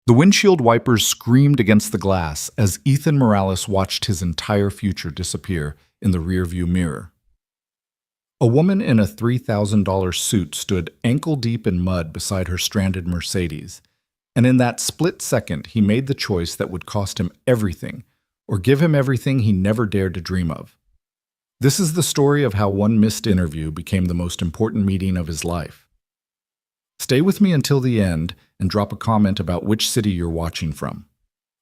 The windshield wipers screamed against the glass as Ethan Morales watched his entire future disappear in the rearview mirror. A woman in a $3,000 suit stood ankle-deep in mud beside her stranded Mercedes, and in that split second he made the choice that would cost him everything, or give him everything he never dared to dream of. This is the story of how one missed interview became the most important meeting of his life. Stay with me until the end and drop a comment about which city you're watching from.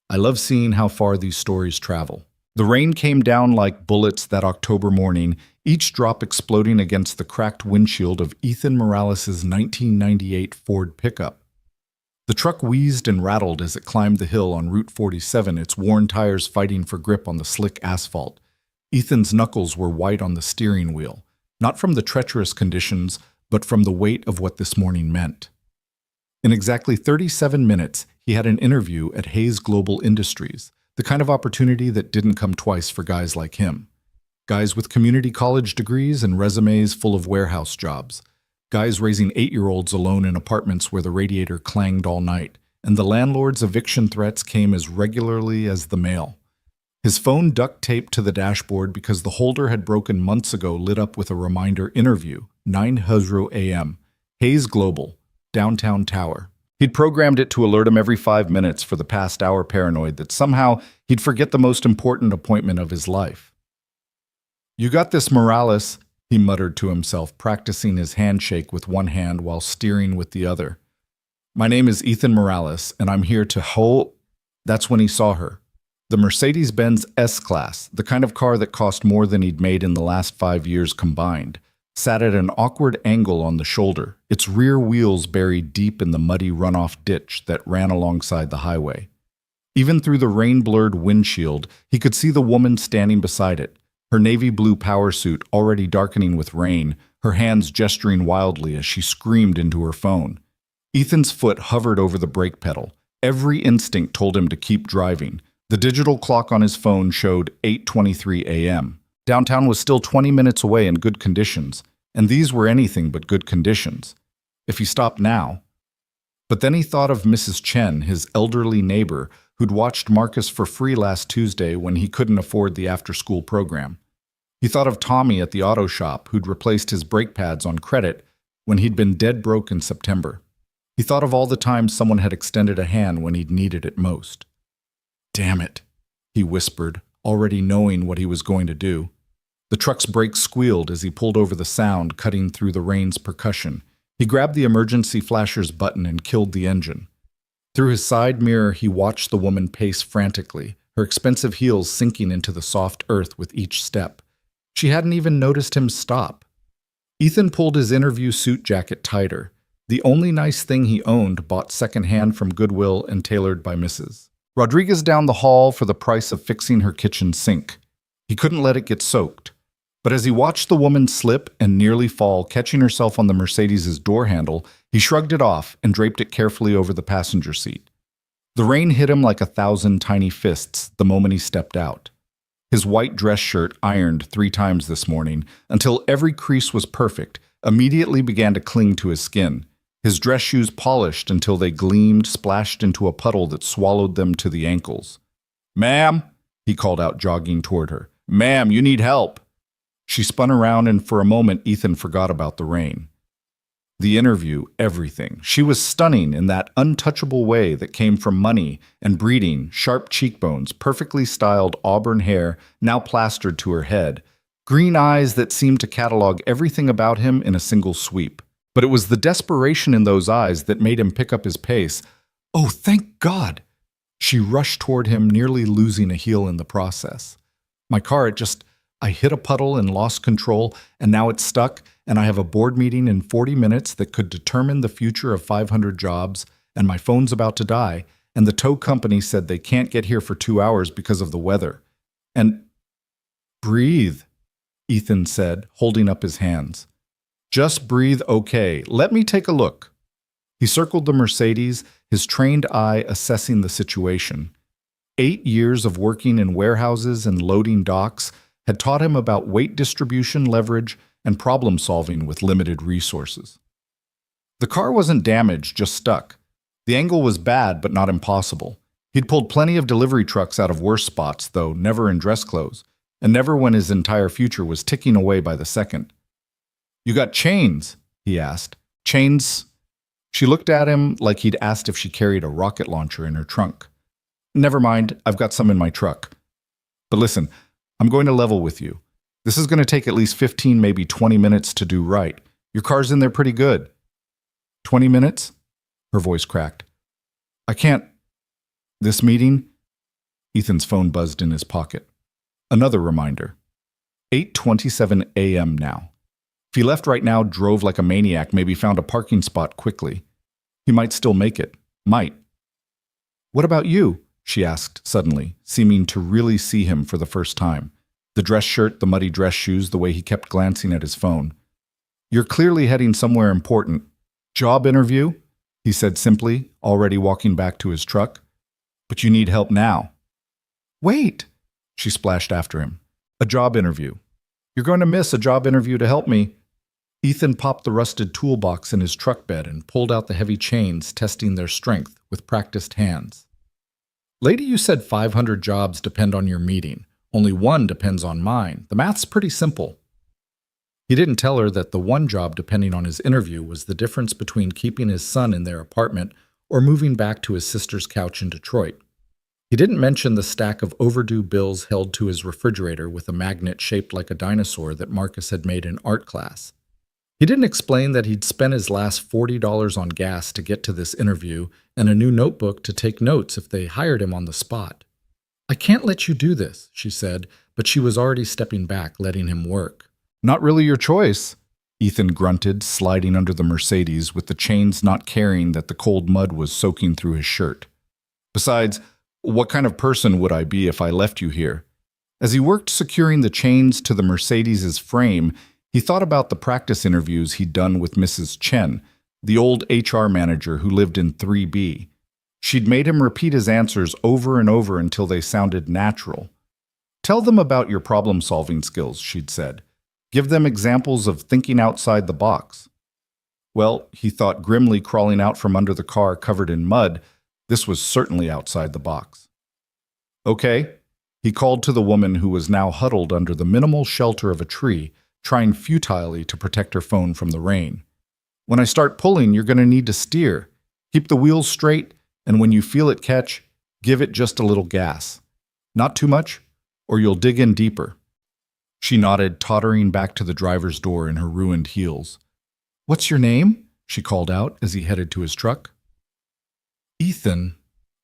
I love seeing how far these stories travel. The rain came down like bullets that October morning, each drop exploding against the cracked windshield of Ethan Morales' 1998 Ford pickup. The truck wheezed and rattled as it climbed the hill on Route 47, its worn tires fighting for grip on the slick asphalt. Ethan's knuckles were white on the steering wheel, not from the treacherous conditions, but from the weight of what this morning meant. In exactly 37 minutes, he had an interview at Hayes Global Industries, the kind of opportunity that didn't come twice for guys like him. Guys with community college degrees and resumes full of warehouse jobs. Guys raising 8-year-olds alone in apartments where the radiator clanged all night, and the landlord's eviction threats came as regularly as the mail. His phone duct-taped to the dashboard because the holder had broken months ago lit up with a reminder interview, 9:00 a.m., Hayes Global, downtown tower. He'd programmed it to alert him every 5 minutes for the past hour, paranoid that somehow he'd forget the most important appointment of his life. "You got this, Morales," he muttered to himself, practicing his handshake with one hand while steering with the other. "My name is Ethan Morales, and I'm here to hold—" That's when he saw her. The Mercedes-Benz S-Class, the kind of car that cost more than he'd made in the last 5 years combined, sat at an awkward angle on the shoulder, its rear wheels buried deep in the muddy runoff ditch that ran alongside the highway. Even through the rain-blurred windshield, he could see the woman standing beside it, her navy blue power suit already darkening with rain, her hands gesturing wildly as she screamed into her phone. Ethan's foot hovered over the brake pedal. Every instinct told him to keep driving. The digital clock on his phone showed 8:23 a.m. Downtown was still 20 minutes away in good conditions, and these were anything but good conditions. If he stopped now. But then he thought of Mrs. Chen, his elderly neighbor, who'd watched Marcus for free last Tuesday when he couldn't afford the after-school program. He thought of Tommy at the auto shop, who'd replaced his brake pads on credit when he'd been dead broke in September. He thought of all the times someone had extended a hand when he'd needed it most. "Damn it," he whispered, already knowing what he was going to do. The truck's brakes squealed as he pulled over the sound cutting through the rain's percussion. He grabbed the emergency flasher's button and killed the engine. Through his side mirror, he watched the woman pace frantically, her expensive heels sinking into the soft earth with each step. She hadn't even noticed him stop. Ethan pulled his interview suit jacket tighter. The only nice thing he owned, bought secondhand from Goodwill and tailored by Mrs. Rodriguez down the hall for the price of fixing her kitchen sink. He couldn't let it get soaked. But as he watched the woman slip and nearly fall, catching herself on the Mercedes' door handle, he shrugged it off and draped it carefully over the passenger seat. The rain hit him like 1,000 tiny fists the moment he stepped out. His white dress shirt, ironed 3 times this morning, until every crease was perfect, immediately began to cling to his skin. His dress shoes polished until they gleamed, splashed into a puddle that swallowed them to the ankles. "Ma'am," he called out, jogging toward her. "Ma'am, you need help." She spun around, and for a moment Ethan forgot about the rain. The interview, everything. She was stunning in that untouchable way that came from money and breeding, sharp cheekbones, perfectly styled auburn hair now plastered to her head, green eyes that seemed to catalog everything about him in a single sweep. But it was the desperation in those eyes that made him pick up his pace. "Oh, thank God!" She rushed toward him, nearly losing a heel in the process. "My car, I hit a puddle and lost control, and now it's stuck, and I have a board meeting in 40 minutes that could determine the future of 500 jobs, and my phone's about to die, and the tow company said they can't get here for 2 hours because of the weather. And—" "Breathe," Ethan said, holding up his hands. "Just breathe, okay. Let me take a look." He circled the Mercedes, his trained eye assessing the situation. 8 years of working in warehouses and loading docks had taught him about weight distribution, leverage, and problem-solving with limited resources. The car wasn't damaged, just stuck. The angle was bad, but not impossible. He'd pulled plenty of delivery trucks out of worse spots, though never in dress clothes, and never when his entire future was ticking away by the second. "You got chains?" he asked. "Chains?" She looked at him like he'd asked if she carried a rocket launcher in her trunk. "Never mind, I've got some in my truck. But listen, I'm going to level with you. This is going to take at least 15, maybe 20 minutes to do right. Your car's in there pretty good." 20 minutes? Her voice cracked. "I can't. This meeting?" Ethan's phone buzzed in his pocket. Another reminder. 8:27 a.m. now. If he left right now, drove like a maniac, maybe found a parking spot quickly, he might still make it. Might. "What about you?" she asked suddenly, seeming to really see him for the first time. The dress shirt, the muddy dress shoes, the way he kept glancing at his phone. "You're clearly heading somewhere important. Job interview?" he said simply, already walking back to his truck. "But you need help now." "Wait," she splashed after him. "A job interview. You're going to miss a job interview to help me." Ethan popped the rusted toolbox in his truck bed and pulled out the heavy chains, testing their strength with practiced hands. "Lady, you said 500 jobs depend on your meeting. Only one depends on mine. The math's pretty simple." He didn't tell her that the one job depending on his interview was the difference between keeping his son in their apartment or moving back to his sister's couch in Detroit. He didn't mention the stack of overdue bills held to his refrigerator with a magnet shaped like a dinosaur that Marcus had made in art class. He didn't explain that he'd spent his last $40 on gas to get to this interview and a new notebook to take notes if they hired him on the spot. "I can't let you do this," she said, but she was already stepping back, letting him work. "Not really your choice," Ethan grunted, sliding under the Mercedes with the chains not caring that the cold mud was soaking through his shirt. "Besides, what kind of person would I be if I left you here?" As he worked securing the chains to the Mercedes's frame, he thought about the practice interviews he'd done with Mrs. Chen, the old HR manager who lived in 3B. She'd made him repeat his answers over and over until they sounded natural. "Tell them about your problem-solving skills," she'd said. "Give them examples of thinking outside the box." Well, he thought grimly, crawling out from under the car covered in mud, this was certainly outside the box. "Okay," he called to the woman who was now huddled under the minimal shelter of a tree, trying futilely to protect her phone from the rain. "When I start pulling, you're going to need to steer. Keep the wheels straight, and when you feel it catch, give it just a little gas. Not too much, or you'll dig in deeper." She nodded, tottering back to the driver's door in her ruined heels. "What's your name?" she called out as he headed to his truck. "Ethan,"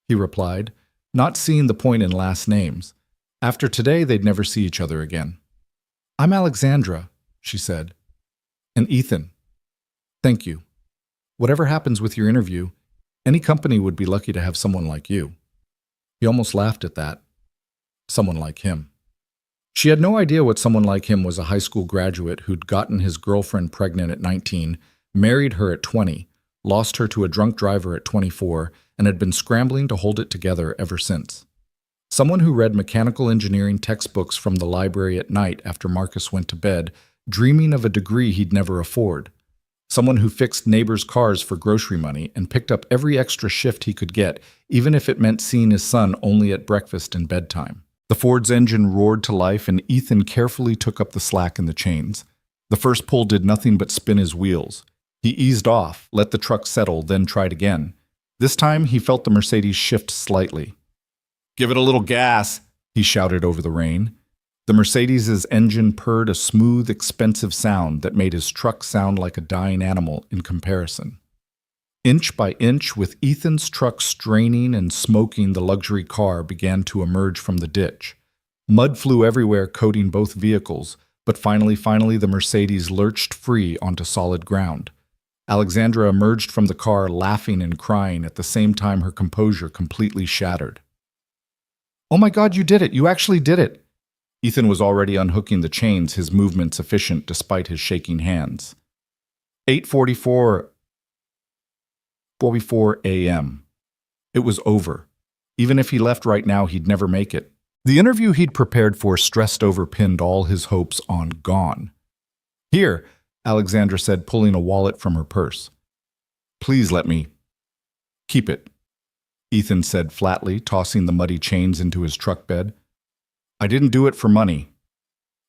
he replied, not seeing the point in last names. After today, they'd never see each other again. "I'm Alexandra," she said. "And Ethan. Thank you. Whatever happens with your interview, any company would be lucky to have someone like you." He almost laughed at that. Someone like him. She had no idea what someone like him was: a high school graduate who'd gotten his girlfriend pregnant at 19, married her at 20, lost her to a drunk driver at 24, and had been scrambling to hold it together ever since. Someone who read mechanical engineering textbooks from the library at night after Marcus went to bed, dreaming of a degree he'd never afford. Someone who fixed neighbors' cars for grocery money and picked up every extra shift he could get, even if it meant seeing his son only at breakfast and bedtime. The Ford's engine roared to life, and Ethan carefully took up the slack in the chains. The first pull did nothing but spin his wheels. He eased off, let the truck settle, then tried again. This time, he felt the Mercedes shift slightly. "Give it a little gas," he shouted over the rain. The Mercedes's engine purred a smooth, expensive sound that made his truck sound like a dying animal in comparison. Inch by inch, with Ethan's truck straining and smoking, the luxury car began to emerge from the ditch. Mud flew everywhere, coating both vehicles, but finally, the Mercedes lurched free onto solid ground. Alexandra emerged from the car, laughing and crying at the same time, her composure completely shattered. "Oh my God, you did it! You actually did it!" Ethan was already unhooking the chains, his movements efficient despite his shaking hands. 8:44 a.m. It was over. Even if he left right now, he'd never make it. The interview he'd prepared for stressed over pinned all his hopes on gone. "Here," Alexandra said, pulling a wallet from her purse. "Please let me." Keep it, Ethan said flatly, tossing the muddy chains into his truck bed. I didn't do it for money.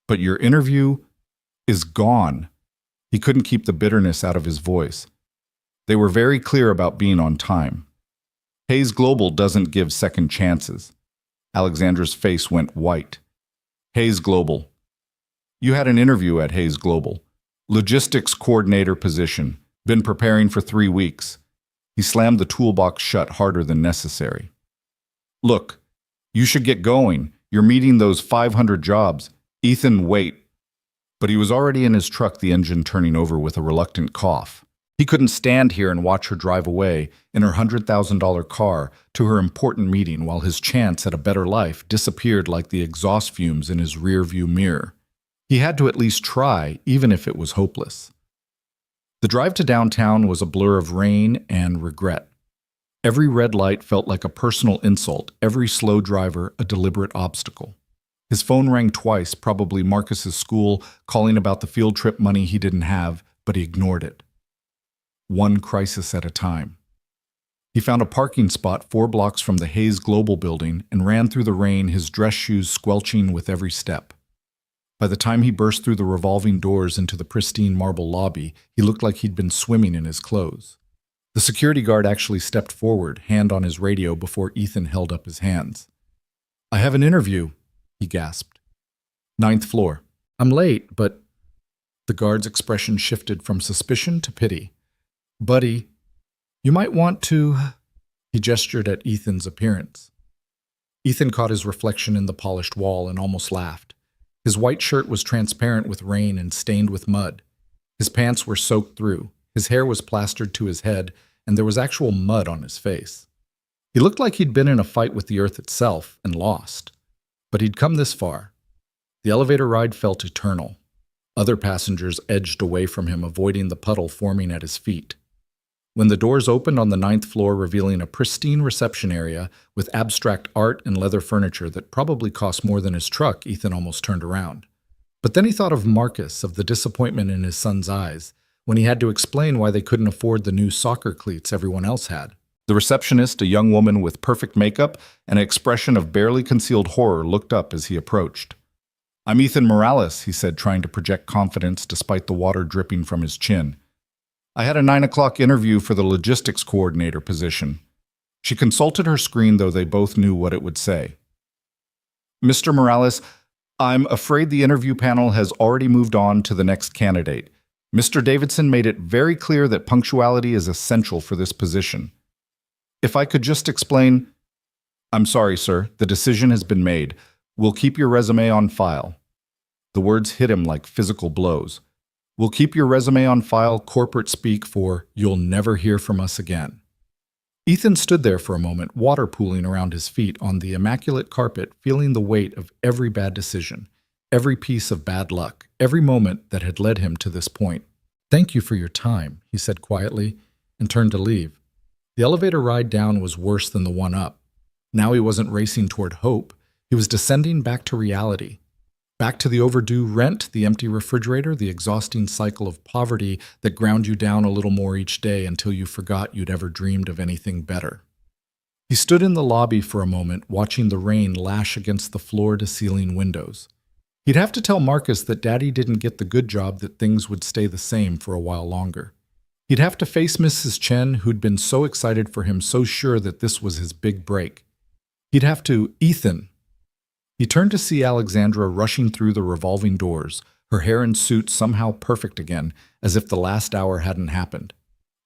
But your interview is gone. He couldn't keep the bitterness out of his voice. They were very clear about being on time. Hayes Global doesn't give second chances. Alexandra's face went white. Hayes Global. You had an interview at Hayes Global. Logistics coordinator position. Been preparing for 3 weeks. He slammed the toolbox shut harder than necessary. Look, you should get going. You're meeting those 500 jobs. Ethan, wait. But he was already in his truck, the engine turning over with a reluctant cough. He couldn't stand here and watch her drive away in her $100,000 car to her important meeting while his chance at a better life disappeared like the exhaust fumes in his rearview mirror. He had to at least try, even if it was hopeless. The drive to downtown was a blur of rain and regret. Every red light felt like a personal insult, every slow driver a deliberate obstacle. His phone rang twice, probably Marcus's school, calling about the field trip money he didn't have, but he ignored it. One crisis at a time. He found a parking spot 4 blocks from the Hayes Global building and ran through the rain, his dress shoes squelching with every step. By the time he burst through the revolving doors into the pristine marble lobby, he looked like he'd been swimming in his clothes. The security guard actually stepped forward, hand on his radio, before Ethan held up his hands. I have an interview, he gasped. 9th floor. I'm late, but... The guard's expression shifted from suspicion to pity. Buddy, you might want to... He gestured at Ethan's appearance. Ethan caught his reflection in the polished wall and almost laughed. His white shirt was transparent with rain and stained with mud. His pants were soaked through. His hair was plastered to his head, and there was actual mud on his face. He looked like he'd been in a fight with the earth itself and lost. But he'd come this far. The elevator ride felt eternal. Other passengers edged away from him, avoiding the puddle forming at his feet. When the doors opened on the 9th floor, revealing a pristine reception area with abstract art and leather furniture that probably cost more than his truck, Ethan almost turned around. But then he thought of Marcus, of the disappointment in his son's eyes, when he had to explain why they couldn't afford the new soccer cleats everyone else had. The receptionist, a young woman with perfect makeup and an expression of barely concealed horror, looked up as he approached. I'm Ethan Morales, he said, trying to project confidence despite the water dripping from his chin. I had a 9 o'clock interview for the logistics coordinator position. She consulted her screen, though they both knew what it would say. Mr. Morales, I'm afraid the interview panel has already moved on to the next candidate. Mr. Davidson made it very clear that punctuality is essential for this position. If I could just explain... I'm sorry, sir. The decision has been made. We'll keep your resume on file. The words hit him like physical blows. We'll keep your resume on file, corporate speak for you'll never hear from us again. Ethan stood there for a moment, water pooling around his feet on the immaculate carpet, feeling the weight of every bad decision, every piece of bad luck, every moment that had led him to this point. Thank you for your time, he said quietly, and turned to leave. The elevator ride down was worse than the one up. Now he wasn't racing toward hope. He was descending back to reality. Back to the overdue rent, the empty refrigerator, the exhausting cycle of poverty that ground you down a little more each day until you forgot you'd ever dreamed of anything better. He stood in the lobby for a moment, watching the rain lash against the floor-to-ceiling windows. He'd have to tell Marcus that Daddy didn't get the good job, that things would stay the same for a while longer. He'd have to face Mrs. Chen, who'd been so excited for him, so sure that this was his big break. He'd have to... Ethan. He turned to see Alexandra rushing through the revolving doors, her hair and suit somehow perfect again, as if the last hour hadn't happened.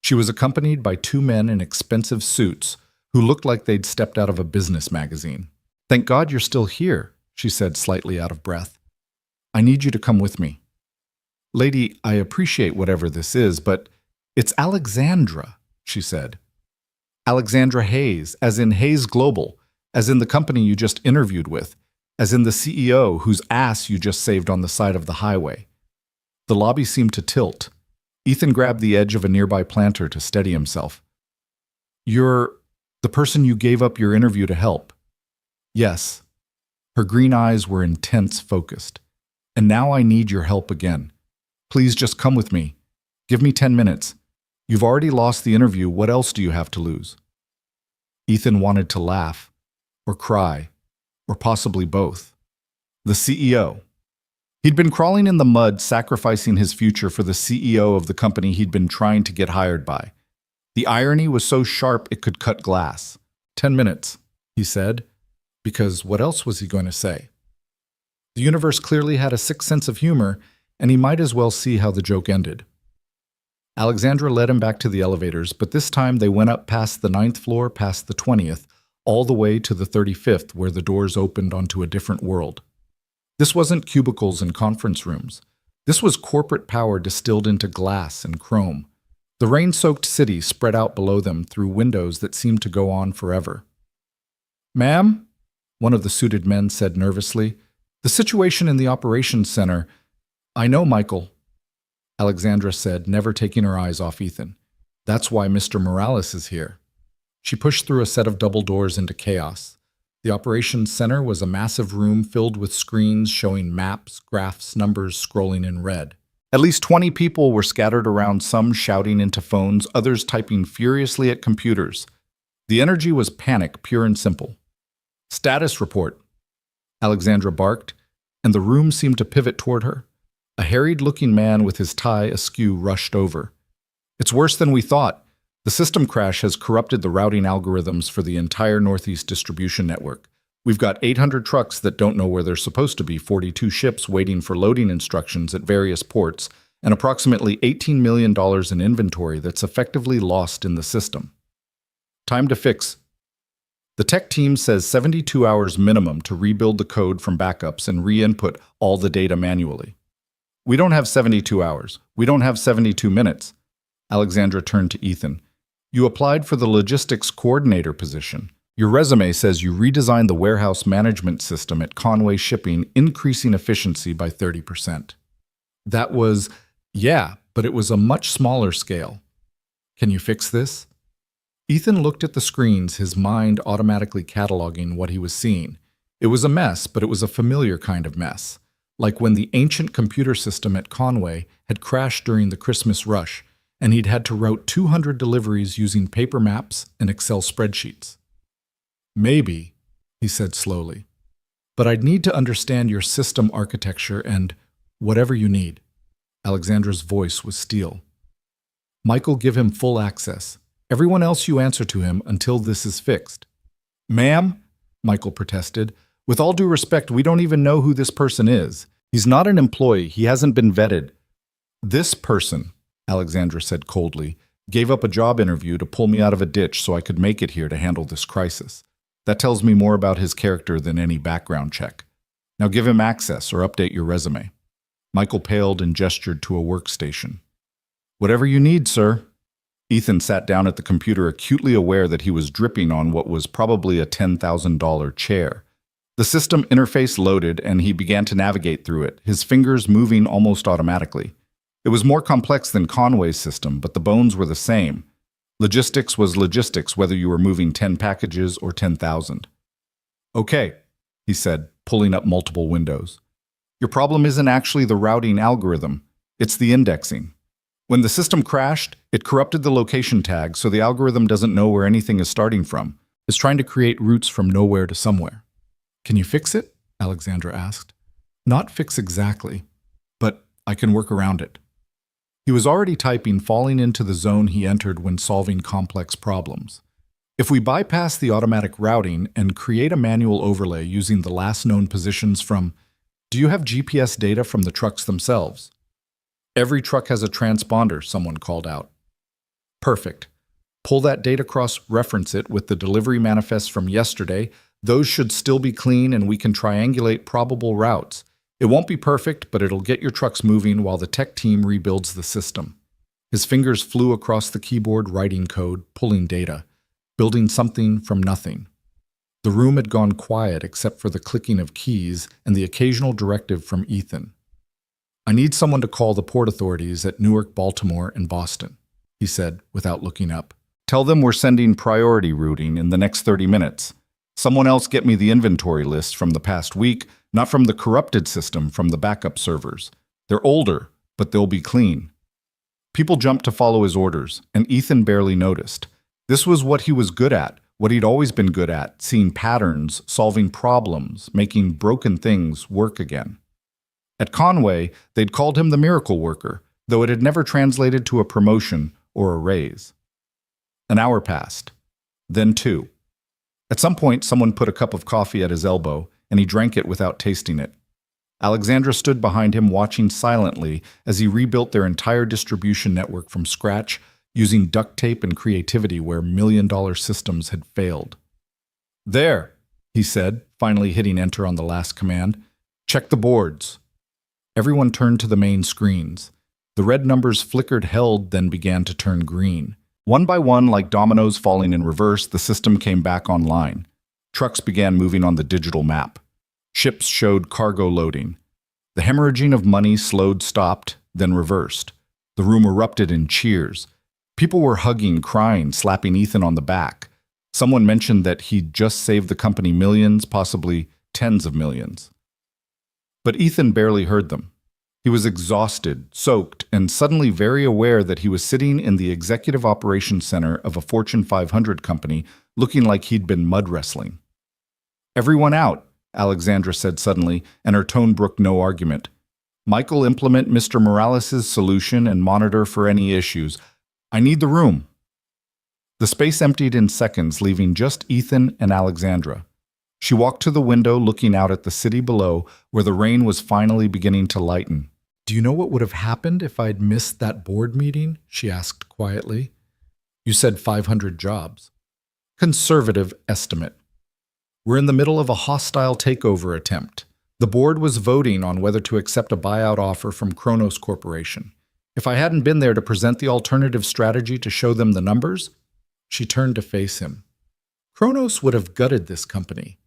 She was accompanied by 2 men in expensive suits who looked like they'd stepped out of a business magazine. Thank God you're still here, she said, slightly out of breath. I need you to come with me. Lady, I appreciate whatever this is, but it's Alexandra, she said. Alexandra Hayes, as in Hayes Global, as in the company you just interviewed with, as in the CEO whose ass you just saved on the side of the highway. The lobby seemed to tilt. Ethan grabbed the edge of a nearby planter to steady himself. You're the person you gave up your interview to help. Yes. Her green eyes were intense, focused. And now I need your help again. Please just come with me. Give me 10 minutes. You've already lost the interview. What else do you have to lose? Ethan wanted to laugh, or cry, or possibly both. The CEO. He'd been crawling in the mud, sacrificing his future for the CEO of the company he'd been trying to get hired by. The irony was so sharp it could cut glass. 10 minutes, he said, because what else was he going to say? The universe clearly had a sick sense of humor, and he might as well see how the joke ended. Alexandra led him back to the elevators, but this time they went up past the 9th floor, past the 20th, all the way to the 35th, where the doors opened onto a different world. This wasn't cubicles and conference rooms. This was corporate power distilled into glass and chrome. The rain-soaked city spread out below them through windows that seemed to go on forever. "Ma'am?" one of the suited men said nervously. "The situation in the operations center—" "I know, Michael," Alexandra said, never taking her eyes off Ethan. "That's why Mr. Morales is here." She pushed through a set of double doors into chaos. The operations center was a massive room filled with screens showing maps, graphs, numbers scrolling in red. At least 20 people were scattered around, some shouting into phones, others typing furiously at computers. The energy was panic, pure and simple. "Status report," Alexandra barked, and the room seemed to pivot toward her. A harried-looking man with his tie askew rushed over. "It's worse than we thought. The system crash has corrupted the routing algorithms for the entire Northeast distribution network. We've got 800 trucks that don't know where they're supposed to be, 42 ships waiting for loading instructions at various ports, and approximately $18 million in inventory that's effectively lost in the system. Time to fix. The tech team says 72 hours minimum to rebuild the code from backups and re-input all the data manually." "We don't have 72 hours. We don't have 72 minutes. Alexandra turned to Ethan. "You applied for the logistics coordinator position. Your resume says you redesigned the warehouse management system at Conway Shipping, increasing efficiency by 30%. "That was, yeah, but it was a much smaller scale. Can you fix this?" Ethan looked at the screens, his mind automatically cataloging what he was seeing. It was a mess, but it was a familiar kind of mess. Like when the ancient computer system at Conway had crashed during the Christmas rush, and he'd had to route 200 deliveries using paper maps and Excel spreadsheets. "Maybe," he said slowly, "but I'd need to understand your system architecture and whatever you need." Alexandra's voice was steel. "Michael, give him full access. Everyone else you answer to him until this is fixed." "Ma'am," Michael protested, "with all due respect, we don't even know who this person is. He's not an employee. He hasn't been vetted." "This person," Alexandra said coldly, "gave up a job interview to pull me out of a ditch so I could make it here to handle this crisis. That tells me more about his character than any background check. Now give him access or update your resume." Michael paled and gestured to a workstation. "Whatever you need, sir." Ethan sat down at the computer, acutely aware that he was dripping on what was probably a $10,000 chair. The system interface loaded, and he began to navigate through it, his fingers moving almost automatically. It was more complex than Conway's system, but the bones were the same. Logistics was logistics, whether you were moving 10 packages or 10,000. "Okay," he said, pulling up multiple windows. "Your problem isn't actually the routing algorithm. It's the indexing. When the system crashed, it corrupted the location tag, so the algorithm doesn't know where anything is starting from. It's trying to create routes from nowhere to somewhere." "Can you fix it?" Alexandra asked. "Not fix exactly, but I can work around it." He was already typing, falling into the zone he entered when solving complex problems. "If we bypass the automatic routing and create a manual overlay using the last known positions from— do you have GPS data from the trucks themselves?" "Every truck has a transponder," someone called out. "Perfect. Pull that data cross-reference it with the delivery manifests from yesterday. Those should still be clean, and we can triangulate probable routes. It won't be perfect, but it'll get your trucks moving while the tech team rebuilds the system." His fingers flew across the keyboard, writing code, pulling data, building something from nothing. The room had gone quiet except for the clicking of keys and the occasional directive from Ethan. "I need someone to call the port authorities at Newark, Baltimore, and Boston," he said without looking up. "Tell them we're sending priority routing in the next 30 minutes. Someone else get me the inventory list from the past week, not from the corrupted system, from the backup servers. They're older, but they'll be clean." People jumped to follow his orders, and Ethan barely noticed. This was what he was good at, what he'd always been good at, seeing patterns, solving problems, making broken things work again. At Conway, they'd called him the miracle worker, though it had never translated to a promotion or a raise. An hour passed, then 2. At some point, someone put a cup of coffee at his elbow, and he drank it without tasting it. Alexandra stood behind him, watching silently as he rebuilt their entire distribution network from scratch, using duct tape and creativity where million-dollar systems had failed. "There," he said, finally hitting enter on the last command. "Check the boards." Everyone turned to the main screens. The red numbers flickered, held, then began to turn green. One by one, like dominoes falling in reverse, the system came back online. Trucks began moving on the digital map. Ships showed cargo loading. The hemorrhaging of money slowed, stopped, then reversed. The room erupted in cheers. People were hugging, crying, slapping Ethan on the back. Someone mentioned that he'd just saved the company millions, possibly tens of millions. But Ethan barely heard them. He was exhausted, soaked, and suddenly very aware that he was sitting in the executive operations center of a Fortune 500 company, looking like he'd been mud wrestling. "Everyone out," Alexandra said suddenly, and her tone brooked no argument. "Michael, implement Mr. Morales' solution and monitor for any issues. I need the room." The space emptied in seconds, leaving just Ethan and Alexandra. She walked to the window, looking out at the city below, where the rain was finally beginning to lighten. "Do you know what would have happened if I'd missed that board meeting?" she asked quietly. "You said 500 jobs. Conservative estimate. We're in the middle of a hostile takeover attempt. The board was voting on whether to accept a buyout offer from Kronos Corporation. If I hadn't been there to present the alternative strategy to show them the numbers," she turned to face him, "Kronos would have gutted this company.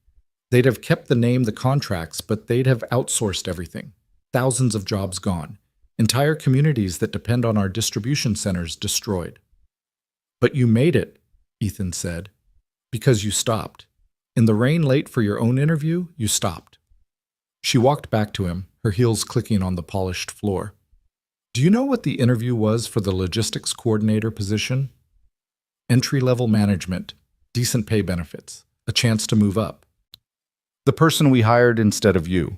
They'd have kept the name, the contracts, but they'd have outsourced everything. Thousands of jobs gone. Entire communities that depend on our distribution centers destroyed." "But you made it," Ethan said, "because you stopped. In the rain late for your own interview, you stopped." She walked back to him, her heels clicking on the polished floor. "Do you know what the interview was for the logistics coordinator position? Entry-level management, decent pay benefits, a chance to move up. The person we hired instead of you.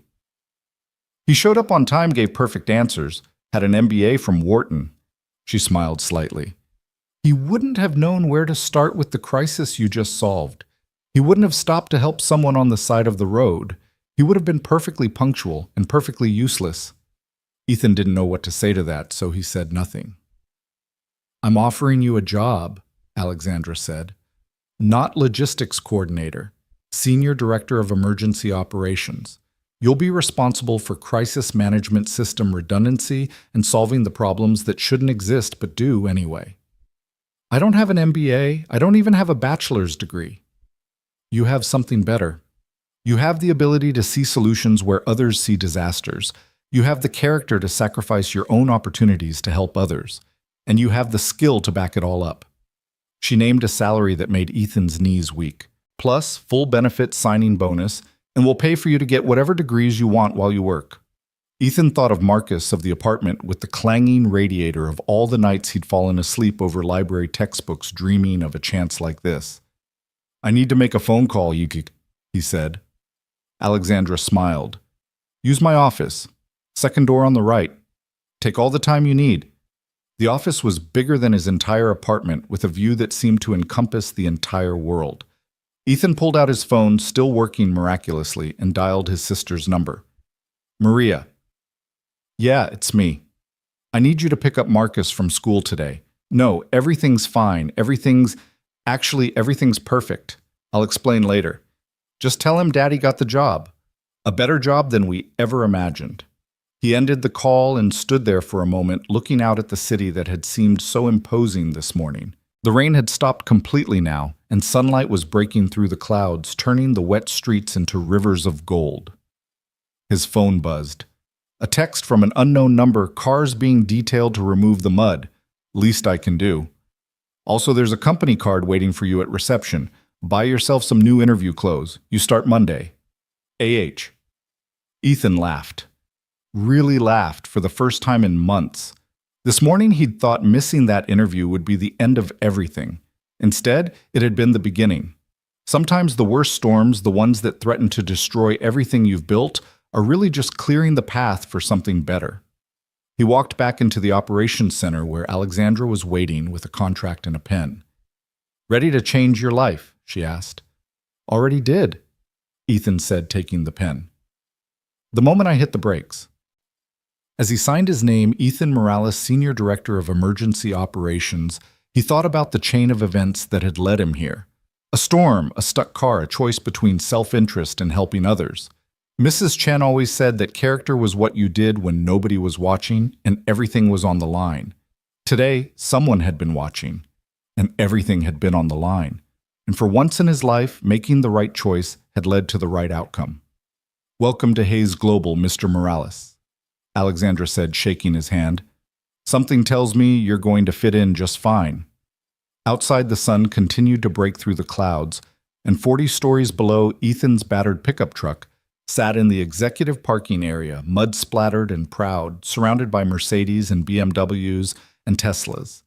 He showed up on time, gave perfect answers, had an MBA from Wharton." She smiled slightly. "He wouldn't have known where to start with the crisis you just solved. He wouldn't have stopped to help someone on the side of the road. He would have been perfectly punctual and perfectly useless." Ethan didn't know what to say to that, so he said nothing. "I'm offering you a job," Alexandra said. "Not logistics coordinator. Senior Director of Emergency Operations. You'll be responsible for crisis management system redundancy and solving the problems that shouldn't exist but do anyway. I don't have an MBA. I don't even have a bachelor's degree. You have something better. You have the ability to see solutions where others see disasters. You have the character to sacrifice your own opportunities to help others. And you have the skill to back it all up." She named a salary that made Ethan's knees weak. "Plus, full benefit signing bonus, and we'll pay for you to get whatever degrees you want while you work." Ethan thought of Marcus of the apartment with the clanging radiator of all the nights he'd fallen asleep over library textbooks dreaming of a chance like this. "I need to make a phone call, Yuki," he said. Alexandra smiled. "Use my office. Second door on the right. Take all the time you need." The office was bigger than his entire apartment, with a view that seemed to encompass the entire world. Ethan pulled out his phone, still working miraculously, and dialed his sister's number. "Maria." "Yeah, it's me. I need you to pick up Marcus from school today." "No, everything's fine. Everything's perfect. I'll explain later. Just tell him Daddy got the job. A better job than we ever imagined." He ended the call and stood there for a moment, looking out at the city that had seemed so imposing this morning. The rain had stopped completely now, and sunlight was breaking through the clouds, turning the wet streets into rivers of gold. His phone buzzed. A text from an unknown number, "Cars being detailed to remove the mud. Least I can do. Also, there's a company card waiting for you at reception. Buy yourself some new interview clothes. You start Monday. AH." Ethan laughed. Really laughed for the first time in months. This morning he'd thought missing that interview would be the end of everything. Instead, it had been the beginning. Sometimes the worst storms, the ones that threaten to destroy everything you've built, are really just clearing the path for something better. He walked back into the operations center where Alexandra was waiting with a contract and a pen. "Ready to change your life?" she asked. "Already did," Ethan said, taking the pen. "The moment I hit the brakes." As he signed his name, Ethan Morales, Senior Director of Emergency Operations, he thought about the chain of events that had led him here. A storm, a stuck car, a choice between self-interest and helping others. Mrs. Chen always said that character was what you did when nobody was watching and everything was on the line. Today, someone had been watching, and everything had been on the line. And for once in his life, making the right choice had led to the right outcome. "Welcome to Hayes Global, Mr. Morales," Alexandra said, shaking his hand. "Something tells me you're going to fit in just fine." Outside, the sun continued to break through the clouds, and 40 stories below, Ethan's battered pickup truck sat in the executive parking area, mud-splattered and proud, surrounded by Mercedes and BMWs and Teslas.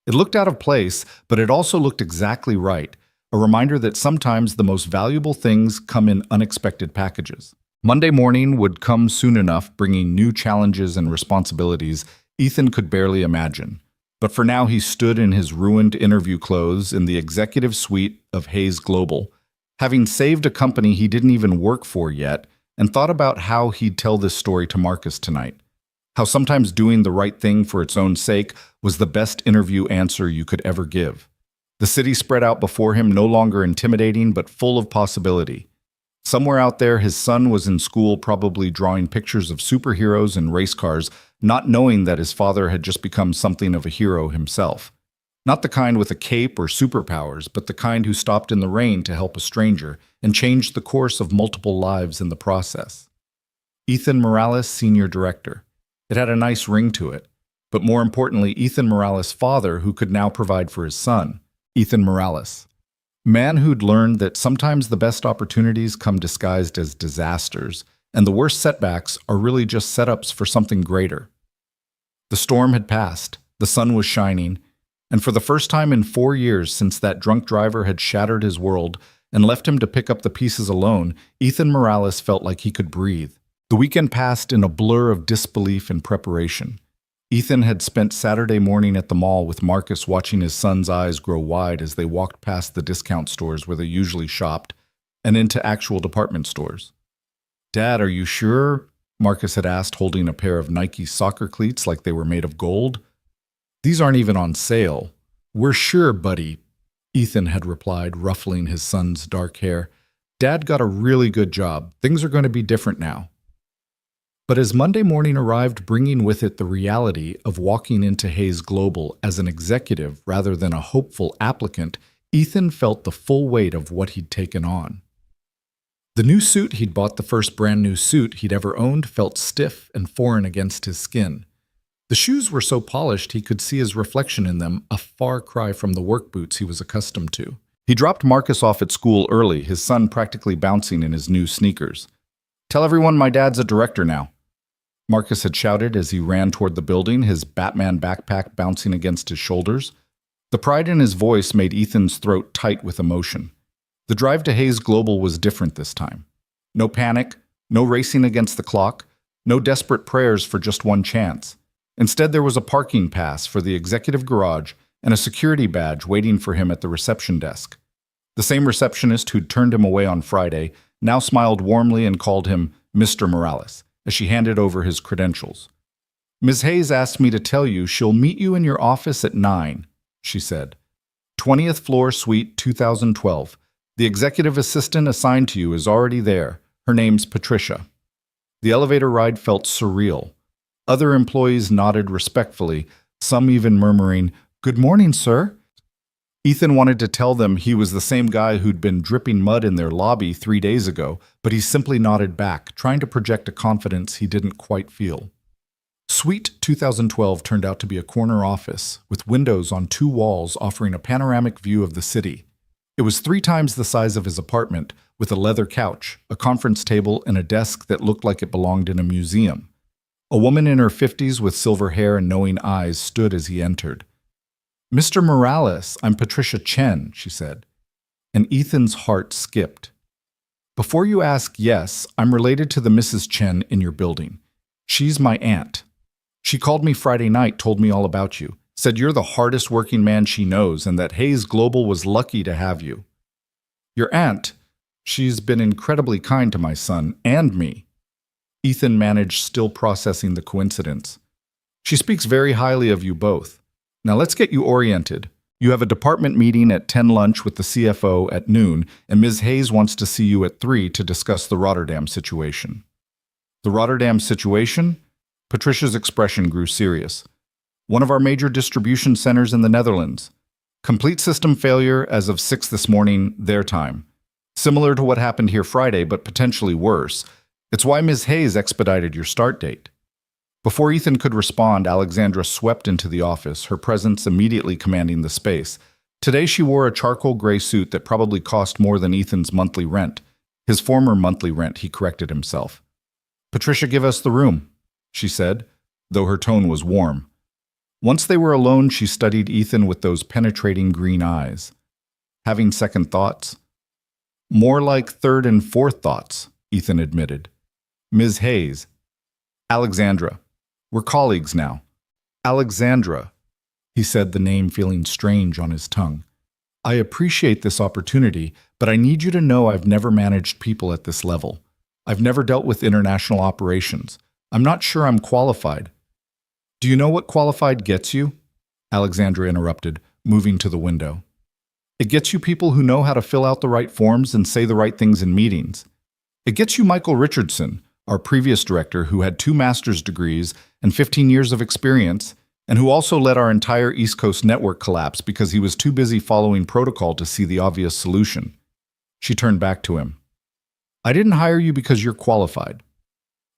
It looked out of place, but it also looked exactly right, a reminder that sometimes the most valuable things come in unexpected packages. Monday morning would come soon enough, bringing new challenges and responsibilities Ethan could barely imagine. But for now, he stood in his ruined interview clothes in the executive suite of Hayes Global, having saved a company he didn't even work for yet, and thought about how he'd tell this story to Marcus tonight. How sometimes doing the right thing for its own sake was the best interview answer you could ever give. The city spread out before him, no longer intimidating, but full of possibility. Somewhere out there, his son was in school, probably drawing pictures of superheroes and race cars, not knowing that his father had just become something of a hero himself. Not the kind with a cape or superpowers, but the kind who stopped in the rain to help a stranger and changed the course of multiple lives in the process. Ethan Morales, Senior Director. It had a nice ring to it, but more importantly, Ethan Morales' father, who could now provide for his son, Ethan Morales. Man who'd learned that sometimes the best opportunities come disguised as disasters, and the worst setbacks are really just setups for something greater. The storm had passed, the sun was shining, and for the first time in 4 years since that drunk driver had shattered his world and left him to pick up the pieces alone, Ethan Morales felt like he could breathe. The weekend passed in a blur of disbelief and preparation. Ethan had spent Saturday morning at the mall with Marcus, watching his son's eyes grow wide as they walked past the discount stores where they usually shopped and into actual department stores. "Dad, are you sure?" Marcus had asked, holding a pair of Nike soccer cleats like they were made of gold. "These aren't even on sale." "We're sure, buddy," Ethan had replied, ruffling his son's dark hair. "Dad got a really good job. Things are going to be different now." But as Monday morning arrived, bringing with it the reality of walking into Hayes Global as an executive rather than a hopeful applicant, Ethan felt the full weight of what he'd taken on. The new suit he'd bought, the first brand new suit he'd ever owned, felt stiff and foreign against his skin. The shoes were so polished he could see his reflection in them, a far cry from the work boots he was accustomed to. He dropped Marcus off at school early, his son practically bouncing in his new sneakers. "Tell everyone my dad's a director now," Marcus had shouted as he ran toward the building, his Batman backpack bouncing against his shoulders. The pride in his voice made Ethan's throat tight with emotion. The drive to Hayes Global was different this time. No panic, no racing against the clock, no desperate prayers for just one chance. Instead, there was a parking pass for the executive garage and a security badge waiting for him at the reception desk. The same receptionist who'd turned him away on Friday now smiled warmly and called him Mr. Morales as she handed over his credentials. "Ms. Hayes asked me to tell you she'll meet you in your office at 9, she said. 20th floor, suite 2012. The executive assistant assigned to you is already there. Her name's Patricia." The elevator ride felt surreal. Other employees nodded respectfully, some even murmuring, "Good morning, sir." Ethan wanted to tell them he was the same guy who'd been dripping mud in their lobby 3 days ago, but he simply nodded back, trying to project a confidence he didn't quite feel. Suite 2012 turned out to be a corner office, with windows on 2 walls offering a panoramic view of the city. It was 3 times the size of his apartment, with a leather couch, a conference table, and a desk that looked like it belonged in a museum. A woman in her 50s with silver hair and knowing eyes stood as he entered. "Mr. Morales, I'm Patricia Chen," she said. and Ethan's heart skipped. Before you ask, yes, I'm related to the Mrs. Chen in your building. She's my aunt. She called me Friday night, told me all about you, said you're the hardest working man she knows and that Hayes Global was lucky to have you. Your aunt, she's been incredibly kind to my son and me. Ethan managed, still processing the coincidence. She speaks very highly of you both. Now let's get you oriented. You have a department meeting at 10 lunch with the CFO at noon, and Ms. Hayes wants to see you at 3 to discuss the Rotterdam situation. The Rotterdam situation? Patricia's expression grew serious. One of our major distribution centers in the Netherlands. Complete system failure as of 6 this morning, their time. Similar to what happened here Friday, but potentially worse. It's why Ms. Hayes expedited your start date. Before Ethan could respond, Alexandra swept into the office, her presence immediately commanding the space. Today she wore a charcoal gray suit that probably cost more than Ethan's monthly rent. His former monthly rent, he corrected himself. "Patricia, give us the room," she said, though her tone was warm. Once they were alone, she studied Ethan with those penetrating green eyes. Having second thoughts? More like third and fourth thoughts, Ethan admitted. Ms. Hayes. Alexandra. We're colleagues now. Alexandra, he said, the name feeling strange on his tongue. I appreciate this opportunity, but I need you to know I've never managed people at this level. I've never dealt with international operations. I'm not sure I'm qualified. Do you know what qualified gets you? Alexandra interrupted, moving to the window. It gets you people who know how to fill out the right forms and say the right things in meetings. It gets you Michael Richardson, our previous director who had 2 master's degrees and 15 years of experience, and who also let our entire East Coast network collapse because he was too busy following protocol to see the obvious solution. She turned back to him. I didn't hire you because you're qualified.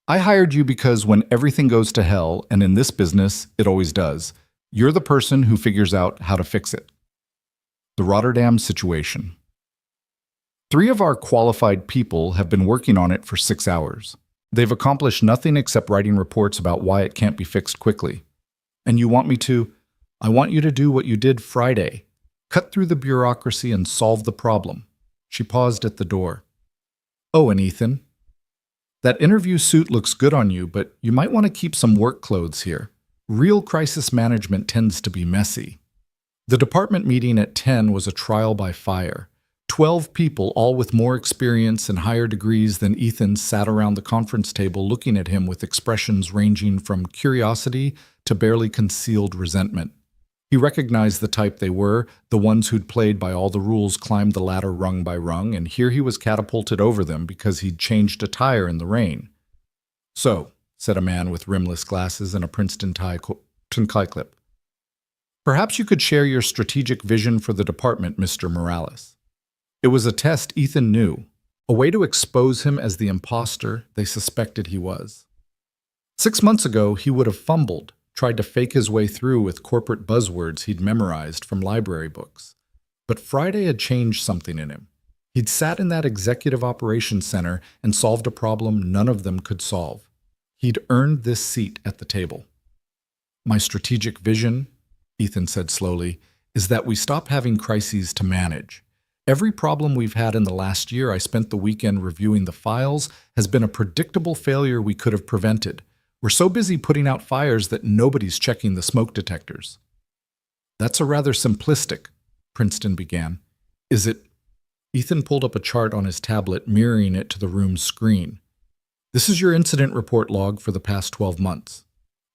I hired you because when everything goes to hell, and in this business, it always does, you're the person who figures out how to fix it. The Rotterdam situation. 3 of our qualified people have been working on it for 6 hours. They've accomplished nothing except writing reports about why it can't be fixed quickly. And you want me to? I want you to do what you did Friday. Cut through the bureaucracy and solve the problem. She paused at the door. Oh, and Ethan, that interview suit looks good on you, but you might want to keep some work clothes here. Real crisis management tends to be messy. The department meeting at 10 was a trial by fire. 12 people, all with more experience and higher degrees than Ethan, sat around the conference table looking at him with expressions ranging from curiosity to barely concealed resentment. He recognized the type they were, the ones who'd played by all the rules, climbed the ladder rung by rung, and here he was catapulted over them because he'd changed a tire in the rain. So, said a man with rimless glasses and a Princeton tie clip, perhaps you could share your strategic vision for the department, Mr. Morales. It was a test Ethan knew, a way to expose him as the imposter they suspected he was. 6 months ago, he would have fumbled, tried to fake his way through with corporate buzzwords he'd memorized from library books. But Friday had changed something in him. He'd sat in that executive operations center and solved a problem none of them could solve. He'd earned this seat at the table. My strategic vision, Ethan said slowly, is that we stop having crises to manage. Every problem we've had in the last year I spent the weekend reviewing the files has been a predictable failure we could have prevented. We're so busy putting out fires that nobody's checking the smoke detectors. That's a rather simplistic, Princeton began. Is it? Ethan pulled up a chart on his tablet, mirroring it to the room's screen. This is your incident report log for the past 12 months.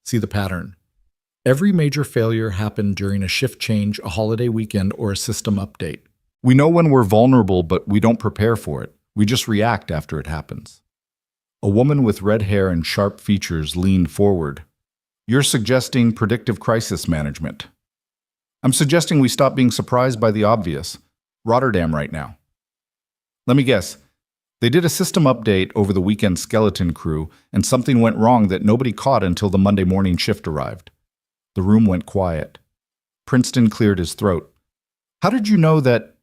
See the pattern. Every major failure happened during a shift change, a holiday weekend, or a system update. We know when we're vulnerable, but we don't prepare for it. We just react after it happens. A woman with red hair and sharp features leaned forward. You're suggesting predictive crisis management. I'm suggesting we stop being surprised by the obvious. Rotterdam right now. Let me guess. They did a system update over the weekend skeleton crew, and something went wrong that nobody caught until the Monday morning shift arrived. The room went quiet. Princeton cleared his throat. How did you know that?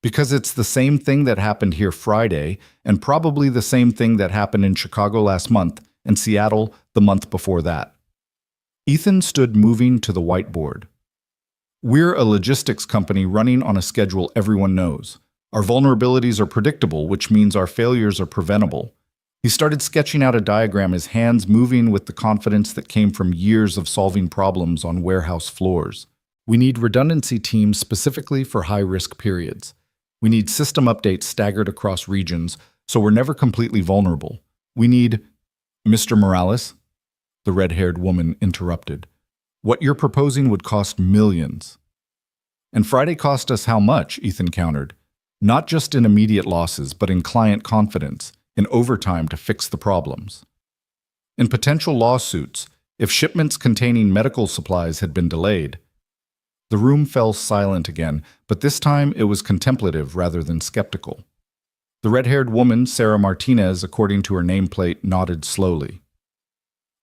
Because it's the same thing that happened here Friday, and probably the same thing that happened in Chicago last month, and Seattle the month before that. Ethan stood moving to the whiteboard. We're a logistics company running on a schedule everyone knows. Our vulnerabilities are predictable, which means our failures are preventable. He started sketching out a diagram, his hands moving with the confidence that came from years of solving problems on warehouse floors. We need redundancy teams specifically for high-risk periods. We need system updates staggered across regions, so we're never completely vulnerable. We need— Mr. Morales, the red-haired woman interrupted. What you're proposing would cost millions. And Friday cost us how much? Ethan countered. Not just in immediate losses, but in client confidence, in overtime to fix the problems. In potential lawsuits, if shipments containing medical supplies had been delayed. The room fell silent again, but this time it was contemplative rather than skeptical. The red-haired woman, Sarah Martinez, according to her nameplate, nodded slowly.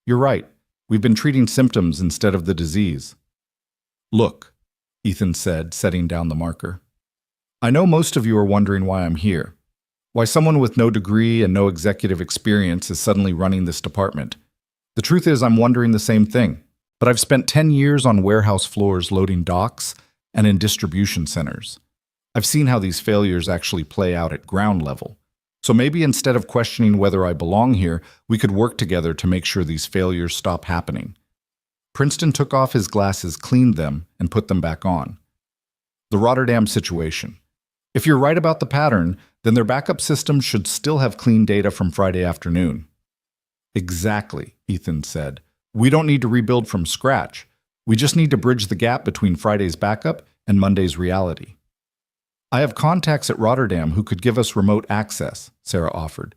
You're right. We've been treating symptoms instead of the disease. Look, Ethan said, setting down the marker. I know most of you are wondering why I'm here. Why someone with no degree and no executive experience is suddenly running this department. The truth is, I'm wondering the same thing. But I've spent 10 years on warehouse floors loading docks and in distribution centers. I've seen how these failures actually play out at ground level. So maybe instead of questioning whether I belong here, we could work together to make sure these failures stop happening. Princeton took off his glasses, cleaned them, and put them back on. The Rotterdam situation. If you're right about the pattern, then their backup system should still have clean data from Friday afternoon. Exactly, Ethan said. We don't need to rebuild from scratch. We just need to bridge the gap between Friday's backup and Monday's reality. I have contacts at Rotterdam who could give us remote access, Sarah offered.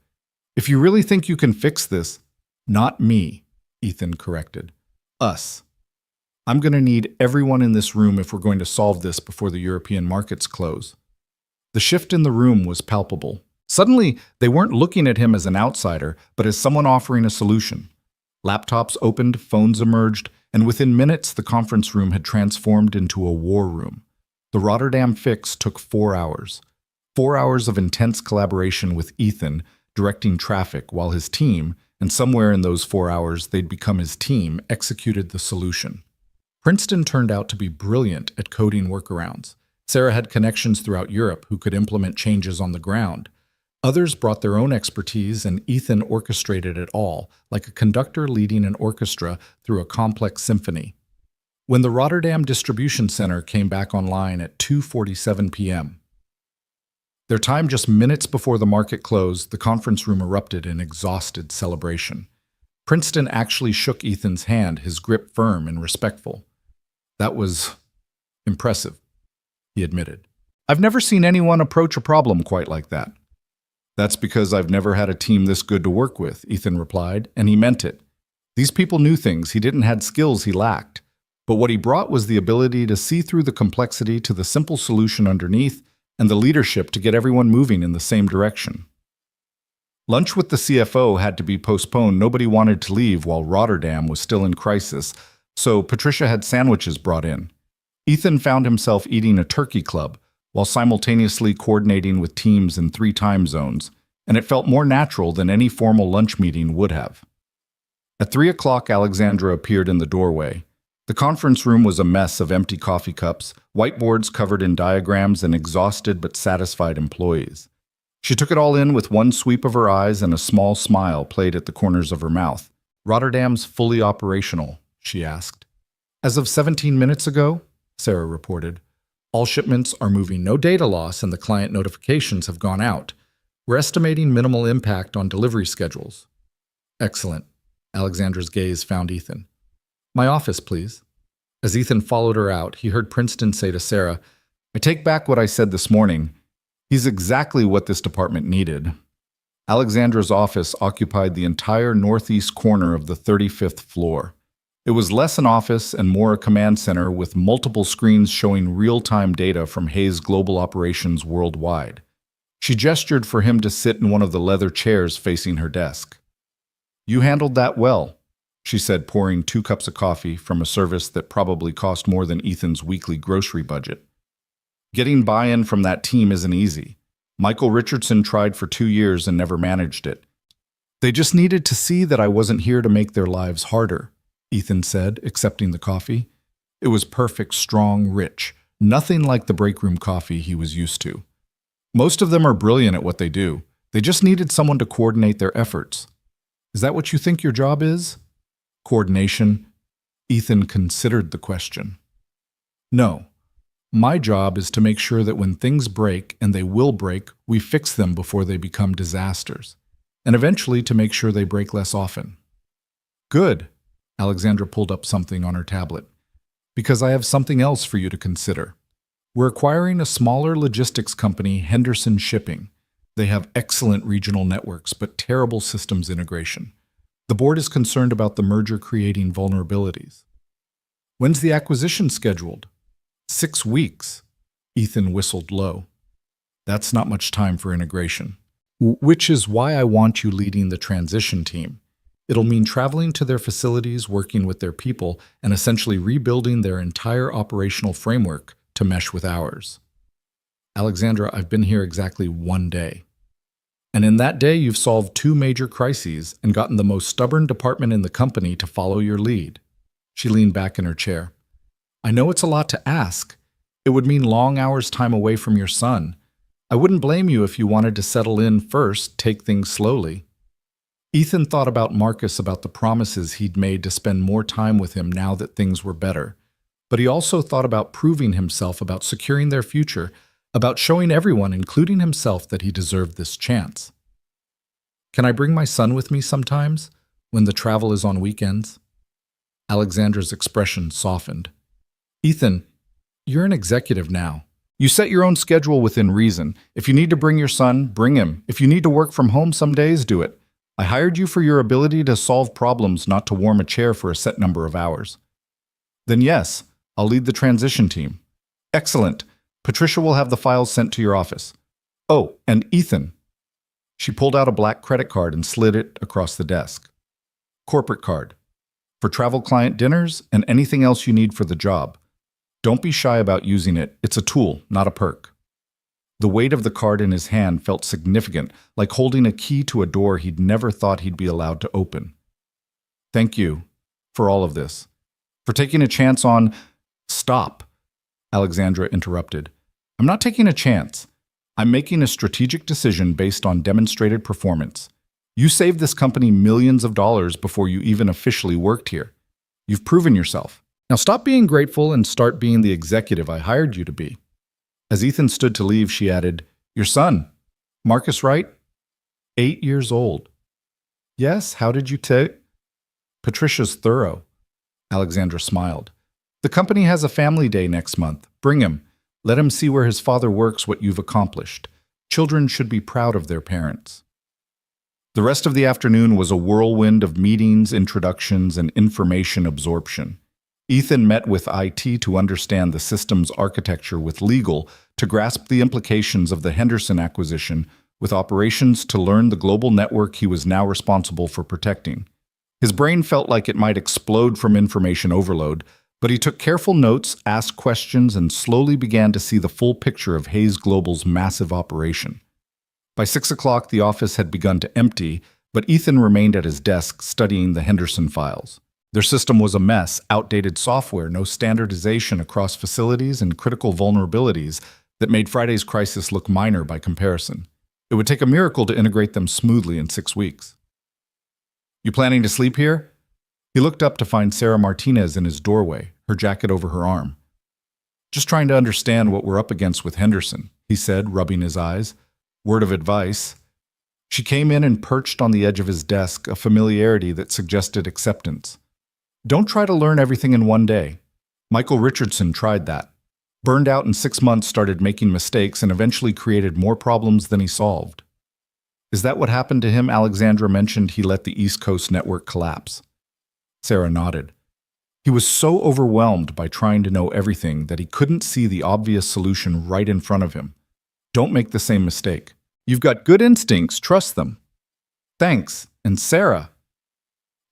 If you really think you can fix this— Not me, Ethan corrected. Us. I'm going to need everyone in this room if we're going to solve this before the European markets close. The shift in the room was palpable. Suddenly, they weren't looking at him as an outsider, but as someone offering a solution. Laptops opened, phones emerged, and within minutes the conference room had transformed into a war room. The Rotterdam fix took 4 hours. 4 hours of intense collaboration with Ethan, directing traffic, while his team, and somewhere in those 4 hours they'd become his team, executed the solution. Princeton turned out to be brilliant at coding workarounds. Sarah had connections throughout Europe who could implement changes on the ground. Others brought their own expertise, and Ethan orchestrated it all, like a conductor leading an orchestra through a complex symphony. When the Rotterdam Distribution Center came back online at 2:47 p.m., their time just minutes before the market closed, the conference room erupted in exhausted celebration. Princeton actually shook Ethan's hand, his grip firm and respectful. That was impressive, he admitted. I've never seen anyone approach a problem quite like that. That's because I've never had a team this good to work with, Ethan replied, and he meant it. These people knew things he didn't have, skills he lacked. But what he brought was the ability to see through the complexity to the simple solution underneath, and the leadership to get everyone moving in the same direction. Lunch with the CFO had to be postponed. Nobody wanted to leave while Rotterdam was still in crisis, so Patricia had sandwiches brought in. Ethan found himself eating a turkey club, while simultaneously coordinating with teams in 3 time zones, and it felt more natural than any formal lunch meeting would have. At 3 o'clock, Alexandra appeared in the doorway. The conference room was a mess of empty coffee cups, whiteboards covered in diagrams, and exhausted but satisfied employees. She took it all in with one sweep of her eyes, and a small smile played at the corners of her mouth. Rotterdam's fully operational, she asked. As of 17 minutes ago, Sarah reported. All shipments are moving, no data loss, and the client notifications have gone out. We're estimating minimal impact on delivery schedules. Excellent. Alexandra's gaze found Ethan. My office, please. As Ethan followed her out, he heard Princeton say to Sarah, I take back what I said this morning. He's exactly what this department needed. Alexandra's office occupied the entire northeast corner of the 35th floor. It was less an office and more a command center with multiple screens showing real-time data from Hayes Global Operations worldwide. She gestured for him to sit in one of the leather chairs facing her desk. You handled that well, she said, pouring 2 cups of coffee from a service that probably cost more than Ethan's weekly grocery budget. Getting buy-in from that team isn't easy. Michael Richardson tried for 2 years and never managed it. They just needed to see that I wasn't here to make their lives harder, Ethan said, accepting the coffee. It was perfect, strong, rich, nothing like the break room coffee he was used to. Most of them are brilliant at what they do. They just needed someone to coordinate their efforts. Is that what you think your job is? Coordination? Ethan considered the question. No. My job is to make sure that when things break, and they will break, we fix them before they become disasters. And eventually to make sure they break less often. Good. Alexandra pulled up something on her tablet. Because I have something else for you to consider. We're acquiring a smaller logistics company, Henderson Shipping. They have excellent regional networks, but terrible systems integration. The board is concerned about the merger creating vulnerabilities. When's the acquisition scheduled? 6 weeks. Ethan whistled low. That's not much time for integration. Which is why I want you leading the transition team. It'll mean traveling to their facilities, working with their people, and essentially rebuilding their entire operational framework to mesh with ours. Alexandra, I've been here exactly 1 day. And in that day, you've solved 2 major crises and gotten the most stubborn department in the company to follow your lead. She leaned back in her chair. I know it's a lot to ask. It would mean long hours time away from your son. I wouldn't blame you if you wanted to settle in first, take things slowly. Ethan thought about Marcus, about the promises he'd made to spend more time with him now that things were better. But he also thought about proving himself, about securing their future, about showing everyone, including himself, that he deserved this chance. Can I bring my son with me sometimes, when the travel is on weekends? Alexandra's expression softened. Ethan, you're an executive now. You set your own schedule within reason. If you need to bring your son, bring him. If you need to work from home some days, do it. I hired you for your ability to solve problems, not to warm a chair for a set number of hours. Then yes, I'll lead the transition team. Excellent. Patricia will have the files sent to your office. Oh, and Ethan. She pulled out a black credit card and slid it across the desk. Corporate card. For travel client dinners and anything else you need for the job. Don't be shy about using it. It's a tool, not a perk. The weight of the card in his hand felt significant, like holding a key to a door he'd never thought he'd be allowed to open. Thank you for all of this. For taking a chance on... Stop, Alexandra interrupted. I'm not taking a chance. I'm making a strategic decision based on demonstrated performance. You saved this company millions of dollars before you even officially worked here. You've proven yourself. Now stop being grateful and start being the executive I hired you to be. As Ethan stood to leave, she added, Your son, Marcus, right? 8 years old. Yes, how did you take? Patricia's thorough. Alexandra smiled. The company has a family day next month. Bring him. Let him see where his father works, what you've accomplished. Children should be proud of their parents. The rest of the afternoon was a whirlwind of meetings, introductions, and information absorption. Ethan met with IT to understand the system's architecture, with legal to grasp the implications of the Henderson acquisition, with operations to learn the global network he was now responsible for protecting. His brain felt like it might explode from information overload, but he took careful notes, asked questions, and slowly began to see the full picture of Hayes Global's massive operation. By 6 o'clock, the office had begun to empty, but Ethan remained at his desk studying the Henderson files. Their system was a mess, outdated software, no standardization across facilities, and critical vulnerabilities that made Friday's crisis look minor by comparison. It would take a miracle to integrate them smoothly in 6 weeks. You planning to sleep here? He looked up to find Sarah Martinez in his doorway, her jacket over her arm. Just trying to understand what we're up against with Henderson, he said, rubbing his eyes. Word of advice. She came in and perched on the edge of his desk, a familiarity that suggested acceptance. Don't try to learn everything in 1 day. Michael Richardson tried that. Burned out in 6 months, started making mistakes, and eventually created more problems than he solved. Is that what happened to him? Alexandra mentioned he let the East Coast network collapse. Sarah nodded. He was so overwhelmed by trying to know everything that he couldn't see the obvious solution right in front of him. Don't make the same mistake. You've got good instincts, trust them. Thanks, and Sarah.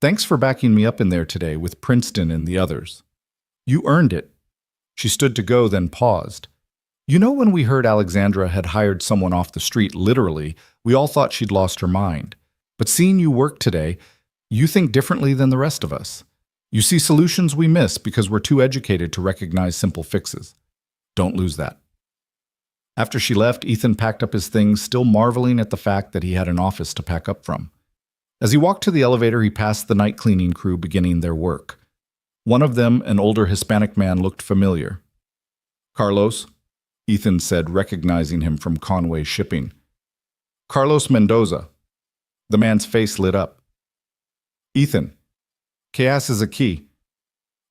Thanks for backing me up in there today with Princeton and the others. You earned it. She stood to go, then paused. You know, when we heard Alexandra had hired someone off the street, literally, we all thought she'd lost her mind. But seeing you work today, you think differently than the rest of us. You see solutions we miss because we're too educated to recognize simple fixes. Don't lose that. After she left, Ethan packed up his things, still marveling at the fact that he had an office to pack up from. As he walked to the elevator, he passed the night cleaning crew beginning their work. One of them, an older Hispanic man, looked familiar. "Carlos?" Ethan said, recognizing him from Conway Shipping. "Carlos Mendoza." The man's face lit up. "Ethan, chaos is a key.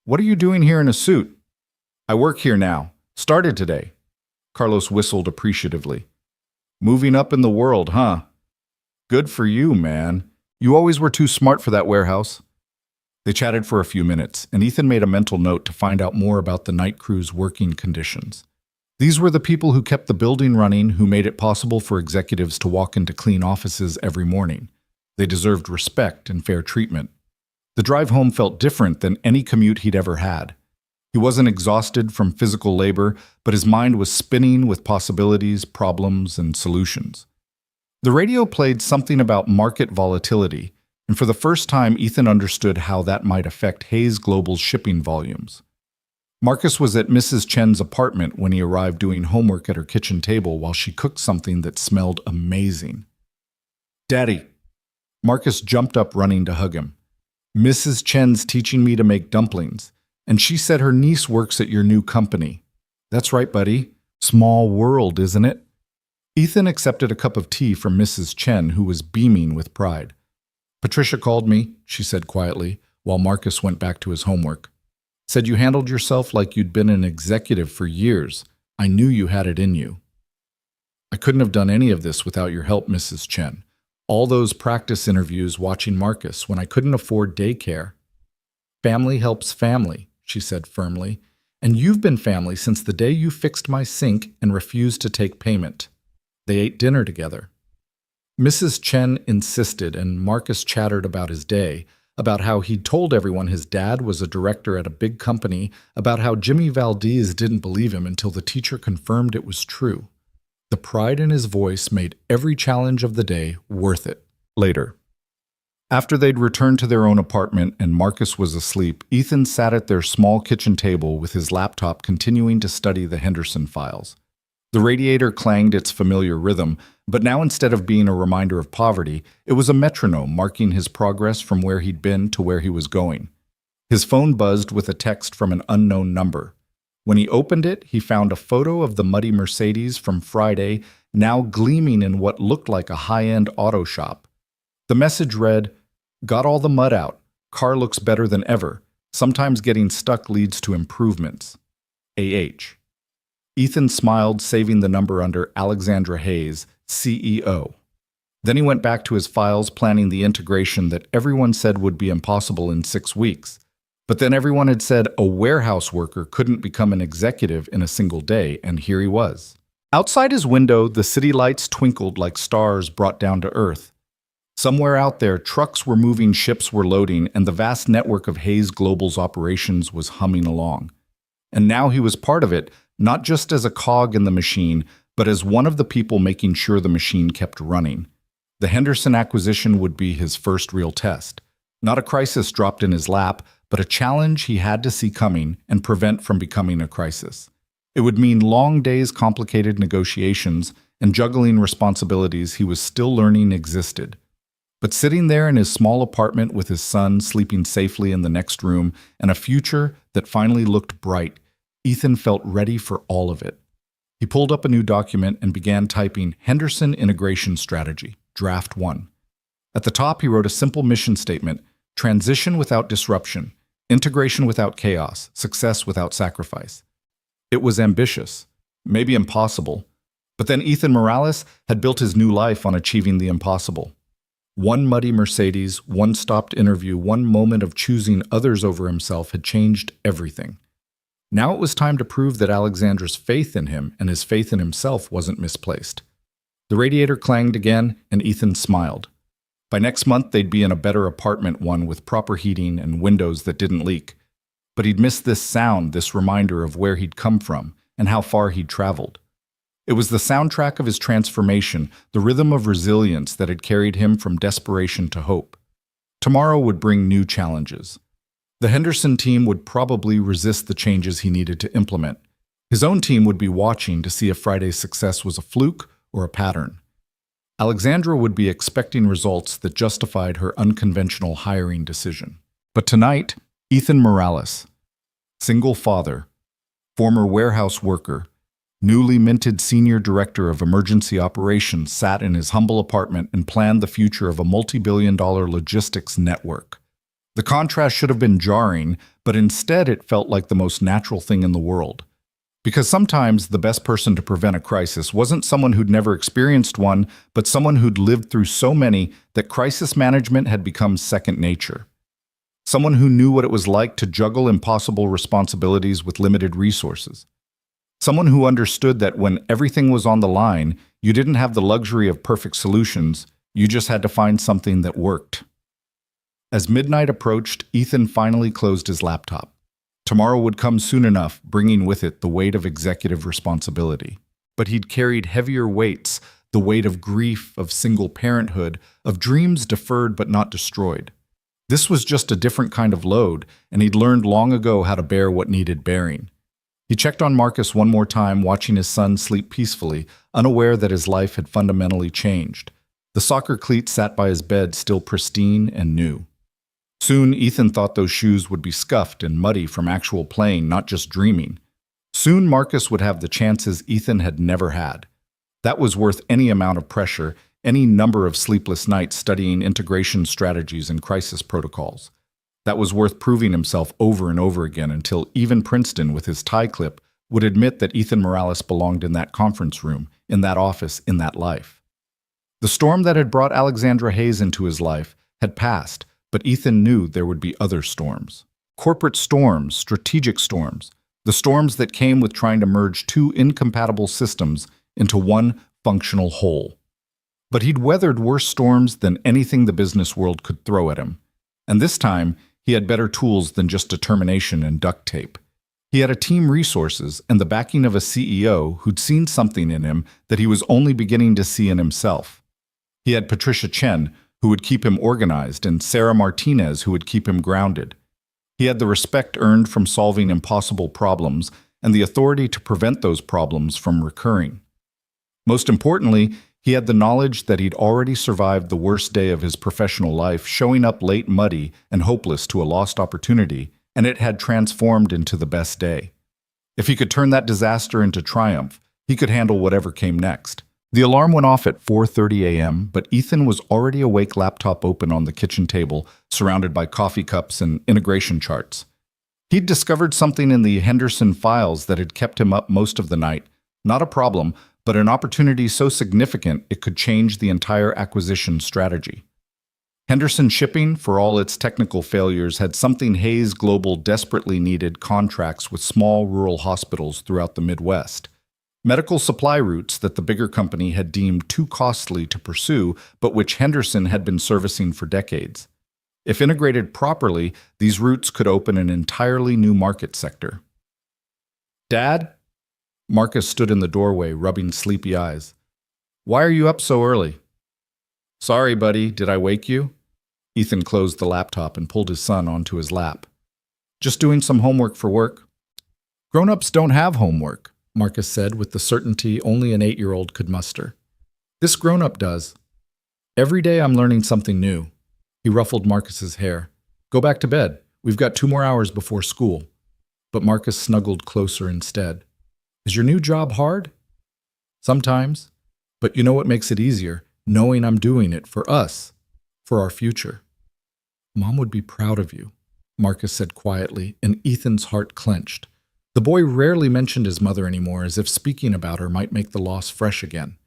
What are you doing here in a suit?" "I work here now. Started today." Carlos whistled appreciatively. "Moving up in the world, huh? Good for you, man. You always were too smart for that warehouse." They chatted for a few minutes, and Ethan made a mental note to find out more about the night crew's working conditions. These were the people who kept the building running, who made it possible for executives to walk into clean offices every morning. They deserved respect and fair treatment. The drive home felt different than any commute he'd ever had. He wasn't exhausted from physical labor, but his mind was spinning with possibilities, problems, and solutions. The radio played something about market volatility, and for the first time, Ethan understood how that might affect Hayes Global's shipping volumes. Marcus was at Mrs. Chen's apartment when he arrived doing homework at her kitchen table while she cooked something that smelled amazing. "Daddy!" Marcus jumped up, running to hug him. "Mrs. Chen's teaching me to make dumplings, and she said her niece works at your new company." "That's right, buddy. Small world, isn't it?" Ethan accepted a cup of tea from Mrs. Chen, who was beaming with pride. "Patricia called me," she said quietly, while Marcus went back to his homework. "Said you handled yourself like you'd been an executive for years. I knew you had it in you." "I couldn't have done any of this without your help, Mrs. Chen. All those practice interviews watching Marcus when I couldn't afford daycare." "Family helps family," she said firmly, "and you've been family since the day you fixed my sink and refused to take payment." They ate dinner together. Mrs. Chen insisted, and Marcus chattered about his day, about how he'd told everyone his dad was a director at a big company, about how Jimmy Valdez didn't believe him until the teacher confirmed it was true. The pride in his voice made every challenge of the day worth it. Later, after they'd returned to their own apartment and Marcus was asleep, Ethan sat at their small kitchen table with his laptop continuing to study the Henderson files. The radiator clanged its familiar rhythm, but now instead of being a reminder of poverty, it was a metronome marking his progress from where he'd been to where he was going. His phone buzzed with a text from an unknown number. When he opened it, he found a photo of the muddy Mercedes from Friday, now gleaming in what looked like a high-end auto shop. The message read, "Got all the mud out. Car looks better than ever. Sometimes getting stuck leads to improvements. AH." Ethan smiled, saving the number under Alexandra Hayes, CEO. Then he went back to his files, planning the integration that everyone said would be impossible in 6 weeks. But then everyone had said a warehouse worker couldn't become an executive in a single day, and here he was. Outside his window, the city lights twinkled like stars brought down to earth. Somewhere out there, trucks were moving, ships were loading, and the vast network of Hayes Global's operations was humming along. And now he was part of it, not just as a cog in the machine, but as one of the people making sure the machine kept running. The Henderson acquisition would be his first real test. Not a crisis dropped in his lap, but a challenge he had to see coming and prevent from becoming a crisis. It would mean long days, complicated negotiations, and juggling responsibilities he was still learning existed. But sitting there in his small apartment with his son sleeping safely in the next room and a future that finally looked bright, Ethan felt ready for all of it. He pulled up a new document and began typing Henderson Integration Strategy, Draft 1. At the top, he wrote a simple mission statement: transition without disruption, integration without chaos, success without sacrifice. It was ambitious, maybe impossible, but then Ethan Morales had built his new life on achieving the impossible. One muddy Mercedes, one stopped interview, one moment of choosing others over himself had changed everything. Now it was time to prove that Alexandra's faith in him and his faith in himself wasn't misplaced. The radiator clanged again, and Ethan smiled. By next month, they'd be in a better apartment, one with proper heating and windows that didn't leak. But he'd miss this sound, this reminder of where he'd come from and how far he'd traveled. It was the soundtrack of his transformation, the rhythm of resilience that had carried him from desperation to hope. Tomorrow would bring new challenges. The Henderson team would probably resist the changes he needed to implement. His own team would be watching to see if Friday's success was a fluke or a pattern. Alexandra would be expecting results that justified her unconventional hiring decision. But tonight, Ethan Morales, single father, former warehouse worker, newly minted senior director of emergency operations, sat in his humble apartment and planned the future of a multi-billion-dollar logistics network. The contrast should have been jarring, but instead it felt like the most natural thing in the world. Because sometimes the best person to prevent a crisis wasn't someone who'd never experienced one, but someone who'd lived through so many that crisis management had become second nature. Someone who knew what it was like to juggle impossible responsibilities with limited resources. Someone who understood that when everything was on the line, you didn't have the luxury of perfect solutions, you just had to find something that worked. As midnight approached, Ethan finally closed his laptop. Tomorrow would come soon enough, bringing with it the weight of executive responsibility. But he'd carried heavier weights, the weight of grief, of single parenthood, of dreams deferred but not destroyed. This was just a different kind of load, and he'd learned long ago how to bear what needed bearing. He checked on Marcus one more time, watching his son sleep peacefully, unaware that his life had fundamentally changed. The soccer cleats sat by his bed, still pristine and new. Soon, Ethan thought those shoes would be scuffed and muddy from actual playing, not just dreaming. Soon, Marcus would have the chances Ethan had never had. That was worth any amount of pressure, any number of sleepless nights studying integration strategies and crisis protocols. That was worth proving himself over and over again until even Princeton, with his tie clip, would admit that Ethan Morales belonged in that conference room, in that office, in that life. The storm that had brought Alexandra Hayes into his life had passed, but Ethan knew there would be other storms. Corporate storms, strategic storms, the storms that came with trying to merge two incompatible systems into one functional whole. But he'd weathered worse storms than anything the business world could throw at him. And this time, he had better tools than just determination and duct tape. He had a team, resources, and the backing of a CEO who'd seen something in him that he was only beginning to see in himself. He had Patricia Chen, who would keep him organized, and Sarah Martinez, who would keep him grounded. He had the respect earned from solving impossible problems and the authority to prevent those problems from recurring. Most importantly, he had the knowledge that he'd already survived the worst day of his professional life, showing up late, muddy, and hopeless to a lost opportunity, and it had transformed into the best day. If he could turn that disaster into triumph, he could handle whatever came next. The alarm went off at 4:30 a.m., but Ethan was already awake, laptop open on the kitchen table, surrounded by coffee cups and integration charts. He'd discovered something in the Henderson files that had kept him up most of the night. Not a problem, but an opportunity so significant it could change the entire acquisition strategy. Henderson Shipping, for all its technical failures, had something Hayes Global desperately needed: contracts with small rural hospitals throughout the Midwest. Medical supply routes that the bigger company had deemed too costly to pursue, but which Henderson had been servicing for decades. If integrated properly, these routes could open an entirely new market sector. "Dad?" Marcus stood in the doorway, rubbing sleepy eyes. "Why are you up so early?" "Sorry, buddy, did I wake you?" Ethan closed the laptop and pulled his son onto his lap. "Just doing some homework for work." "Grown-ups don't have homework," Marcus said with the certainty only an 8-year-old could muster. "This grown-up does. Every day I'm learning something new." He ruffled Marcus's hair. "Go back to bed. We've got 2 more hours before school." But Marcus snuggled closer instead. "Is your new job hard?" "Sometimes. But you know what makes it easier? Knowing I'm doing it for us, for our future." "Mom would be proud of you," Marcus said quietly, and Ethan's heart clenched. The boy rarely mentioned his mother anymore, as if speaking about her might make the loss fresh again.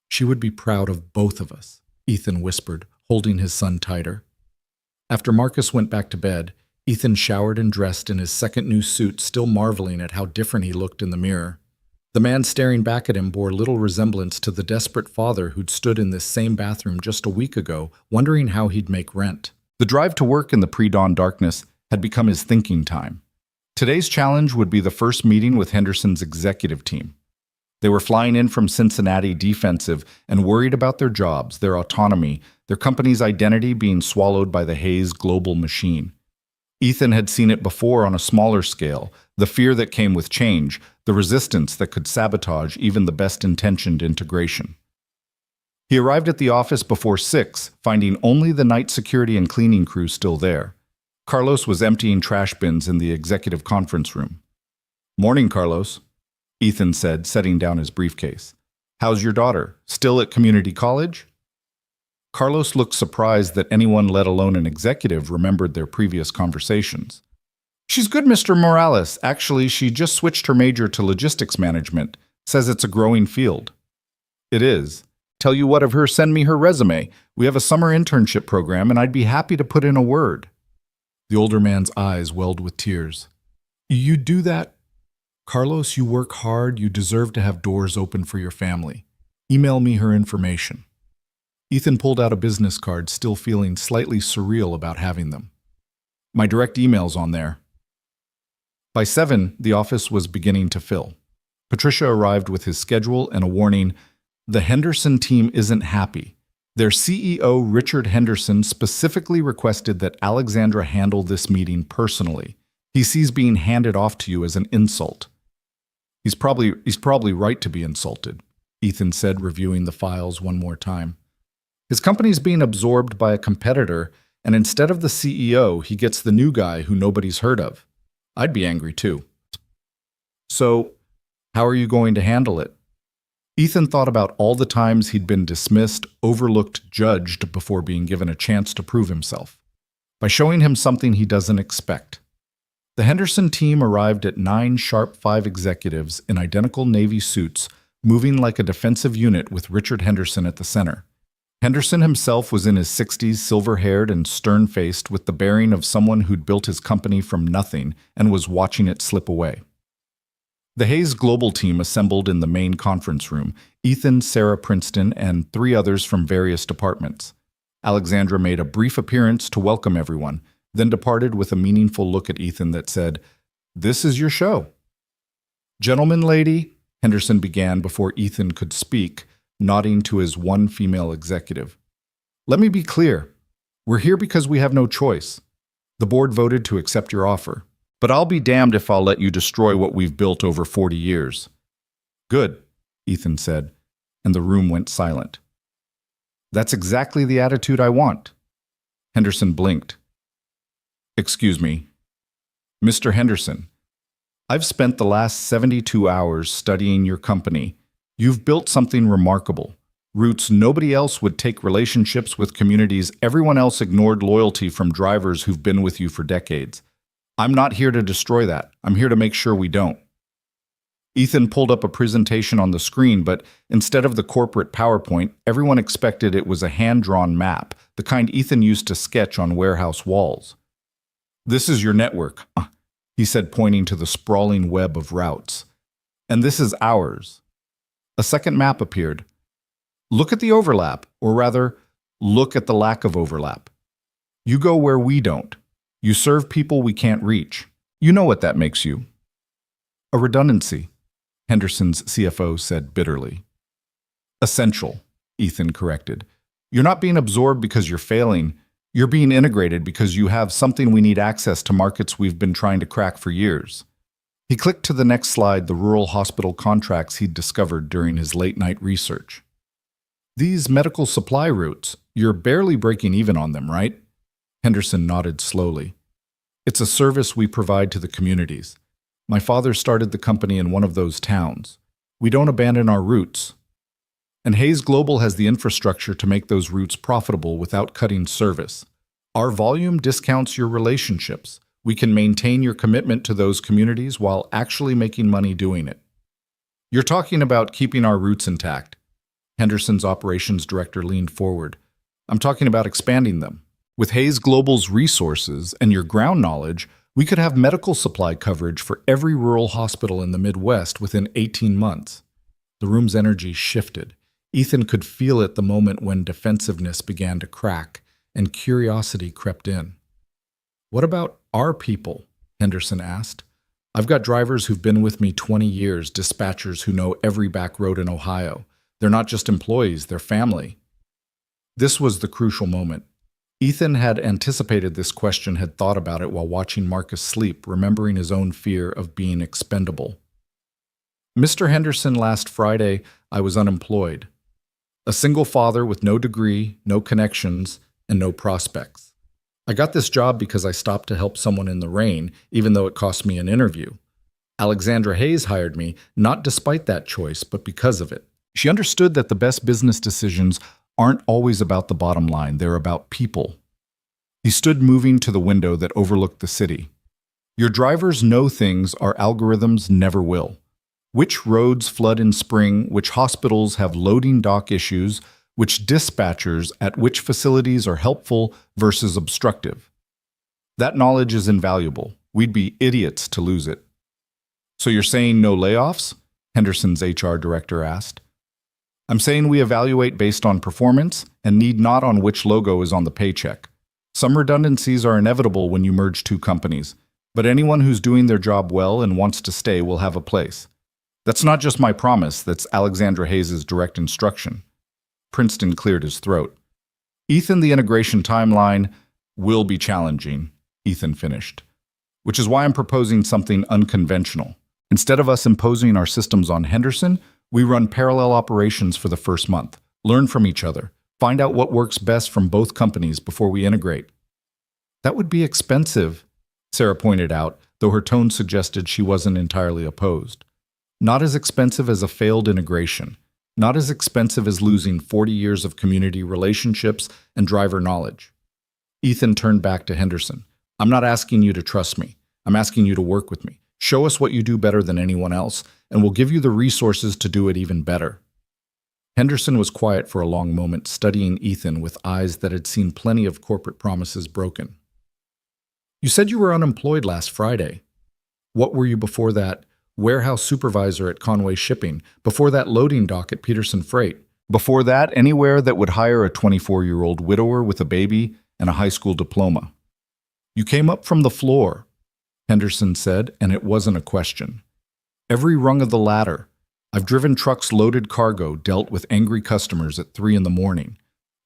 "She would be proud of both of us," Ethan whispered, holding his son tighter. After Marcus went back to bed, Ethan showered and dressed in his second new suit, still marveling at how different he looked in the mirror. The man staring back at him bore little resemblance to the desperate father who'd stood in this same bathroom just a week ago, wondering how he'd make rent. The drive to work in the pre-dawn darkness had become his thinking time. Today's challenge would be the first meeting with Henderson's executive team. They were flying in from Cincinnati, defensive and worried about their jobs, their autonomy, their company's identity being swallowed by the Hayes Global machine. Ethan had seen it before on a smaller scale, the fear that came with change, the resistance that could sabotage even the best-intentioned integration. He arrived at the office before 6, finding only the night security and cleaning crew still there. Carlos was emptying trash bins in the executive conference room. "Morning, Carlos," Ethan said, setting down his briefcase. "How's your daughter? Still at community college?" Carlos looked surprised that anyone, let alone an executive, remembered their previous conversations. "She's good, Mr. Morales. Actually, she just switched her major to logistics management. Says it's a growing field." "It is. Tell you what, have her send me her resume. We have a summer internship program, and I'd be happy to put in a word." The older man's eyes welled with tears. "You do that? Carlos, you work hard. You deserve to have doors open for your family. Email me her information." Ethan pulled out a business card, still feeling slightly surreal about having them. "My direct email's on there." By 7, the office was beginning to fill. Patricia arrived with his schedule and a warning: "The Henderson team isn't happy. Their CEO, Richard Henderson, specifically requested that Alexandra handle this meeting personally. He sees being handed off to you as an insult." He's probably right to be insulted," Ethan said, reviewing the files one more time. His company's being absorbed by a competitor, and instead of the CEO, he gets the new guy who nobody's heard of. I'd be angry too. "So, how are you going to handle it?" Ethan thought about all the times he'd been dismissed, overlooked, judged before being given a chance to prove himself. By showing him something he doesn't expect. The Henderson team arrived at 9 sharp 5 executives in identical Navy suits, moving like a defensive unit with Richard Henderson at the center. Henderson himself was in his 60s, silver-haired and stern-faced, with the bearing of someone who'd built his company from nothing and was watching it slip away. The Hayes Global team assembled in the main conference room: Ethan, Sarah Princeton, and 3 others from various departments. Alexandra made a brief appearance to welcome everyone, then departed with a meaningful look at Ethan that said, "This is your show." "Gentleman, lady," Henderson began before Ethan could speak, nodding to his one female executive. "Let me be clear. We're here because we have no choice. The board voted to accept your offer. But I'll be damned if I'll let you destroy what we've built over 40 years. "Good," Ethan said, and the room went silent. "That's exactly the attitude I want." Henderson blinked. "Excuse me. Mr. Henderson, I've spent the last 72 hours studying your company. You've built something remarkable. Roots nobody else would take, relationships with communities everyone else ignored, loyalty from drivers who've been with you for decades. I'm not here to destroy that. I'm here to make sure we don't." Ethan pulled up a presentation on the screen, but instead of the corporate PowerPoint, everyone expected it was a hand-drawn map, the kind Ethan used to sketch on warehouse walls. "This is your network," he said, pointing to the sprawling web of routes. "And this is ours." A second map appeared. "Look at the overlap, or rather, look at the lack of overlap. You go where we don't. You serve people we can't reach. You know what that makes you." "A redundancy," Henderson's CFO said bitterly. "Essential," Ethan corrected. "You're not being absorbed because you're failing. You're being integrated because you have something we need: access to markets we've been trying to crack for years." He clicked to the next slide, the rural hospital contracts he'd discovered during his late-night research. "These medical supply routes, you're barely breaking even on them, right?" Henderson nodded slowly. "It's a service we provide to the communities. My father started the company in one of those towns. We don't abandon our roots. And Hayes Global has the infrastructure to make those routes profitable without cutting service. Our volume discounts your relationships. We can maintain your commitment to those communities while actually making money doing it." "You're talking about keeping our roots intact." Henderson's operations director leaned forward. "I'm talking about expanding them. With Hayes Global's resources and your ground knowledge, we could have medical supply coverage for every rural hospital in the Midwest within 18 months. The room's energy shifted. Ethan could feel it the moment when defensiveness began to crack and curiosity crept in. "What about our people?" Henderson asked. "I've got drivers who've been with me 20 years, dispatchers who know every back road in Ohio. They're not just employees, they're family." This was the crucial moment. Ethan had anticipated this question, had thought about it while watching Marcus sleep, remembering his own fear of being expendable. Mr. Henderson, last Friday, I was unemployed. A single father with no degree, no connections, and no prospects. I got this job because I stopped to help someone in the rain, even though it cost me an interview. Alexandra Hayes hired me, not despite that choice, but because of it. She understood that the best business decisions aren't always about the bottom line, they're about people. He stood moving to the window that overlooked the city. Your drivers know things our algorithms never will. Which roads flood in spring, which hospitals have loading dock issues, which dispatchers at which facilities are helpful versus obstructive. That knowledge is invaluable. We'd be idiots to lose it. So you're saying no layoffs? Henderson's HR director asked. I'm saying we evaluate based on performance and need not on which logo is on the paycheck. Some redundancies are inevitable when you merge two companies, but anyone who's doing their job well and wants to stay will have a place. That's not just my promise, that's Alexandra Hayes' direct instruction. Princeton cleared his throat. Ethan, the integration timeline will be challenging, Ethan finished, which is why I'm proposing something unconventional. Instead of us imposing our systems on Henderson, we run parallel operations for the first month, learn from each other, find out what works best from both companies before we integrate. That would be expensive, Sarah pointed out, though her tone suggested she wasn't entirely opposed. Not as expensive as a failed integration, not as expensive as losing 40 years of community relationships and driver knowledge. Ethan turned back to Henderson. I'm not asking you to trust me. I'm asking you to work with me. Show us what you do better than anyone else, and we'll give you the resources to do it even better. Henderson was quiet for a long moment, studying Ethan with eyes that had seen plenty of corporate promises broken. You said you were unemployed last Friday. What were you before that? Warehouse supervisor at Conway Shipping. Before that, loading dock at Peterson Freight. Before that, anywhere that would hire a 24-year-old widower with a baby and a high school diploma. You came up from the floor, Henderson said, and it wasn't a question. Every rung of the ladder. I've driven trucks loaded cargo, dealt with angry customers at 3 a.m.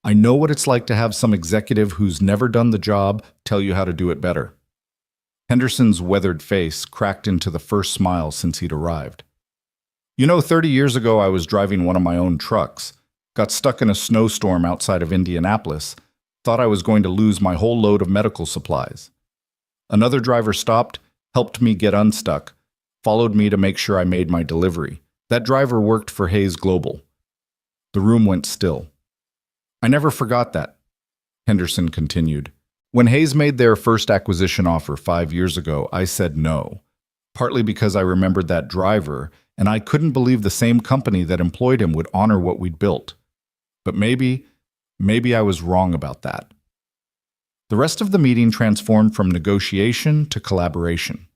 I know what it's like to have some executive who's never done the job tell you how to do it better. Henderson's weathered face cracked into the first smile since he'd arrived. 30 years ago I was driving one of my own trucks, got stuck in a snowstorm outside of Indianapolis, thought I was going to lose my whole load of medical supplies. Another driver stopped, helped me get unstuck, followed me to make sure I made my delivery. That driver worked for Hayes Global. The room went still. I never forgot that, Henderson continued. When Hayes made their first acquisition offer 5 years ago, I said no, partly because I remembered that driver, and I couldn't believe the same company that employed him would honor what we'd built. But maybe I was wrong about that. The rest of the meeting transformed from negotiation to collaboration.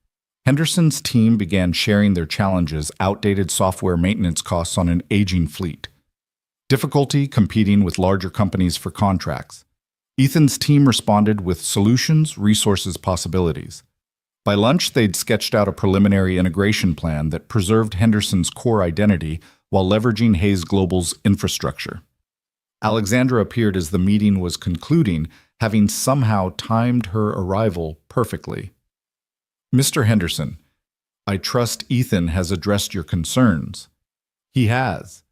Henderson's team began sharing their challenges, outdated software maintenance costs on an aging fleet, difficulty competing with larger companies for contracts. Ethan's team responded with solutions, resources, possibilities. By lunch, they'd sketched out a preliminary integration plan that preserved Henderson's core identity while leveraging Hayes Global's infrastructure. Alexandra appeared as the meeting was concluding, having somehow timed her arrival perfectly. Mr. Henderson, I trust Ethan has addressed your concerns. He has,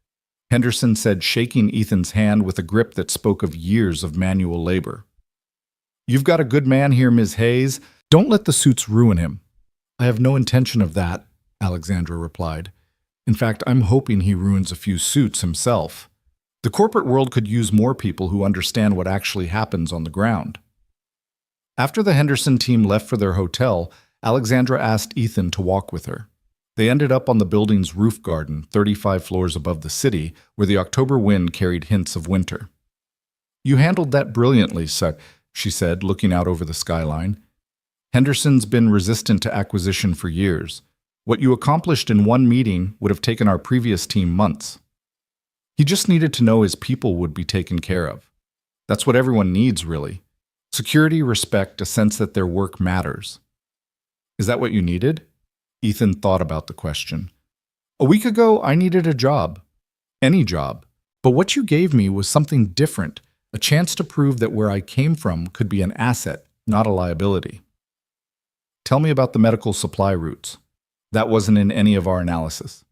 Henderson said, shaking Ethan's hand with a grip that spoke of years of manual labor. You've got a good man here, Ms. Hayes. Don't let the suits ruin him. I have no intention of that, Alexandra replied. In fact, I'm hoping he ruins a few suits himself. The corporate world could use more people who understand what actually happens on the ground. After the Henderson team left for their hotel, Alexandra asked Ethan to walk with her. They ended up on the building's roof garden, 35 floors above the city, where the October wind carried hints of winter. You handled that brilliantly, she said, looking out over the skyline. Henderson's been resistant to acquisition for years. What you accomplished in one meeting would have taken our previous team months. He just needed to know his people would be taken care of. That's what everyone needs, really. Security, respect, a sense that their work matters. Is that what you needed? Ethan thought about the question. A week ago, I needed a job. Any job. But what you gave me was something different, A chance to prove that where I came from could be an asset, not a liability. Tell me about the medical supply routes. That wasn't in any of our analysis.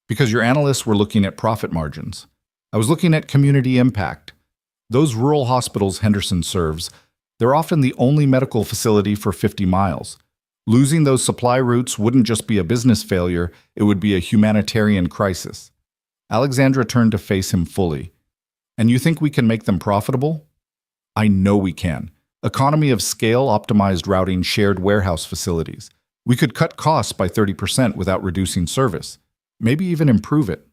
Because your analysts were looking at profit margins. I was looking at community impact. Those rural hospitals Henderson serves, they're often the only medical facility for 50 miles. Losing those supply routes wouldn't just be a business failure, it would be a humanitarian crisis. Alexandra turned to face him fully. And you think we can make them profitable? I know we can. Economy of scale optimized routing shared warehouse facilities. We could cut costs by 30% without reducing service. Maybe even improve it.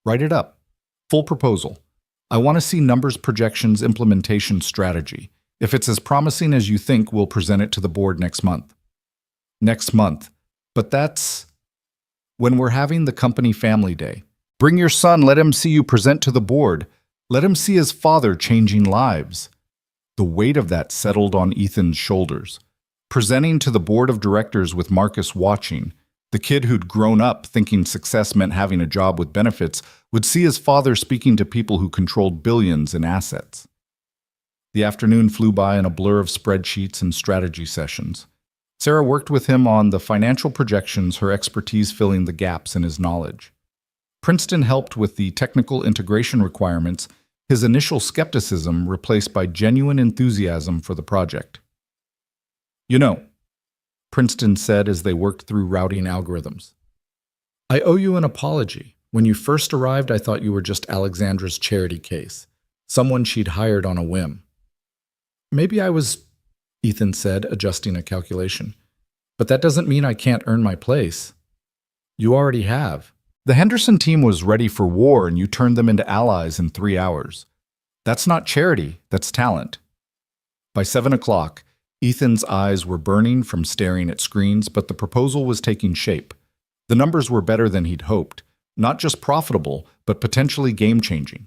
Write it up. Full proposal. I want to see numbers, projections, implementation strategy. If it's as promising as you think, we'll present it to the board next month. Next month. But that's when we're having the company family day. Bring your son, let him see you present to the board. Let him see his father changing lives. The weight of that settled on Ethan's shoulders. Presenting to the board of directors with Marcus watching, the kid who'd grown up thinking success meant having a job with benefits would see his father speaking to people who controlled billions in assets. The afternoon flew by in a blur of spreadsheets and strategy sessions. Sarah worked with him on the financial projections, her expertise filling the gaps in his knowledge. Princeton helped with the technical integration requirements, his initial skepticism replaced by genuine enthusiasm for the project. You know, Princeton said as they worked through routing algorithms, I owe you an apology. When you first arrived, I thought you were just Alexandra's charity case, someone she'd hired on a whim. Maybe I was, Ethan said, adjusting a calculation. But that doesn't mean I can't earn my place. You already have. The Henderson team was ready for war and you turned them into allies in 3 hours. That's not charity, that's talent. By 7 o'clock, Ethan's eyes were burning from staring at screens, but the proposal was taking shape. The numbers were better than he'd hoped, not just profitable, but potentially game-changing.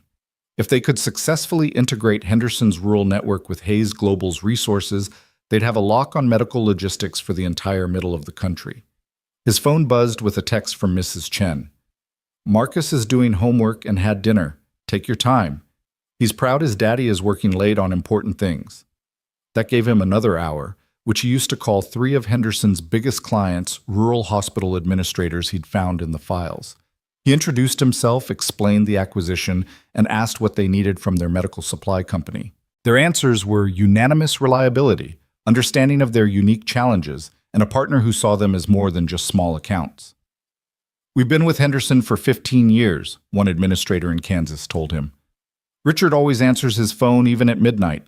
If they could successfully integrate Henderson's rural network with Hayes Global's resources, they'd have a lock on medical logistics for the entire middle of the country. His phone buzzed with a text from Mrs. Chen. Marcus is doing homework and had dinner. Take your time. He's proud his daddy is working late on important things. That gave him another hour, which he used to call 3 of Henderson's biggest clients, rural hospital administrators he'd found in the files. He introduced himself, explained the acquisition, and asked what they needed from their medical supply company. Their answers were unanimous reliability, understanding of their unique challenges, and a partner who saw them as more than just small accounts. We've been with Henderson for 15 years, one administrator in Kansas told him. Richard always answers his phone even at midnight.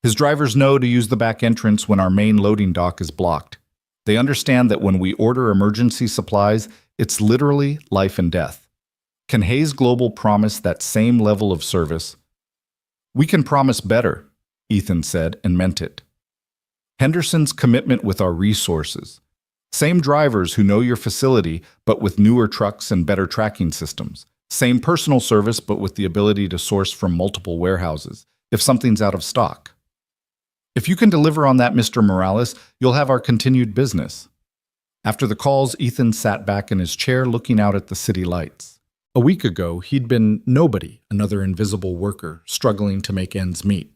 His drivers know to use the back entrance when our main loading dock is blocked. They understand that when we order emergency supplies, it's literally life and death. Can Hayes Global promise that same level of service? We can promise better, Ethan said, and meant it. Henderson's commitment with our resources. Same drivers who know your facility, but with newer trucks and better tracking systems. Same personal service, but with the ability to source from multiple warehouses, if something's out of stock. If you can deliver on that, Mr. Morales, you'll have our continued business. After the calls, Ethan sat back in his chair looking out at the city lights. A week ago, he'd been nobody, another invisible worker, struggling to make ends meet.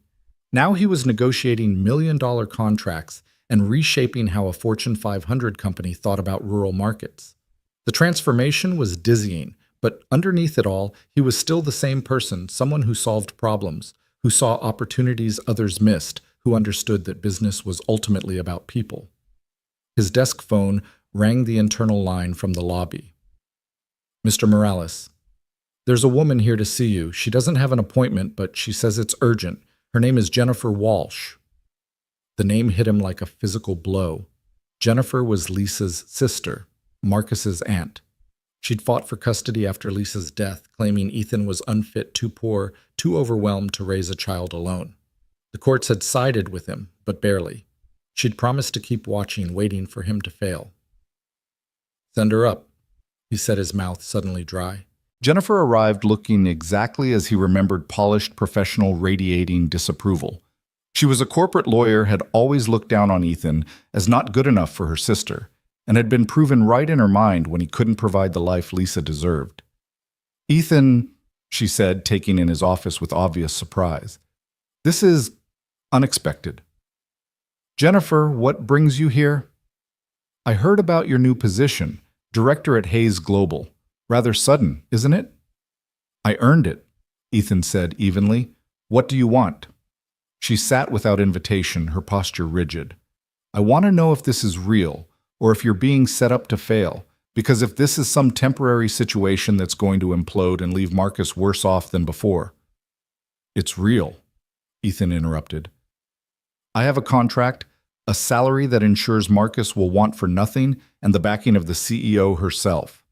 Now he was negotiating million-dollar contracts and reshaping how a Fortune 500 company thought about rural markets. The transformation was dizzying, but underneath it all, he was still the same person, someone who solved problems, who saw opportunities others missed, who understood that business was ultimately about people. His desk phone rang the internal line from the lobby. Mr. Morales, there's a woman here to see you. She doesn't have an appointment, but she says it's urgent. Her name is Jennifer Walsh. The name hit him like a physical blow. Jennifer was Lisa's sister, Marcus's aunt. She'd fought for custody after Lisa's death, claiming Ethan was unfit, too poor, too overwhelmed to raise a child alone. The courts had sided with him, but barely. She'd promised to keep watching, waiting for him to fail. Send her up, he said, his mouth suddenly dry. Jennifer arrived looking exactly as he remembered, polished, professional, radiating disapproval. She was a corporate lawyer, had always looked down on Ethan as not good enough for her sister, and had been proven right in her mind when he couldn't provide the life Lisa deserved. Ethan, she said, taking in his office with obvious surprise. This is unexpected. Jennifer, what brings you here? I heard about your new position, director at Hayes Global. Rather sudden, isn't it? I earned it, Ethan said evenly. What do you want? She sat without invitation, her posture rigid. I want to know if this is real, or if you're being set up to fail, because if this is some temporary situation that's going to implode and leave Marcus worse off than before. It's real, Ethan interrupted. I have a contract, a salary that ensures Marcus will want for nothing, and the backing of the CEO herself.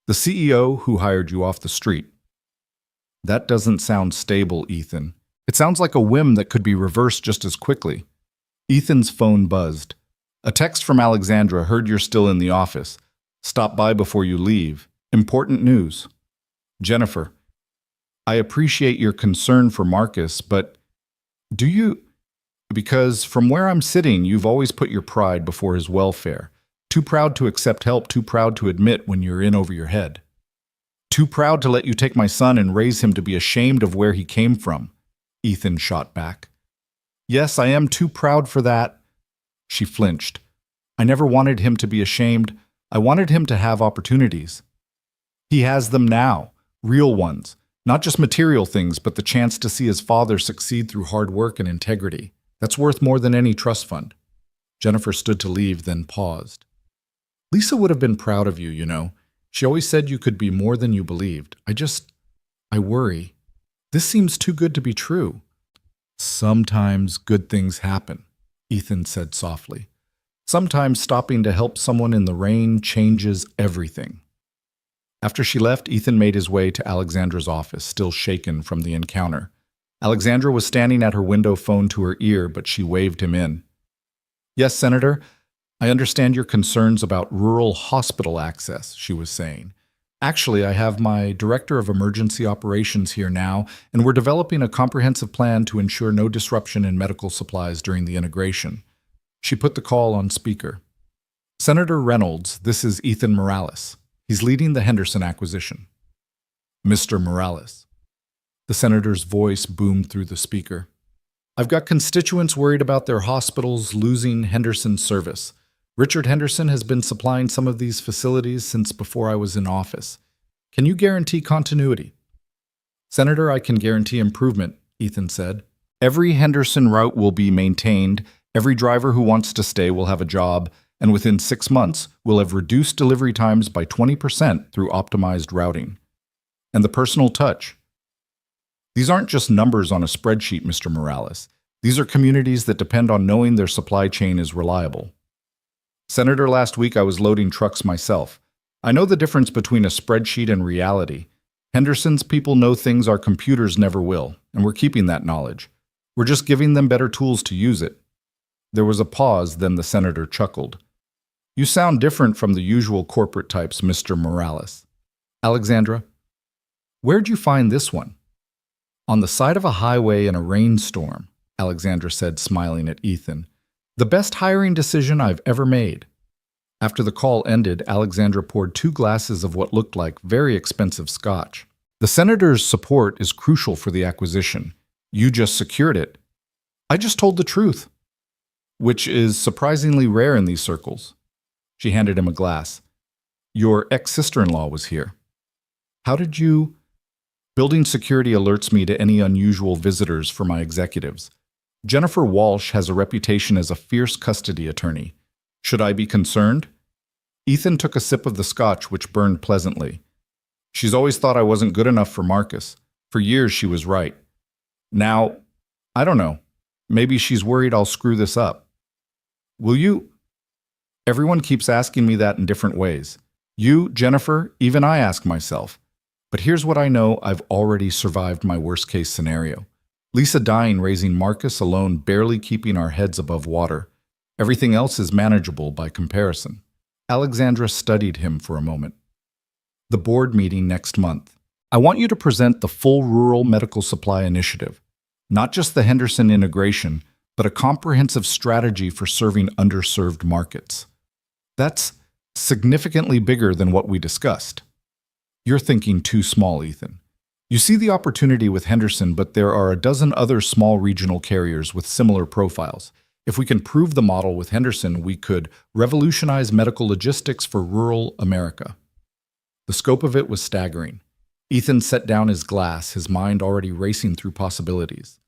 The CEO who hired you off the street. That doesn't sound stable, Ethan. It sounds like a whim that could be reversed just as quickly. Ethan's phone buzzed. A text from Alexandra. Heard you're still in the office. Stop by before you leave. Important news. Jennifer, I appreciate your concern for Marcus, but do you... Because from where I'm sitting, you've always put your pride before his welfare. Too proud to accept help, too proud to admit when you're in over your head. Too proud to let you take my son and raise him to be ashamed of where he came from, Ethan shot back. Yes, I am too proud for that. She flinched. I never wanted him to be ashamed. I wanted him to have opportunities. He has them now, real ones, not just material things, but the chance to see his father succeed through hard work and integrity. That's worth more than any trust fund. Jennifer stood to leave, then paused. Lisa would have been proud of you, you know. She always said you could be more than you believed. I worry. This seems too good to be true. Sometimes good things happen, Ethan said softly. Sometimes stopping to help someone in the rain changes everything. After she left, Ethan made his way to Alexandra's office, still shaken from the encounter. Alexandra was standing at her window, phone to her ear, but she waved him in. Yes, Senator, I understand your concerns about rural hospital access, she was saying. Actually, I have my Director of Emergency Operations here now, and we're developing a comprehensive plan to ensure no disruption in medical supplies during the integration. She put the call on speaker. Senator Reynolds, this is Ethan Morales. He's leading the Henderson acquisition. Mr. Morales. The senator's voice boomed through the speaker. I've got constituents worried about their hospitals losing Henderson's service. Richard Henderson has been supplying some of these facilities since before I was in office. Can you guarantee continuity? Senator, I can guarantee improvement, Ethan said. Every Henderson route will be maintained, every driver who wants to stay will have a job, and within 6 months, we'll have reduced delivery times by 20% through optimized routing. And the personal touch. These aren't just numbers on a spreadsheet, Mr. Morales. These are communities that depend on knowing their supply chain is reliable. Senator, last week I was loading trucks myself. I know the difference between a spreadsheet and reality. Henderson's people know things our computers never will, and we're keeping that knowledge. We're just giving them better tools to use it. There was a pause, then the senator chuckled. You sound different from the usual corporate types, Mr. Morales. Alexandra, where'd you find this one? On the side of a highway in a rainstorm, Alexandra said, smiling at Ethan. The best hiring decision I've ever made. After the call ended, Alexandra poured 2 glasses of what looked like very expensive scotch. The senator's support is crucial for the acquisition. You just secured it. I just told the truth, which is surprisingly rare in these circles. She handed him a glass. Your ex-sister-in-law was here. How did you... Building security alerts me to any unusual visitors for my executives. Jennifer Walsh has a reputation as a fierce custody attorney. Should I be concerned? Ethan took a sip of the scotch, which burned pleasantly. She's always thought I wasn't good enough for Marcus. For years, she was right. Now, I don't know. Maybe she's worried I'll screw this up. Will you? Everyone keeps asking me that in different ways. You, Jennifer, even I ask myself. But here's what I know, I've already survived my worst-case scenario. Lisa dying, raising Marcus alone, barely keeping our heads above water. Everything else is manageable by comparison. Alexandra studied him for a moment. The board meeting next month. I want you to present the full Rural Medical Supply Initiative. Not just the Henderson integration, but a comprehensive strategy for serving underserved markets. That's significantly bigger than what we discussed. You're thinking too small, Ethan. You see the opportunity with Henderson, but there are a dozen other small regional carriers with similar profiles. If we can prove the model with Henderson, we could revolutionize medical logistics for rural America. The scope of it was staggering. Ethan set down his glass, his mind already racing through possibilities.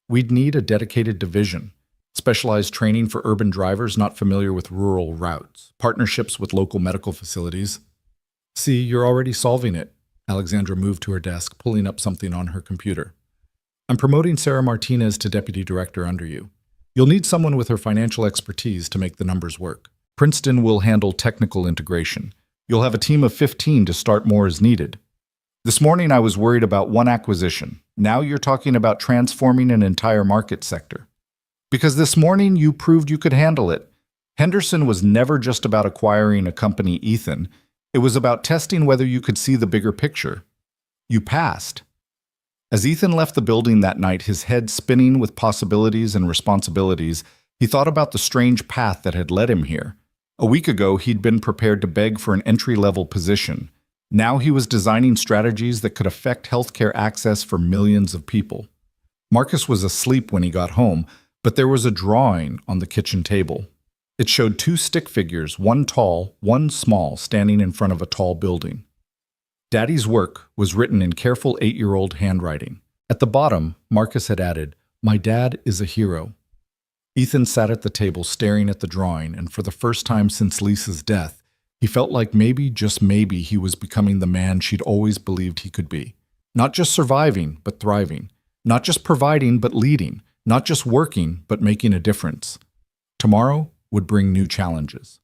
We'd need a dedicated division, specialized training for urban drivers not familiar with rural routes, partnerships with local medical facilities. See, you're already solving it. Alexandra moved to her desk, pulling up something on her computer. I'm promoting Sarah Martinez to deputy director under you. You'll need someone with her financial expertise to make the numbers work. Princeton will handle technical integration. You'll have a team of 15 to start more as needed. This morning I was worried about one acquisition. Now you're talking about transforming an entire market sector. Because this morning you proved you could handle it. Henderson was never just about acquiring a company, Ethan. It was about testing whether you could see the bigger picture. You passed. As Ethan left the building that night, his head spinning with possibilities and responsibilities, he thought about the strange path that had led him here. A week ago, he'd been prepared to beg for an entry-level position. Now he was designing strategies that could affect healthcare access for millions of people. Marcus was asleep when he got home, but there was a drawing on the kitchen table. It showed two stick figures, one tall, one small, standing in front of a tall building. Daddy's work was written in careful 8-year-old handwriting. At the bottom, Marcus had added, "My dad is a hero." Ethan sat at the table staring at the drawing, and for the first time since Lisa's death, he felt like maybe, just maybe, he was becoming the man she'd always believed he could be. Not just surviving, but thriving. Not just providing, but leading. Not just working, but making a difference. Tomorrow would bring new challenges.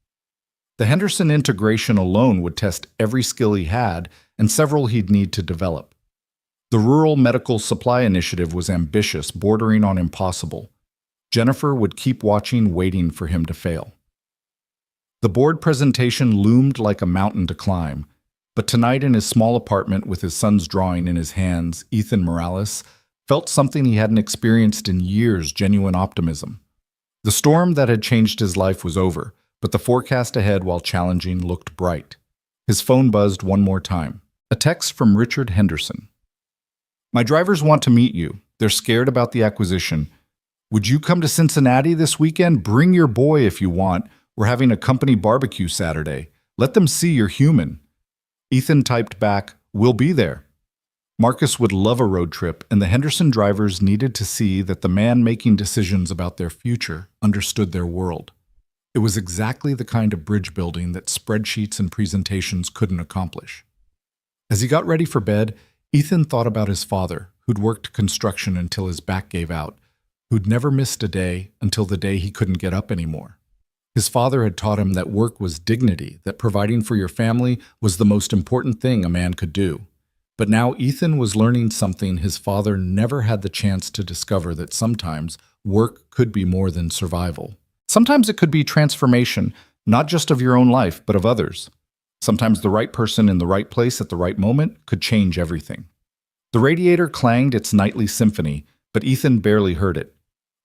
The Henderson integration alone would test every skill he had and several he'd need to develop. The Rural Medical Supply Initiative was ambitious, bordering on impossible. Jennifer would keep watching, waiting for him to fail. The board presentation loomed like a mountain to climb, but tonight in his small apartment with his son's drawing in his hands, Ethan Morales felt something he hadn't experienced in years, genuine optimism. The storm that had changed his life was over, but the forecast ahead, while challenging, looked bright. His phone buzzed one more time. A text from Richard Henderson. "My drivers want to meet you. They're scared about the acquisition. Would you come to Cincinnati this weekend? Bring your boy if you want. We're having a company barbecue Saturday. Let them see you're human." Ethan typed back, "We'll be there." Marcus would love a road trip, and the Henderson drivers needed to see that the man making decisions about their future understood their world. It was exactly the kind of bridge building that spreadsheets and presentations couldn't accomplish. As he got ready for bed, Ethan thought about his father, who'd worked construction until his back gave out, who'd never missed a day until the day he couldn't get up anymore. His father had taught him that work was dignity, that providing for your family was the most important thing a man could do. But now Ethan was learning something his father never had the chance to discover, that sometimes work could be more than survival. Sometimes it could be transformation, not just of your own life, but of others. Sometimes the right person in the right place at the right moment could change everything. The radiator clanged its nightly symphony, but Ethan barely heard it.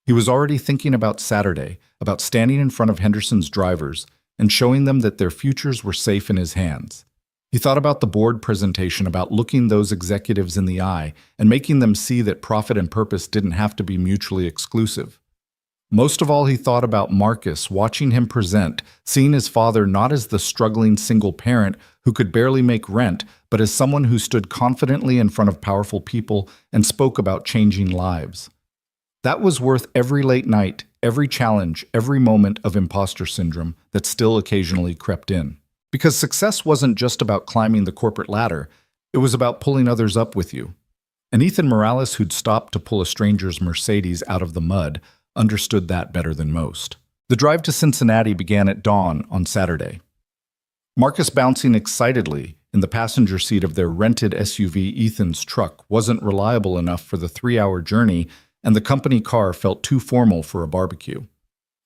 He was already thinking about Saturday, about standing in front of Henderson's drivers and showing them that their futures were safe in his hands. He thought about the board presentation, about looking those executives in the eye and making them see that profit and purpose didn't have to be mutually exclusive. Most of all, he thought about Marcus, watching him present, seeing his father not as the struggling single parent who could barely make rent, but as someone who stood confidently in front of powerful people and spoke about changing lives. That was worth every late night, every challenge, every moment of imposter syndrome that still occasionally crept in. Because success wasn't just about climbing the corporate ladder, it was about pulling others up with you. And Ethan Morales, who'd stopped to pull a stranger's Mercedes out of the mud, understood that better than most. The drive to Cincinnati began at dawn on Saturday. Marcus, bouncing excitedly in the passenger seat of their rented SUV, Ethan's truck wasn't reliable enough for the 3-hour journey, and the company car felt too formal for a barbecue.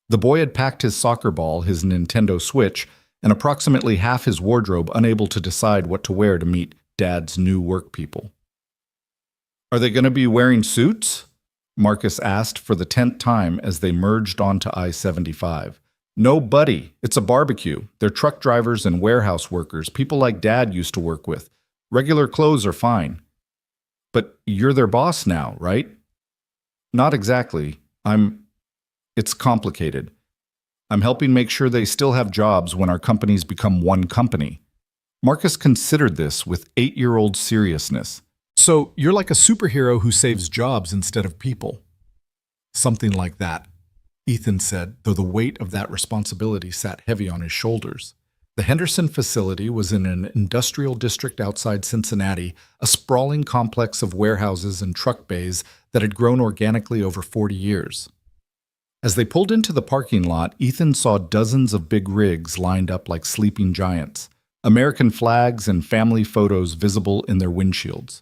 The boy had packed his soccer ball, his Nintendo Switch, and approximately half his wardrobe, unable to decide what to wear to meet Dad's new work people. "Are they going to be wearing suits?" Marcus asked for the 10th time as they merged onto I-75. "No, buddy, it's a barbecue. They're truck drivers and warehouse workers, people like Dad used to work with. Regular clothes are fine." But you're their boss now, right? Not exactly. It's complicated. I'm helping make sure they still have jobs when our companies become one company. Marcus considered this with 8-year-old seriousness. So you're like a superhero who saves jobs instead of people. Something like that, Ethan said, though the weight of that responsibility sat heavy on his shoulders. The Henderson facility was in an industrial district outside Cincinnati, a sprawling complex of warehouses and truck bays that had grown organically over 40 years. As they pulled into the parking lot, Ethan saw dozens of big rigs lined up like sleeping giants, American flags and family photos visible in their windshields.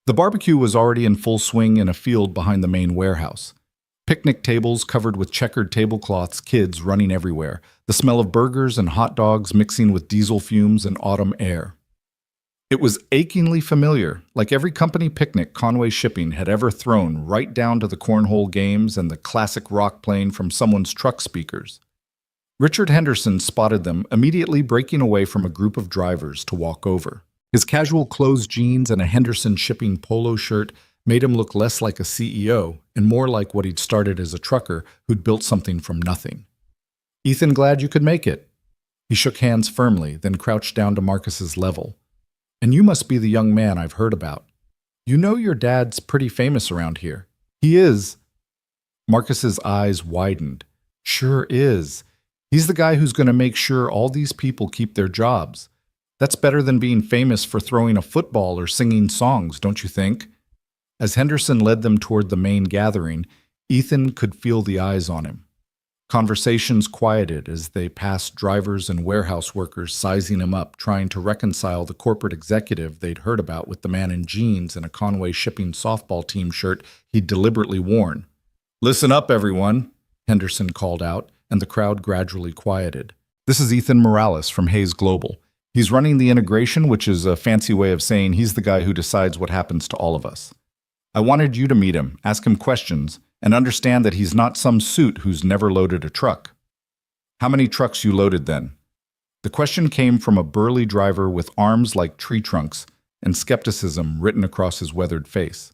The barbecue was already in full swing in a field behind the main warehouse. Picnic tables covered with checkered tablecloths, kids running everywhere, the smell of burgers and hot dogs mixing with diesel fumes and autumn air. It was achingly familiar, like every company picnic Conway Shipping had ever thrown, right down to the cornhole games and the classic rock playing from someone's truck speakers. Richard Henderson spotted them, immediately breaking away from a group of drivers to walk over. His casual clothes jeans and a Henderson Shipping polo shirt made him look less like a CEO and more like what he'd started as a trucker who'd built something from nothing. "Ethan, glad you could make it." He shook hands firmly, then crouched down to Marcus's level. "And you must be the young man I've heard about. You know your dad's pretty famous around here." "He is." Marcus's eyes widened. "Sure is. He's the guy who's going to make sure all these people keep their jobs. That's better than being famous for throwing a football or singing songs, don't you think?" As Henderson led them toward the main gathering, Ethan could feel the eyes on him. Conversations quieted as they passed drivers and warehouse workers sizing him up, trying to reconcile the corporate executive they'd heard about with the man in jeans and a Conway Shipping softball team shirt he'd deliberately worn. "Listen up, everyone," Henderson called out, and the crowd gradually quieted. "This is Ethan Morales from Hayes Global. He's running the integration, which is a fancy way of saying he's the guy who decides what happens to all of us. I wanted you to meet him, ask him questions, and understand that he's not some suit who's never loaded a truck." "How many trucks you loaded then?" The question came from a burly driver with arms like tree trunks and skepticism written across his weathered face.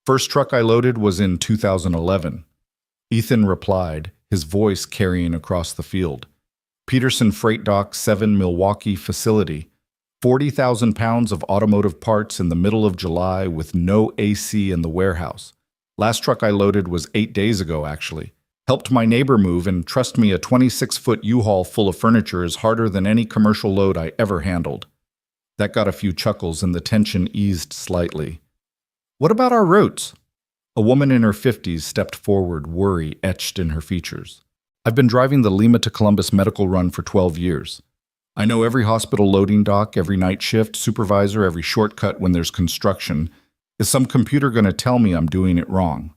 "First truck I loaded was in 2011. Ethan replied, his voice carrying across the field. "Peterson Freight Dock 7 Milwaukee facility. 40,000 pounds of automotive parts in the middle of July with no AC in the warehouse. Last truck I loaded was 8 days ago, actually. Helped my neighbor move, and trust me, a 26-foot U-Haul full of furniture is harder than any commercial load I ever handled." That got a few chuckles, and the tension eased slightly. "What about our routes?" A woman in her 50s stepped forward, worry etched in her features. "I've been driving the Lima to Columbus medical run for 12 years. I know every hospital loading dock, every night shift supervisor, every shortcut when there's construction. Is some computer going to tell me I'm doing it wrong?"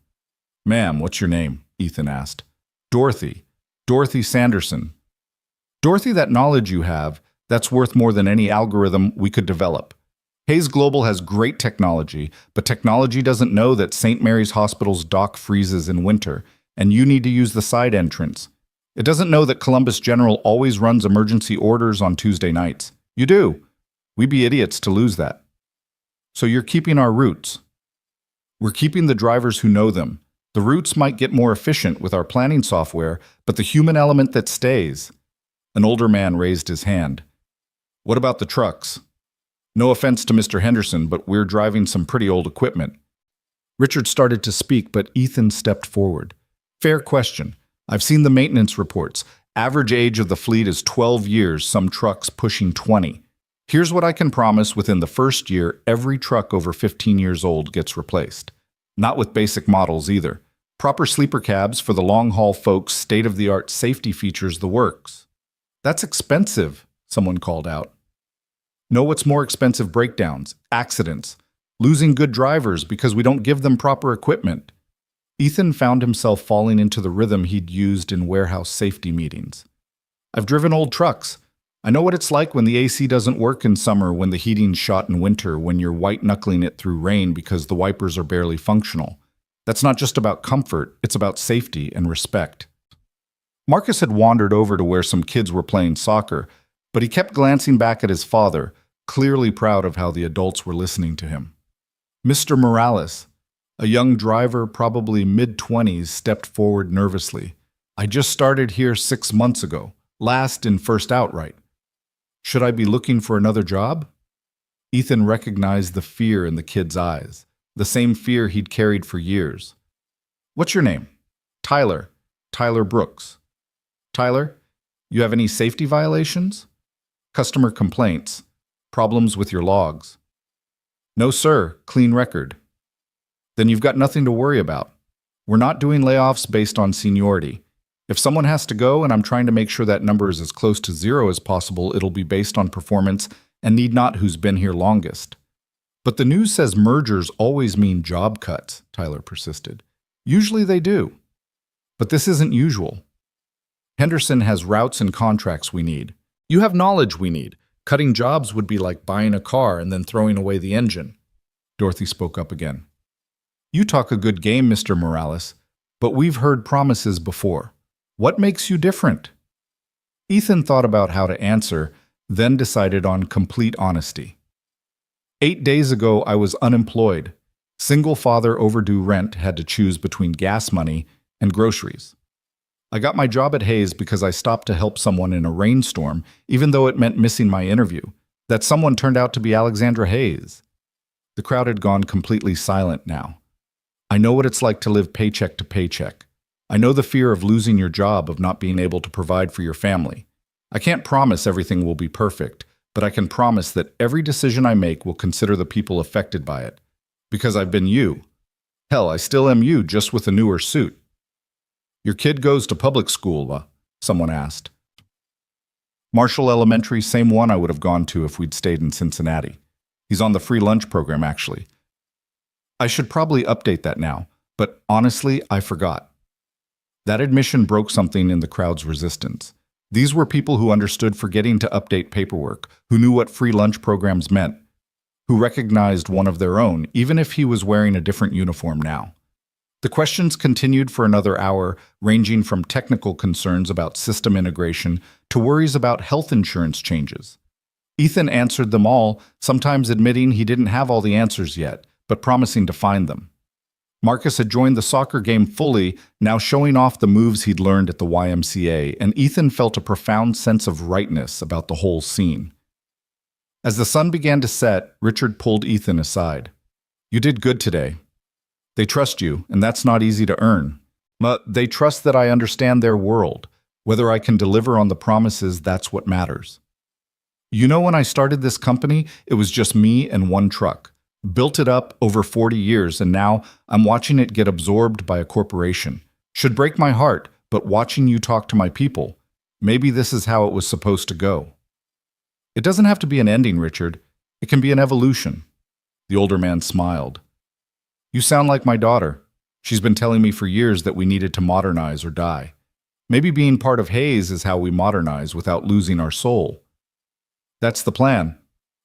"Ma'am, what's your name?" Ethan asked. "Dorothy. Dorothy Sanderson." "Dorothy, that knowledge you have, that's worth more than any algorithm we could develop. Hayes Global has great technology, but technology doesn't know that St. Mary's Hospital's dock freezes in winter, and you need to use the side entrance. It doesn't know that Columbus General always runs emergency orders on Tuesday nights. You do. We'd be idiots to lose that. So you're keeping our routes." "We're keeping the drivers who know them. The routes might get more efficient with our planning software, but the human element that stays." An older man raised his hand. "What about the trucks? No offense to Mr. Henderson, but we're driving some pretty old equipment." Richard started to speak, but Ethan stepped forward. "Fair question. I've seen the maintenance reports. Average age of the fleet is 12 years, some trucks pushing 20. Here's what I can promise: within the first year, every truck over 15 years old gets replaced. Not with basic models either. Proper sleeper cabs for the long-haul folks, state-of-the-art safety features, the works." "That's expensive," someone called out. "Know what's more expensive? Breakdowns, accidents, losing good drivers because we don't give them proper equipment." Ethan found himself falling into the rhythm he'd used in warehouse safety meetings. "I've driven old trucks. I know what it's like when the AC doesn't work in summer, when the heating's shot in winter, when you're white-knuckling it through rain because the wipers are barely functional. That's not just about comfort, it's about safety and respect." Marcus had wandered over to where some kids were playing soccer, but he kept glancing back at his father, clearly proud of how the adults were listening to him. Mr. Morales, a young driver, probably mid-20s, stepped forward nervously. I just started here 6 months ago, last in first outright. Should I be looking for another job? Ethan recognized the fear in the kid's eyes, the same fear he'd carried for years. What's your name? Tyler. Tyler Brooks. Tyler, you have any safety violations? Customer complaints? Problems with your logs? No, sir. Clean record. Then you've got nothing to worry about. We're not doing layoffs based on seniority. If someone has to go and I'm trying to make sure that number is as close to zero as possible, it'll be based on performance and need not who's been here longest. But the news says mergers always mean job cuts, Tyler persisted. Usually they do. But this isn't usual. Henderson has routes and contracts we need. You have knowledge we need. Cutting jobs would be like buying a car and then throwing away the engine. Dorothy spoke up again. You talk a good game, Mr. Morales, but we've heard promises before. What makes you different? Ethan thought about how to answer, then decided on complete honesty. 8 days ago, I was unemployed. Single father, overdue rent, had to choose between gas money and groceries. I got my job at Hayes because I stopped to help someone in a rainstorm, even though it meant missing my interview. That someone turned out to be Alexandra Hayes. The crowd had gone completely silent now. I know what it's like to live paycheck to paycheck. I know the fear of losing your job, of not being able to provide for your family. I can't promise everything will be perfect, but I can promise that every decision I make will consider the people affected by it. Because I've been you. Hell, I still am you, just with a newer suit. Your kid goes to public school, someone asked. Marshall Elementary, same one I would have gone to if we'd stayed in Cincinnati. He's on the free lunch program, actually. I should probably update that now, but honestly, I forgot. That admission broke something in the crowd's resistance. These were people who understood forgetting to update paperwork, who knew what free lunch programs meant, who recognized one of their own, even if he was wearing a different uniform now. The questions continued for another hour, ranging from technical concerns about system integration to worries about health insurance changes. Ethan answered them all, sometimes admitting he didn't have all the answers yet, but promising to find them. Marcus had joined the soccer game fully, now showing off the moves he'd learned at the YMCA, and Ethan felt a profound sense of rightness about the whole scene. As the sun began to set, Richard pulled Ethan aside. You did good today. They trust you, and that's not easy to earn. But they trust that I understand their world. Whether I can deliver on the promises, that's what matters. You know, when I started this company, it was just me and one truck. Built it up over 40 years, and now I'm watching it get absorbed by a corporation. Should break my heart, but watching you talk to my people, maybe this is how it was supposed to go. It doesn't have to be an ending, Richard. It can be an evolution. The older man smiled. You sound like my daughter. She's been telling me for years that we needed to modernize or die. Maybe being part of Hayes is how we modernize without losing our soul. That's the plan.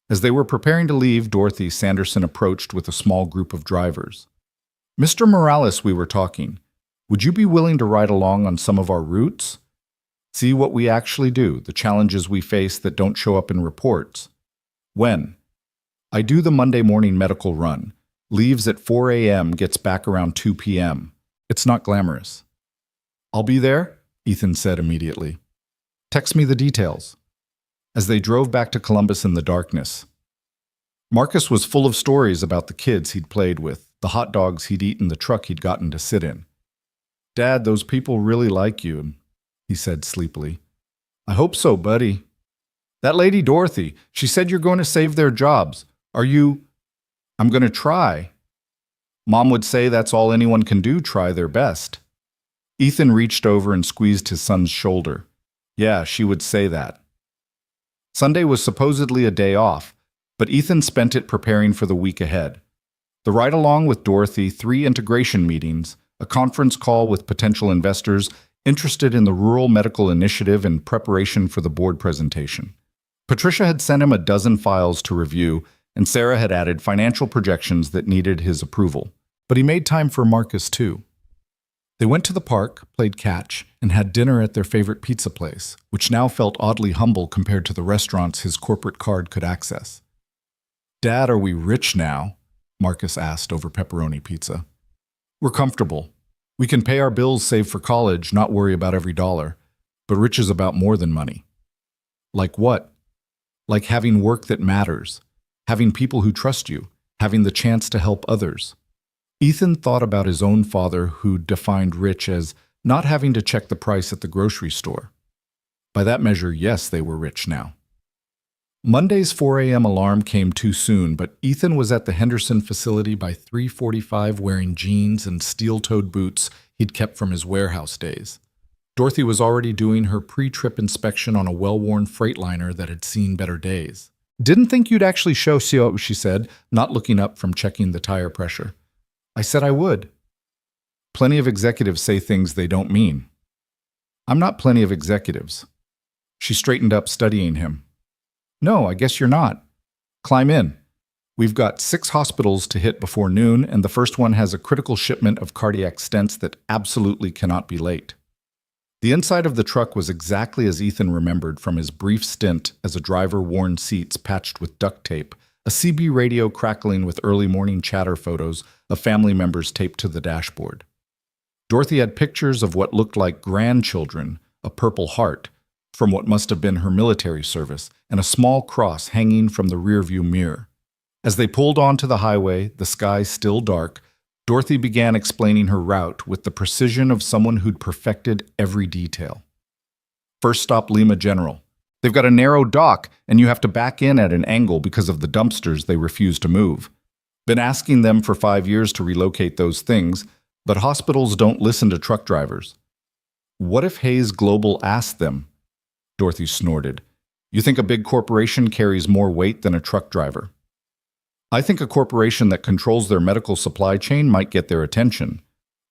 As they were preparing to leave, Dorothy Sanderson approached with a small group of drivers. Mr. Morales, we were talking. Would you be willing to ride along on some of our routes? See what we actually do, the challenges we face that don't show up in reports. When? I do the Monday morning medical run. Leaves at 4 a.m., gets back around 2 p.m. It's not glamorous. I'll be there, Ethan said immediately. Text me the details. As they drove back to Columbus in the darkness, Marcus was full of stories about the kids he'd played with, the hot dogs he'd eaten, the truck he'd gotten to sit in. Dad, those people really like you, he said sleepily. I hope so, buddy. That lady Dorothy, she said you're going to save their jobs. Are you... I'm going to try. Mom would say that's all anyone can do, try their best. Ethan reached over and squeezed his son's shoulder. Yeah, she would say that. Sunday was supposedly a day off, but Ethan spent it preparing for the week ahead. The ride-along with Dorothy, 3 integration meetings, a conference call with potential investors interested in the Rural Medical Initiative in preparation for the board presentation. Patricia had sent him a dozen files to review, and Sarah had added financial projections that needed his approval. But he made time for Marcus, too. They went to the park, played catch, and had dinner at their favorite pizza place, which now felt oddly humble compared to the restaurants his corporate card could access. Dad, are we rich now? Marcus asked over pepperoni pizza. We're comfortable. We can pay our bills, save for college, not worry about every dollar. But rich is about more than money. Like what? Like having work that matters, having people who trust you, having the chance to help others. Ethan thought about his own father, who defined rich as not having to check the price at the grocery store. By that measure, yes, they were rich now. Monday's 4 a.m. alarm came too soon, but Ethan was at the Henderson facility by 3:45 wearing jeans and steel-toed boots he'd kept from his warehouse days. Dorothy was already doing her pre-trip inspection on a well-worn Freightliner that had seen better days. Didn't think you'd actually show, she said, not looking up from checking the tire pressure. I said I would. Plenty of executives say things they don't mean. I'm not plenty of executives. She straightened up, studying him. No, I guess you're not. Climb in. We've got 6 hospitals to hit before noon, and the first one has a critical shipment of cardiac stents that absolutely cannot be late. The inside of the truck was exactly as Ethan remembered from his brief stint as a driver, worn seats patched with duct tape, a CB radio crackling with early morning chatter photos of family members taped to the dashboard. Dorothy had pictures of what looked like grandchildren, a purple heart, from what must have been her military service, and a small cross hanging from the rearview mirror. As they pulled onto the highway, the sky still dark, Dorothy began explaining her route with the precision of someone who'd perfected every detail. First stop, Lima General. They've got a narrow dock, and you have to back in at an angle because of the dumpsters they refuse to move. Been asking them for 5 years to relocate those things, but hospitals don't listen to truck drivers. What if Hayes Global asked them? Dorothy snorted. You think a big corporation carries more weight than a truck driver? I think a corporation that controls their medical supply chain might get their attention.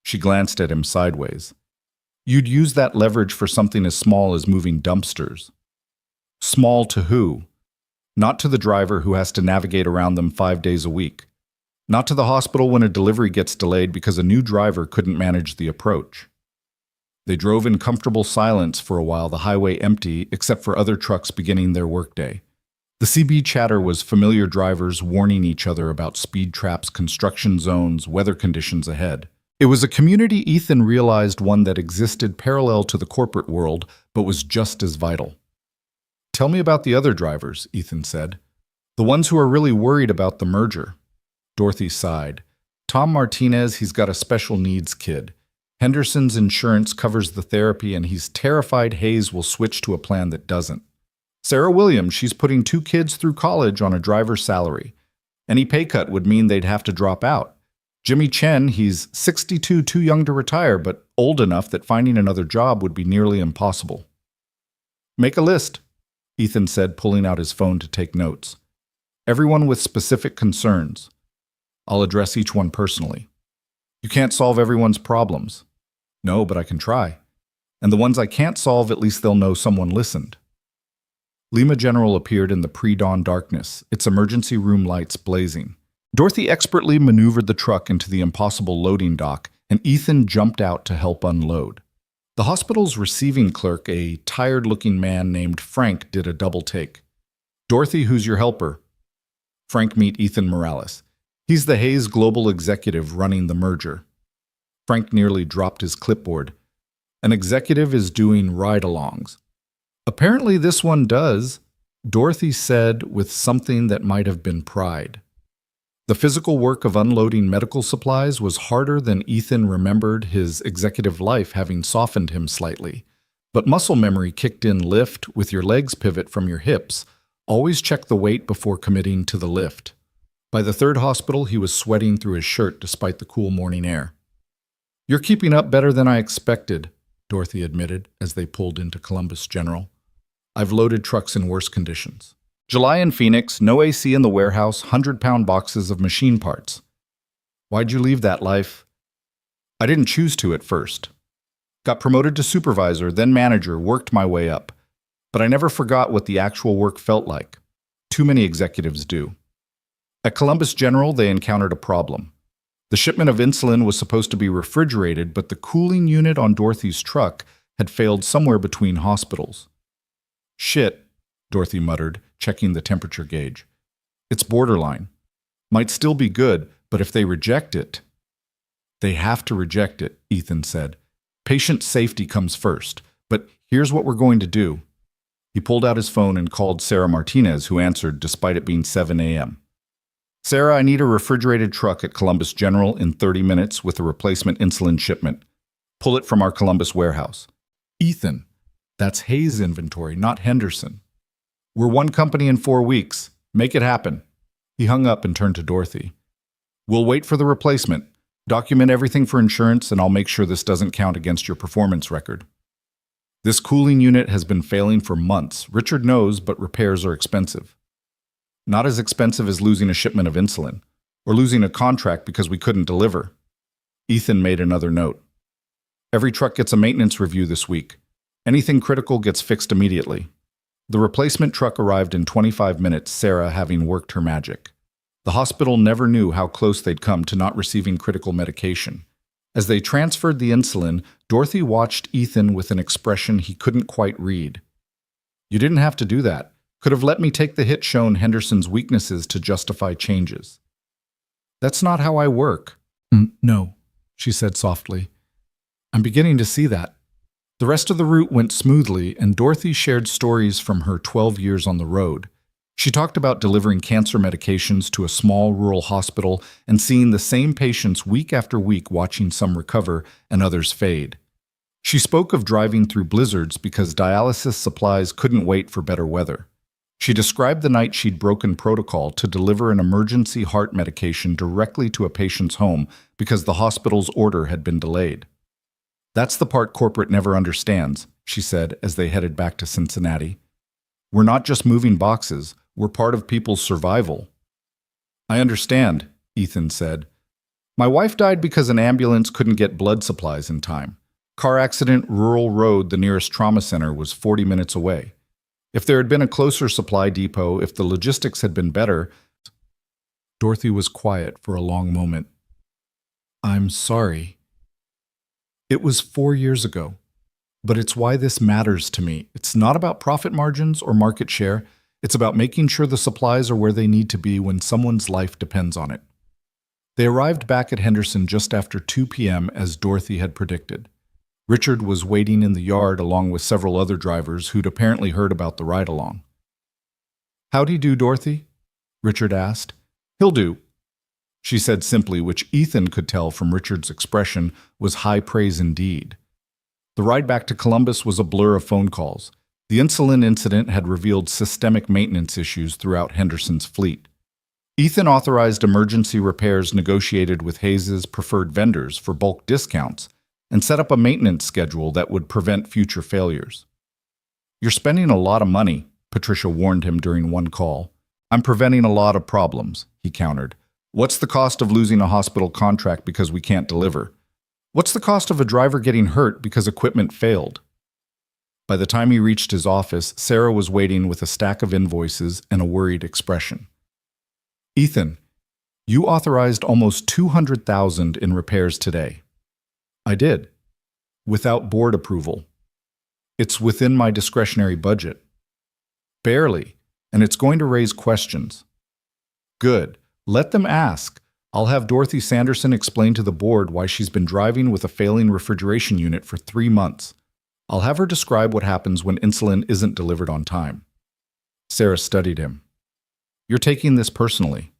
She glanced at him sideways. You'd use that leverage for something as small as moving dumpsters. Small to who? Not to the driver who has to navigate around them 5 days a week. Not to the hospital when a delivery gets delayed because a new driver couldn't manage the approach. They drove in comfortable silence for a while, the highway empty except for other trucks beginning their workday. The CB chatter was familiar drivers warning each other about speed traps, construction zones, weather conditions ahead. It was a community Ethan realized, one that existed parallel to the corporate world, but was just as vital. Tell me about the other drivers, Ethan said. The ones who are really worried about the merger. Dorothy sighed. Tom Martinez, he's got a special needs kid. Henderson's insurance covers the therapy, and he's terrified Hayes will switch to a plan that doesn't. Sarah Williams, she's putting 2 kids through college on a driver's salary. Any pay cut would mean they'd have to drop out. Jimmy Chen, he's 62, too young to retire, but old enough that finding another job would be nearly impossible. Make a list, Ethan said, pulling out his phone to take notes. Everyone with specific concerns. I'll address each one personally. You can't solve everyone's problems. No, but I can try. And the ones I can't solve, at least they'll know someone listened. Lima General appeared in the pre-dawn darkness, its emergency room lights blazing. Dorothy expertly maneuvered the truck into the impossible loading dock, and Ethan jumped out to help unload. The hospital's receiving clerk, a tired-looking man named Frank, did a double take. Dorothy, who's your helper? Frank, meet Ethan Morales. He's the Hayes Global executive running the merger. Frank nearly dropped his clipboard. An executive is doing ride-alongs. Apparently this one does, Dorothy said with something that might have been pride. The physical work of unloading medical supplies was harder than Ethan remembered, his executive life having softened him slightly. But muscle memory kicked in. Lift with your legs pivot from your hips. Always check the weight before committing to the lift. By the 3rd hospital, he was sweating through his shirt despite the cool morning air. You're keeping up better than I expected, Dorothy admitted as they pulled into Columbus General. I've loaded trucks in worse conditions. July in Phoenix, no AC in the warehouse, 100-pound boxes of machine parts. Why'd you leave that life? I didn't choose to at first. Got promoted to supervisor, then manager, worked my way up. But I never forgot what the actual work felt like. Too many executives do. At Columbus General, they encountered a problem. The shipment of insulin was supposed to be refrigerated, but the cooling unit on Dorothy's truck had failed somewhere between hospitals. Shit, Dorothy muttered, checking the temperature gauge. It's borderline. Might still be good, But if they reject it, they have to reject it, Ethan said. Patient safety comes first, but here's what we're going to do. He pulled out his phone and called Sarah Martinez, who answered despite it being 7 a.m. Sarah, I need a refrigerated truck at Columbus General in 30 minutes with a replacement insulin shipment. Pull it from our Columbus warehouse. Ethan, that's Hayes' inventory, not Henderson. We're one company in 4 weeks. Make it happen. He hung up and turned to Dorothy. We'll wait for the replacement. Document everything for insurance, and I'll make sure this doesn't count against your performance record. This cooling unit has been failing for months. Richard knows, but repairs are expensive. Not as expensive as losing a shipment of insulin, or losing a contract because we couldn't deliver. Ethan made another note. Every truck gets a maintenance review this week. Anything critical gets fixed immediately. The replacement truck arrived in 25 minutes, Sarah having worked her magic. The hospital never knew how close they'd come to not receiving critical medication. As they transferred the insulin, Dorothy watched Ethan with an expression he couldn't quite read. You didn't have to do that. Could have let me take the hit shown Henderson's weaknesses to justify changes. That's not how I work. No, she said softly. I'm beginning to see that. The rest of the route went smoothly, and Dorothy shared stories from her 12 years on the road. She talked about delivering cancer medications to a small rural hospital and seeing the same patients week after week, watching some recover and others fade. She spoke of driving through blizzards because dialysis supplies couldn't wait for better weather. She described the night she'd broken protocol to deliver an emergency heart medication directly to a patient's home because the hospital's order had been delayed. That's the part corporate never understands, she said as they headed back to Cincinnati. We're not just moving boxes, we're part of people's survival. I understand, Ethan said. My wife died because an ambulance couldn't get blood supplies in time. Car accident, rural road, the nearest trauma center was 40 minutes away. If there had been a closer supply depot, if the logistics had been better... Dorothy was quiet for a long moment. I'm sorry. It was 4 years ago, but it's why this matters to me. It's not about profit margins or market share. It's about making sure the supplies are where they need to be when someone's life depends on it. They arrived back at Henderson just after 2 p.m. as Dorothy had predicted. Richard was waiting in the yard along with several other drivers who'd apparently heard about the ride-along. How'd he do, Dorothy? Richard asked. He'll do, she said simply, which Ethan could tell from Richard's expression was high praise indeed. The ride back to Columbus was a blur of phone calls. The insulin incident had revealed systemic maintenance issues throughout Henderson's fleet. Ethan authorized emergency repairs negotiated with Hayes' preferred vendors for bulk discounts and set up a maintenance schedule that would prevent future failures. You're spending a lot of money, Patricia warned him during one call. I'm preventing a lot of problems, he countered. What's the cost of losing a hospital contract because we can't deliver? What's the cost of a driver getting hurt because equipment failed? By the time he reached his office, Sarah was waiting with a stack of invoices and a worried expression. Ethan, you authorized almost $200,000 in repairs today. I did. Without board approval. It's within my discretionary budget. Barely, and it's going to raise questions. Good. Let them ask. I'll have Dorothy Sanderson explain to the board why she's been driving with a failing refrigeration unit for 3 months. I'll have her describe what happens when insulin isn't delivered on time. Sarah studied him. You're taking this personally.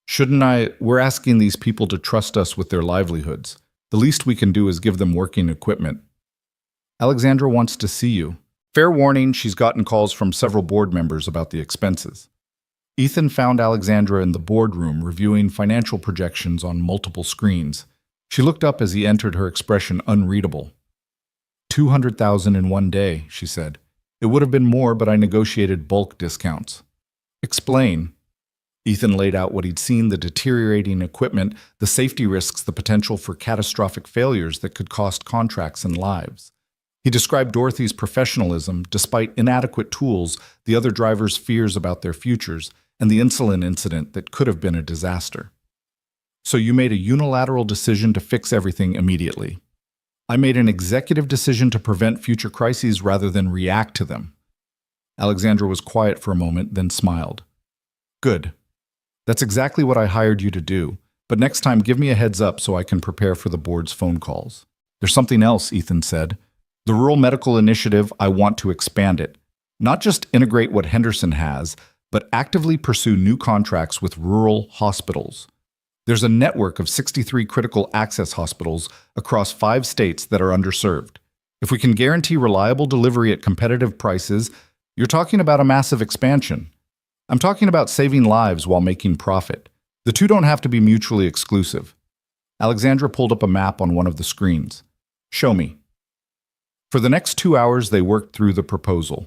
Shouldn't I? We're asking these people to trust us with their livelihoods. The least we can do is give them working equipment. Alexandra wants to see you. Fair warning, she's gotten calls from several board members about the expenses. Ethan found Alexandra in the boardroom reviewing financial projections on multiple screens. She looked up as he entered, her expression unreadable. $200,000 in 1 day, she said. It would have been more, but I negotiated bulk discounts. Explain. Ethan laid out what he'd seen, the deteriorating equipment, the safety risks, the potential for catastrophic failures that could cost contracts and lives. He described Dorothy's professionalism, despite inadequate tools, the other drivers' fears about their futures, and the insulin incident that could have been a disaster. So you made a unilateral decision to fix everything immediately. I made an executive decision to prevent future crises rather than react to them. Alexandra was quiet for a moment, then smiled. Good. That's exactly what I hired you to do. But next time, give me a heads up so I can prepare for the board's phone calls. There's something else, Ethan said. The Rural Medical Initiative, I want to expand it. Not just integrate what Henderson has, but actively pursue new contracts with rural hospitals. There's a network of 63 critical access hospitals across 5 states that are underserved. If we can guarantee reliable delivery at competitive prices, you're talking about a massive expansion. I'm talking about saving lives while making profit. The two don't have to be mutually exclusive. Alexandra pulled up a map on one of the screens. Show me. For the next 2 hours, they worked through the proposal.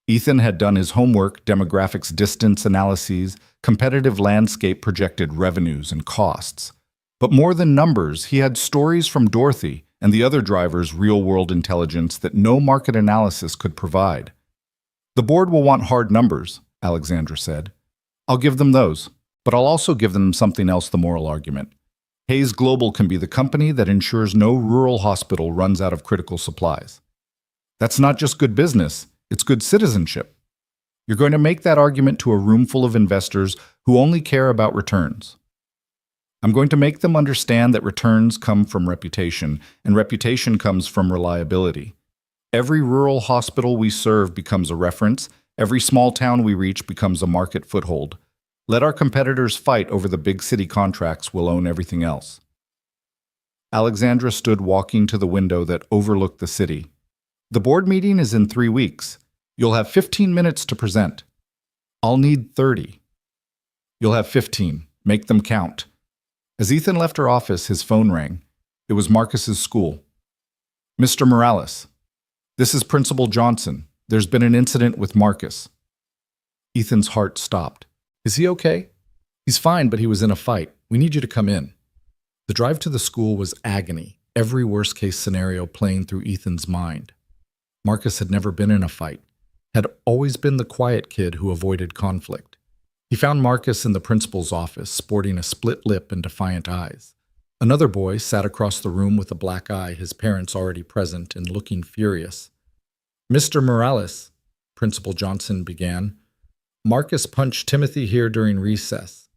Ethan had done his homework, demographics, distance analyses, competitive landscape, projected revenues and costs. But more than numbers, he had stories from Dorothy and the other drivers' real-world intelligence that no market analysis could provide. The board will want hard numbers, Alexandra said. I'll give them those, but I'll also give them something else, the moral argument. Hayes Global can be the company that ensures no rural hospital runs out of critical supplies. That's not just good business, it's good citizenship. You're going to make that argument to a room full of investors who only care about returns. I'm going to make them understand that returns come from reputation, and reputation comes from reliability. Every rural hospital we serve becomes a reference. Every small town we reach becomes a market foothold. Let our competitors fight over the big city contracts. We'll own everything else. Alexandra stood walking to the window that overlooked the city. The board meeting is in 3 weeks. You'll have 15 minutes to present. I'll need 30. You'll have 15. Make them count. As Ethan left her office, his phone rang. It was Marcus's school. Mr. Morales, this is Principal Johnson. There's been an incident with Marcus. Ethan's heart stopped. Is he okay? He's fine, but he was in a fight. We need you to come in. The drive to the school was agony, every worst-case scenario playing through Ethan's mind. Marcus had never been in a fight, had always been the quiet kid who avoided conflict. He found Marcus in the principal's office, sporting a split lip and defiant eyes. Another boy sat across the room with a black eye, his parents already present and looking furious. Mr. Morales, Principal Johnson began, Marcus punched Timothy here during recess.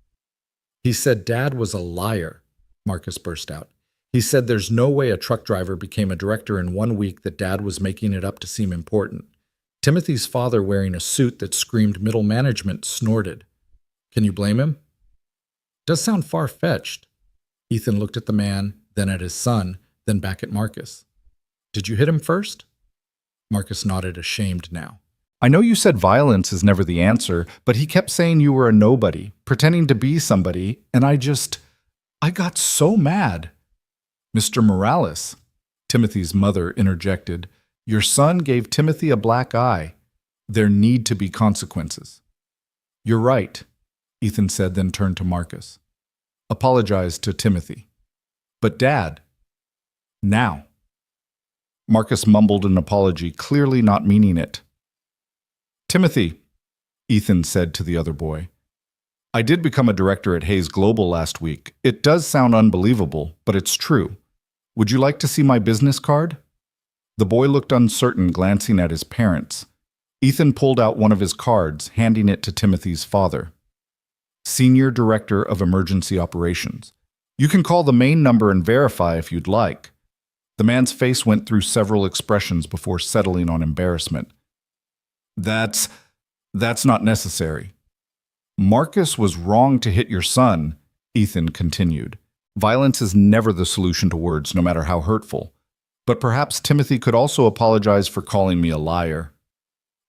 He said Dad was a liar, Marcus burst out. He said there's no way a truck driver became a director in 1 week, that Dad was making it up to seem important. Timothy's father, wearing a suit that screamed middle management, snorted. Can you blame him? Does sound far-fetched. Ethan looked at the man, then at his son, then back at Marcus. Did you hit him first? Marcus nodded, ashamed now. I know you said violence is never the answer, but he kept saying you were a nobody, pretending to be somebody, and I got so mad. Mr. Morales, Timothy's mother interjected, your son gave Timothy a black eye. There need to be consequences. You're right, Ethan said, then turned to Marcus. Apologize to Timothy. But Dad, now. Marcus mumbled an apology, clearly not meaning it. Timothy, Ethan said to the other boy, I did become a director at Hayes Global last week. It does sound unbelievable, but it's true. Would you like to see my business card? The boy looked uncertain, glancing at his parents. Ethan pulled out one of his cards, handing it to Timothy's father. Senior Director of Emergency Operations. You can call the main number and verify if you'd like. The man's face went through several expressions before settling on embarrassment. That's not necessary. Marcus was wrong to hit your son, Ethan continued. Violence is never the solution to words, no matter how hurtful. But perhaps Timothy could also apologize for calling me a liar.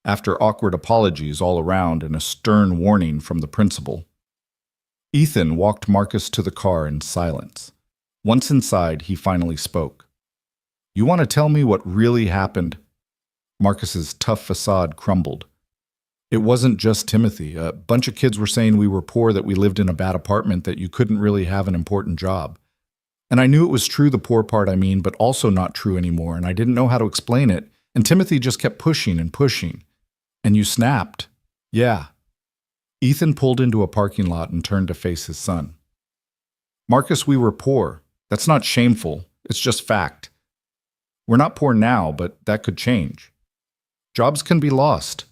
After awkward apologies all around and a stern warning from the principal, Ethan walked Marcus to the car in silence. Once inside, he finally spoke. You want to tell me what really happened? Marcus's tough facade crumbled. It wasn't just Timothy. A bunch of kids were saying we were poor, that we lived in a bad apartment, that you couldn't really have an important job. And I knew it was true, the poor part I mean, but also not true anymore, and I didn't know how to explain it, and Timothy just kept pushing and pushing. And you snapped. Yeah. Ethan pulled into a parking lot and turned to face his son. Marcus, we were poor. That's not shameful. It's just fact. We're not poor now, but that could change. Jobs can be lost.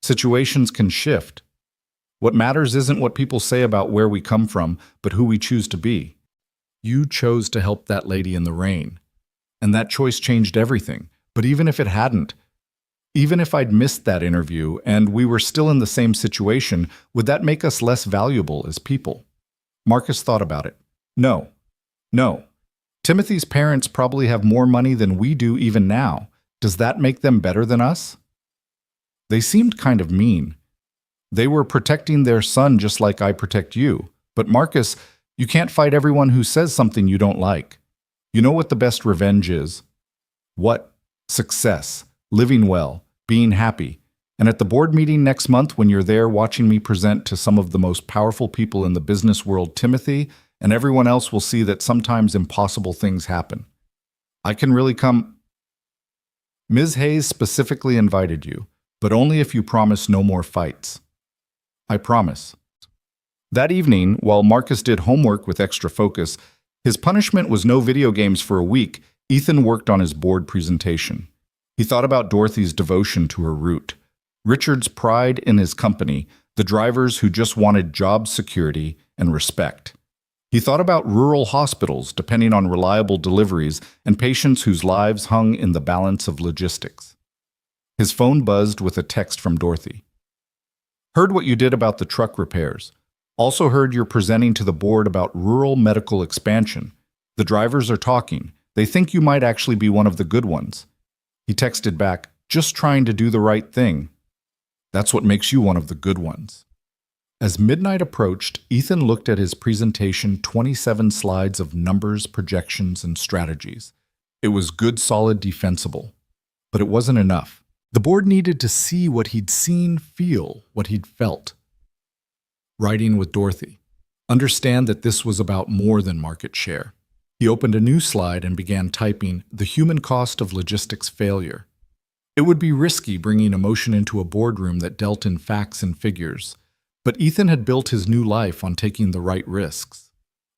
Situations can shift. What matters isn't what people say about where we come from, but who we choose to be. You chose to help that lady in the rain. And that choice changed everything. But even if it hadn't, even if I'd missed that interview and we were still in the same situation, would that make us less valuable as people? Marcus thought about it. No. No. Timothy's parents probably have more money than we do even now. Does that make them better than us? They seemed kind of mean. They were protecting their son just like I protect you. But Marcus, you can't fight everyone who says something you don't like. You know what the best revenge is? What? Success. Living well. Being happy. And at the board meeting next month when you're there watching me present to some of the most powerful people in the business world, Timothy, and everyone else will see that sometimes impossible things happen. I can really come. Ms. Hayes specifically invited you, but only if you promise no more fights. I promise. That evening, while Marcus did homework with extra focus, his punishment was no video games for a week. Ethan worked on his board presentation. He thought about Dorothy's devotion to her route, Richard's pride in his company, the drivers who just wanted job security and respect. He thought about rural hospitals depending on reliable deliveries and patients whose lives hung in the balance of logistics. His phone buzzed with a text from Dorothy. Heard what you did about the truck repairs. Also heard you're presenting to the board about rural medical expansion. The drivers are talking. They think you might actually be one of the good ones. He texted back, just trying to do the right thing. That's what makes you one of the good ones. As midnight approached, Ethan looked at his presentation, 27 slides of numbers, projections, and strategies. It was good, solid, defensible. But it wasn't enough. The board needed to see what he'd seen, feel what he'd felt. Writing with Dorothy. Understand that this was about more than market share. He opened a new slide and began typing, the human cost of logistics failure. It would be risky bringing emotion into a boardroom that dealt in facts and figures. But Ethan had built his new life on taking the right risks.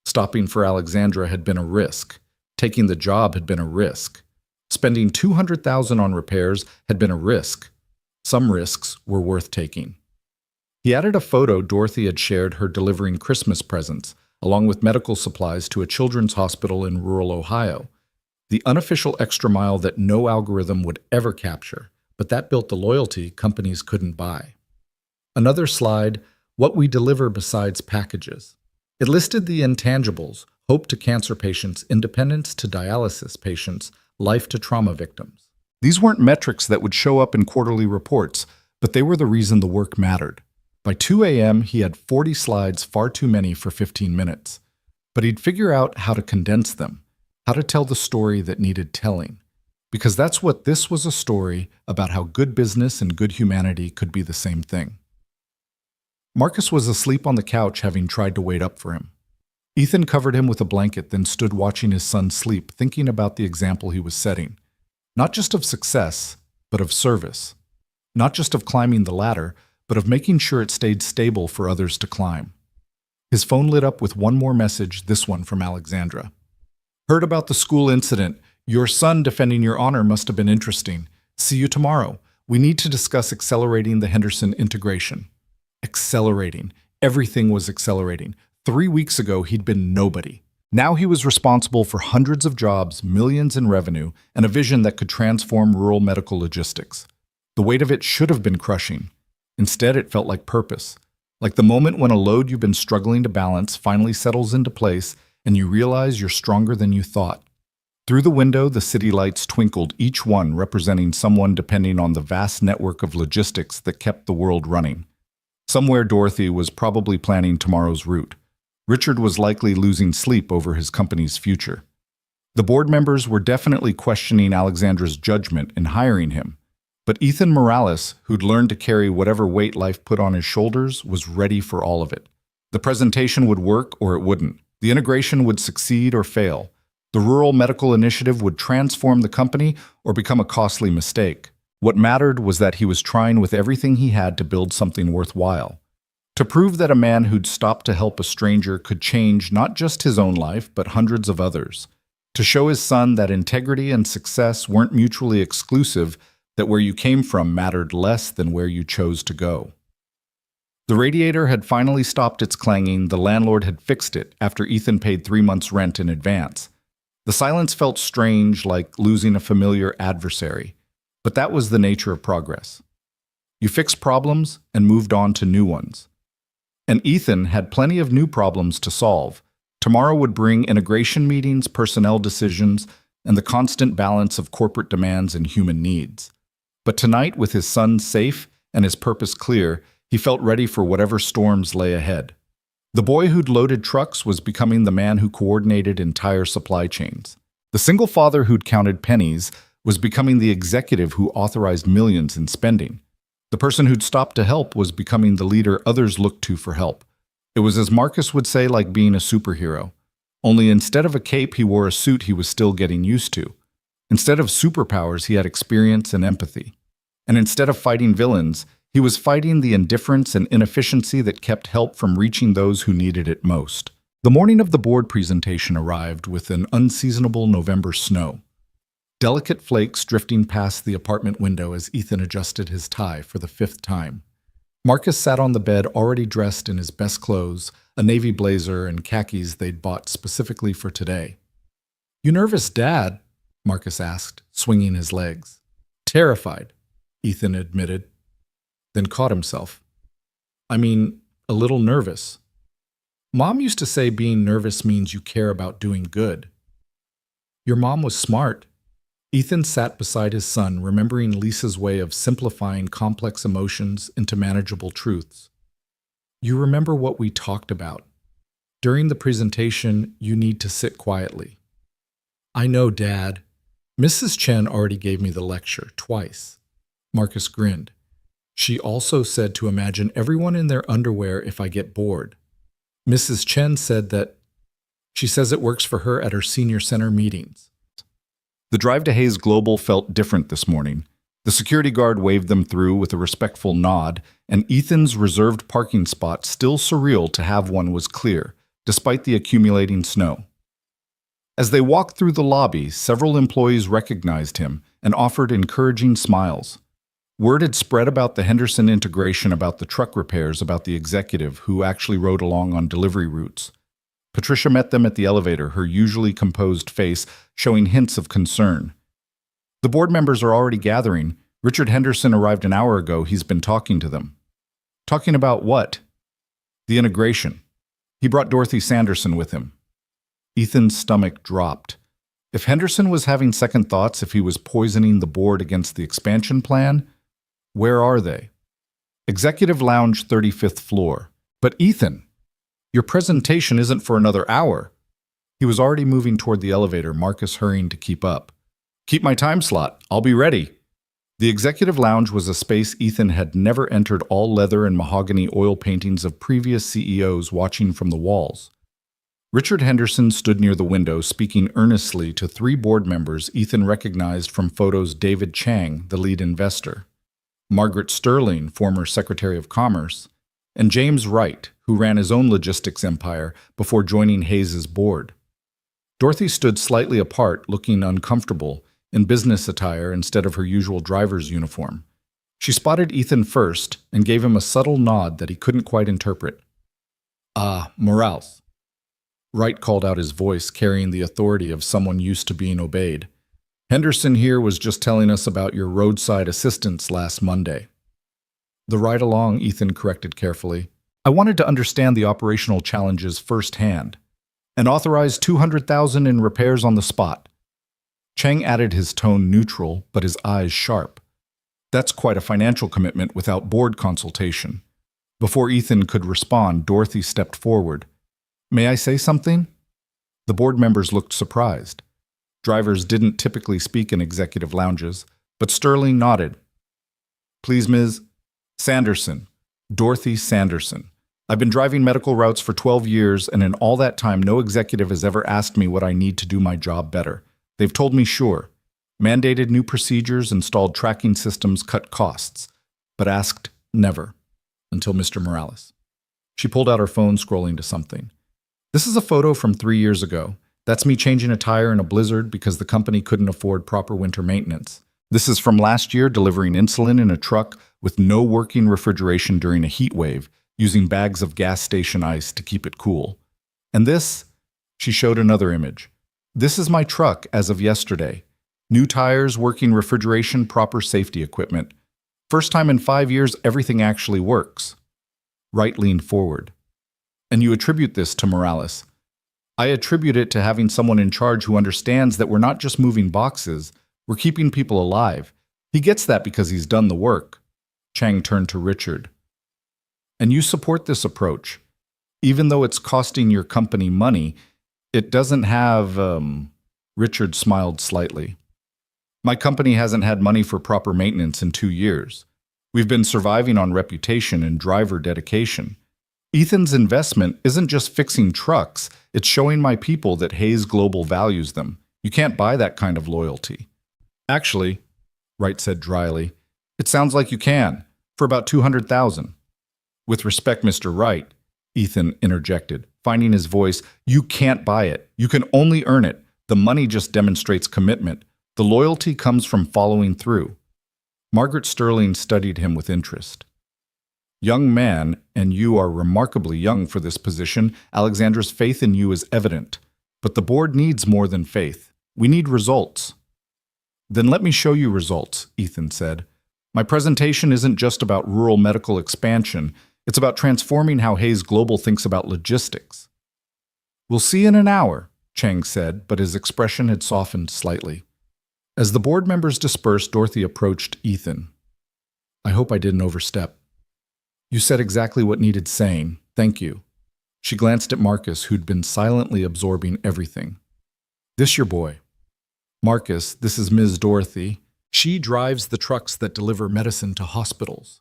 Stopping for Alexandra had been a risk. Taking the job had been a risk. Spending $200,000 on repairs had been a risk. Some risks were worth taking. He added a photo Dorothy had shared her delivering Christmas presents, along with medical supplies to a children's hospital in rural Ohio. The unofficial extra mile that no algorithm would ever capture, but that built the loyalty companies couldn't buy. Another slide, what we deliver besides packages. It listed the intangibles, hope to cancer patients, independence to dialysis patients, life to trauma victims. These weren't metrics that would show up in quarterly reports, but they were the reason the work mattered. By 2 a.m., he had 40 slides, far too many for 15 minutes. But he'd figure out how to condense them, how to tell the story that needed telling. Because that's what this was, a story about how good business and good humanity could be the same thing. Marcus was asleep on the couch, having tried to wait up for him. Ethan covered him with a blanket, then stood watching his son sleep, thinking about the example he was setting. Not just of success, but of service. Not just of climbing the ladder, but of making sure it stayed stable for others to climb. His phone lit up with one more message, this one from Alexandra. Heard about the school incident. Your son defending your honor must have been interesting. See you tomorrow. We need to discuss accelerating the Henderson integration. Accelerating. Everything was accelerating. 3 weeks ago, he'd been nobody. Now he was responsible for hundreds of jobs, millions in revenue, and a vision that could transform rural medical logistics. The weight of it should have been crushing. Instead, it felt like purpose, like the moment when a load you've been struggling to balance finally settles into place and you realize you're stronger than you thought. Through the window, the city lights twinkled, each one representing someone depending on the vast network of logistics that kept the world running. Somewhere Dorothy was probably planning tomorrow's route. Richard was likely losing sleep over his company's future. The board members were definitely questioning Alexandra's judgment in hiring him. But Ethan Morales, who'd learned to carry whatever weight life put on his shoulders, was ready for all of it. The presentation would work or it wouldn't. The integration would succeed or fail. The rural medical initiative would transform the company or become a costly mistake. What mattered was that he was trying with everything he had to build something worthwhile. To prove that a man who'd stopped to help a stranger could change not just his own life, but hundreds of others. To show his son that integrity and success weren't mutually exclusive, that where you came from mattered less than where you chose to go. The radiator had finally stopped its clanging. The landlord had fixed it after Ethan paid 3 months' rent in advance. The silence felt strange, like losing a familiar adversary. But that was the nature of progress. You fixed problems and moved on to new ones. And Ethan had plenty of new problems to solve. Tomorrow would bring integration meetings, personnel decisions, and the constant balance of corporate demands and human needs. But tonight, with his son safe and his purpose clear, he felt ready for whatever storms lay ahead. The boy who'd loaded trucks was becoming the man who coordinated entire supply chains. The single father who'd counted pennies was becoming the executive who authorized millions in spending. The person who'd stopped to help was becoming the leader others looked to for help. It was, as Marcus would say, like being a superhero. Only instead of a cape, he wore a suit he was still getting used to. Instead of superpowers, he had experience and empathy. And instead of fighting villains, he was fighting the indifference and inefficiency that kept help from reaching those who needed it most. The morning of the board presentation arrived with an unseasonable November snow. Delicate flakes drifting past the apartment window as Ethan adjusted his tie for the 5th time. Marcus sat on the bed already dressed in his best clothes, a navy blazer and khakis they'd bought specifically for today. "You nervous, Dad?" Marcus asked, swinging his legs. "Terrified," Ethan admitted, then caught himself. "I mean, a little nervous. Mom used to say being nervous means you care about doing good." "Your mom was smart." Ethan sat beside his son, remembering Lisa's way of simplifying complex emotions into manageable truths. "You remember what we talked about. During the presentation, you need to sit quietly." "I know, Dad. Mrs. Chen already gave me the lecture twice." Marcus grinned. "She also said to imagine everyone in their underwear if I get bored. Mrs. Chen said that she says it works for her at her senior center meetings." The drive to Hayes Global felt different this morning. The security guard waved them through with a respectful nod, and Ethan's reserved parking spot, still surreal to have one, was clear, despite the accumulating snow. As they walked through the lobby, several employees recognized him and offered encouraging smiles. Word had spread about the Henderson integration, about the truck repairs, about the executive who actually rode along on delivery routes. Patricia met them at the elevator, her usually composed face showing hints of concern. "The board members are already gathering. Richard Henderson arrived an hour ago. He's been talking to them." "Talking about what?" "The integration. He brought Dorothy Sanderson with him." Ethan's stomach dropped. If Henderson was having second thoughts, if he was poisoning the board against the expansion plan, where are they? "Executive Lounge, 35th floor." "But Ethan, your presentation isn't for another hour." He was already moving toward the elevator, Marcus hurrying to keep up. "Keep my time slot. I'll be ready." The Executive Lounge was a space Ethan had never entered, all leather and mahogany oil paintings of previous CEOs watching from the walls. Richard Henderson stood near the window, speaking earnestly to 3 board members Ethan recognized from photos: David Chang, the lead investor, Margaret Sterling, former Secretary of Commerce, and James Wright, who ran his own logistics empire before joining Hayes's board. Dorothy stood slightly apart, looking uncomfortable, in business attire instead of her usual driver's uniform. She spotted Ethan first and gave him a subtle nod that he couldn't quite interpret. "Ah, Morales." Wright called out, his voice carrying the authority of someone used to being obeyed. "Henderson here was just telling us about your roadside assistance last Monday." "The ride-along," Ethan corrected carefully. "I wanted to understand the operational challenges firsthand, and authorized $200,000 in repairs on the spot." Chang added, his tone neutral, but his eyes sharp. "That's quite a financial commitment without board consultation." Before Ethan could respond, Dorothy stepped forward. "May I say something?" The board members looked surprised. Drivers didn't typically speak in executive lounges, but Sterling nodded. "Please, Ms. Sanderson. Dorothy Sanderson. I've been driving medical routes for 12 years, and in all that time, no executive has ever asked me what I need to do my job better. They've told me sure. Mandated new procedures, installed tracking systems, cut costs, but asked never, until Mr. Morales." She pulled out her phone, scrolling to something. "This is a photo from 3 years ago. That's me changing a tire in a blizzard because the company couldn't afford proper winter maintenance. This is from last year, delivering insulin in a truck with no working refrigeration during a heat wave, using bags of gas station ice to keep it cool. And this, she showed another image. This is my truck as of yesterday. New tires, working refrigeration, proper safety equipment. First time in 5 years everything actually works. Wright leaned forward. And you attribute this to Morales. I attribute it to having someone in charge who understands that we're not just moving boxes, we're keeping people alive. He gets that because he's done the work. Chang turned to Richard. And you support this approach. Even though it's costing your company money, it doesn't have, Richard smiled slightly. My company hasn't had money for proper maintenance in 2 years. We've been surviving on reputation and driver dedication. Ethan's investment isn't just fixing trucks, it's showing my people that Hayes Global values them. You can't buy that kind of loyalty. Actually, Wright said dryly, it sounds like you can, for about $200,000. With respect, Mr. Wright, Ethan interjected, finding his voice, you can't buy it. You can only earn it. The money just demonstrates commitment. The loyalty comes from following through. Margaret Sterling studied him with interest. Young man, and you are remarkably young for this position, Alexandra's faith in you is evident. But the board needs more than faith. We need results. Then let me show you results, Ethan said. My presentation isn't just about rural medical expansion. It's about transforming how Hayes Global thinks about logistics. We'll see in an hour, Chang said, but his expression had softened slightly. As the board members dispersed, Dorothy approached Ethan. I hope I didn't overstep. You said exactly what needed saying. Thank you. She glanced at Marcus, who'd been silently absorbing everything. This your boy. Marcus, this is Ms. Dorothy. She drives the trucks that deliver medicine to hospitals.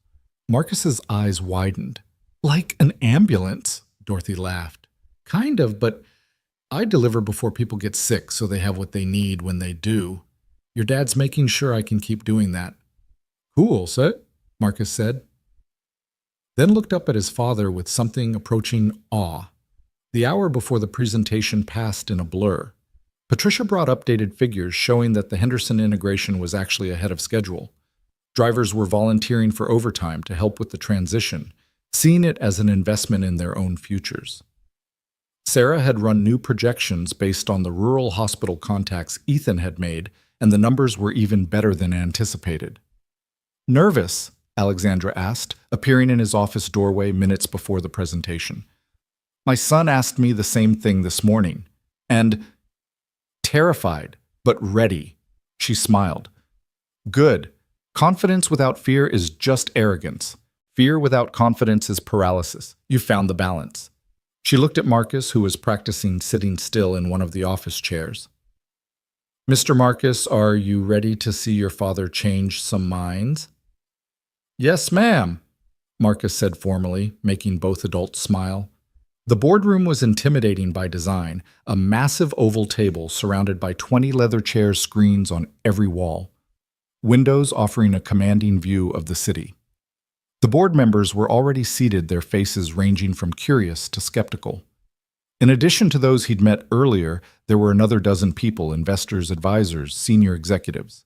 Marcus's eyes widened. Like an ambulance, Dorothy laughed. Kind of, but I deliver before people get sick so they have what they need when they do. Your dad's making sure I can keep doing that. Cool, sir, Marcus said. Then looked up at his father with something approaching awe. The hour before the presentation passed in a blur. Patricia brought updated figures showing that the Henderson integration was actually ahead of schedule. Drivers were volunteering for overtime to help with the transition, seeing it as an investment in their own futures. Sarah had run new projections based on the rural hospital contacts Ethan had made, and the numbers were even better than anticipated. Nervous? Alexandra asked, appearing in his office doorway minutes before the presentation. My son asked me the same thing this morning, and terrified, but ready. She smiled. Good. Confidence without fear is just arrogance. Fear without confidence is paralysis. You found the balance. She looked at Marcus, who was practicing sitting still in one of the office chairs. Mr. Marcus, are you ready to see your father change some minds? Yes, ma'am, Marcus said formally, making both adults smile. The boardroom was intimidating by design, a massive oval table surrounded by 20 leather chair screens on every wall, windows offering a commanding view of the city. The board members were already seated, their faces ranging from curious to skeptical. In addition to those he'd met earlier, there were another dozen people, investors, advisors, senior executives.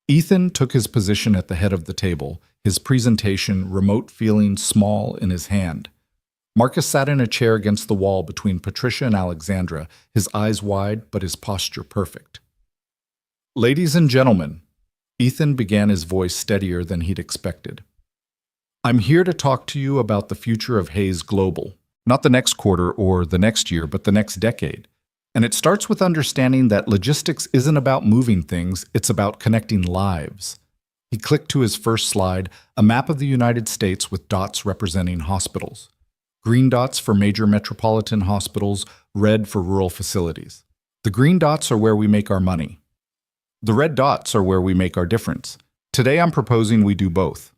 Ethan took his position at the head of the table, his presentation remote feeling small in his hand. Marcus sat in a chair against the wall between Patricia and Alexandra, his eyes wide but his posture perfect. Ladies and gentlemen, Ethan began, his voice steadier than he'd expected. I'm here to talk to you about the future of Hayes Global. Not the next quarter or the next year, but the next decade. And it starts with understanding that logistics isn't about moving things, it's about connecting lives. He clicked to his first slide, a map of the United States with dots representing hospitals. Green dots for major metropolitan hospitals, red for rural facilities. The green dots are where we make our money. The red dots are where we make our difference. Today I'm proposing we do both.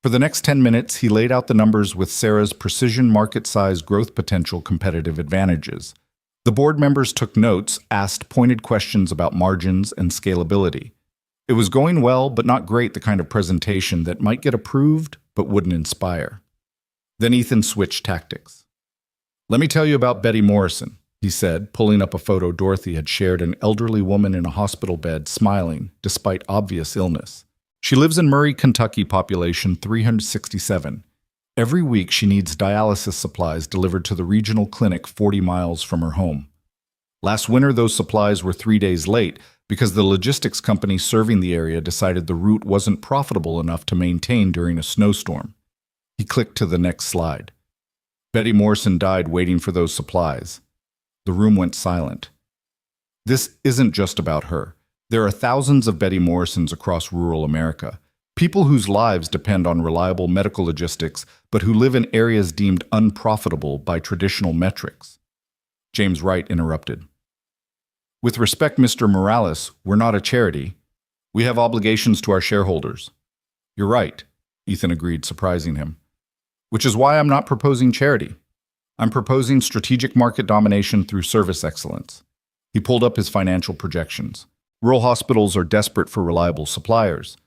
For the next 10 minutes, he laid out the numbers with Sarah's precision market-size growth potential competitive advantages. The board members took notes, asked pointed questions about margins and scalability. It was going well, but not great, the kind of presentation that might get approved, but wouldn't inspire. Then Ethan switched tactics. Let me tell you about Betty Morrison, he said, pulling up a photo Dorothy had shared, an elderly woman in a hospital bed, smiling, despite obvious illness. She lives in Murray, Kentucky, population 367. Every week she needs dialysis supplies delivered to the regional clinic 40 miles from her home. Last winter, those supplies were 3 days late because the logistics company serving the area decided the route wasn't profitable enough to maintain during a snowstorm. He clicked to the next slide. Betty Morrison died waiting for those supplies. The room went silent. This isn't just about her. There are thousands of Betty Morrisons across rural America, people whose lives depend on reliable medical logistics, but who live in areas deemed unprofitable by traditional metrics. James Wright interrupted. With respect, Mr. Morales, we're not a charity. We have obligations to our shareholders. You're right, Ethan agreed, surprising him. Which is why I'm not proposing charity. I'm proposing strategic market domination through service excellence. He pulled up his financial projections. Rural hospitals are desperate for reliable suppliers.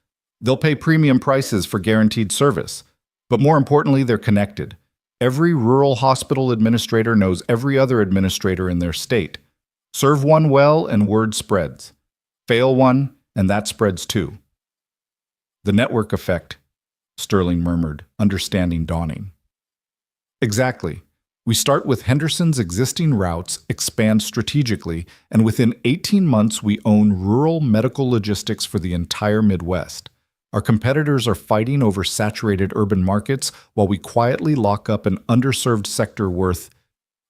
They'll pay premium prices for guaranteed service. But more importantly, they're connected. Every rural hospital administrator knows every other administrator in their state. Serve one well and word spreads. Fail one, and that spreads too. The network effect, Sterling murmured, understanding dawning. Exactly. We start with Henderson's existing routes, expand strategically, and within 18 months we own rural medical logistics for the entire Midwest. Our competitors are fighting over saturated urban markets while we quietly lock up an underserved sector worth,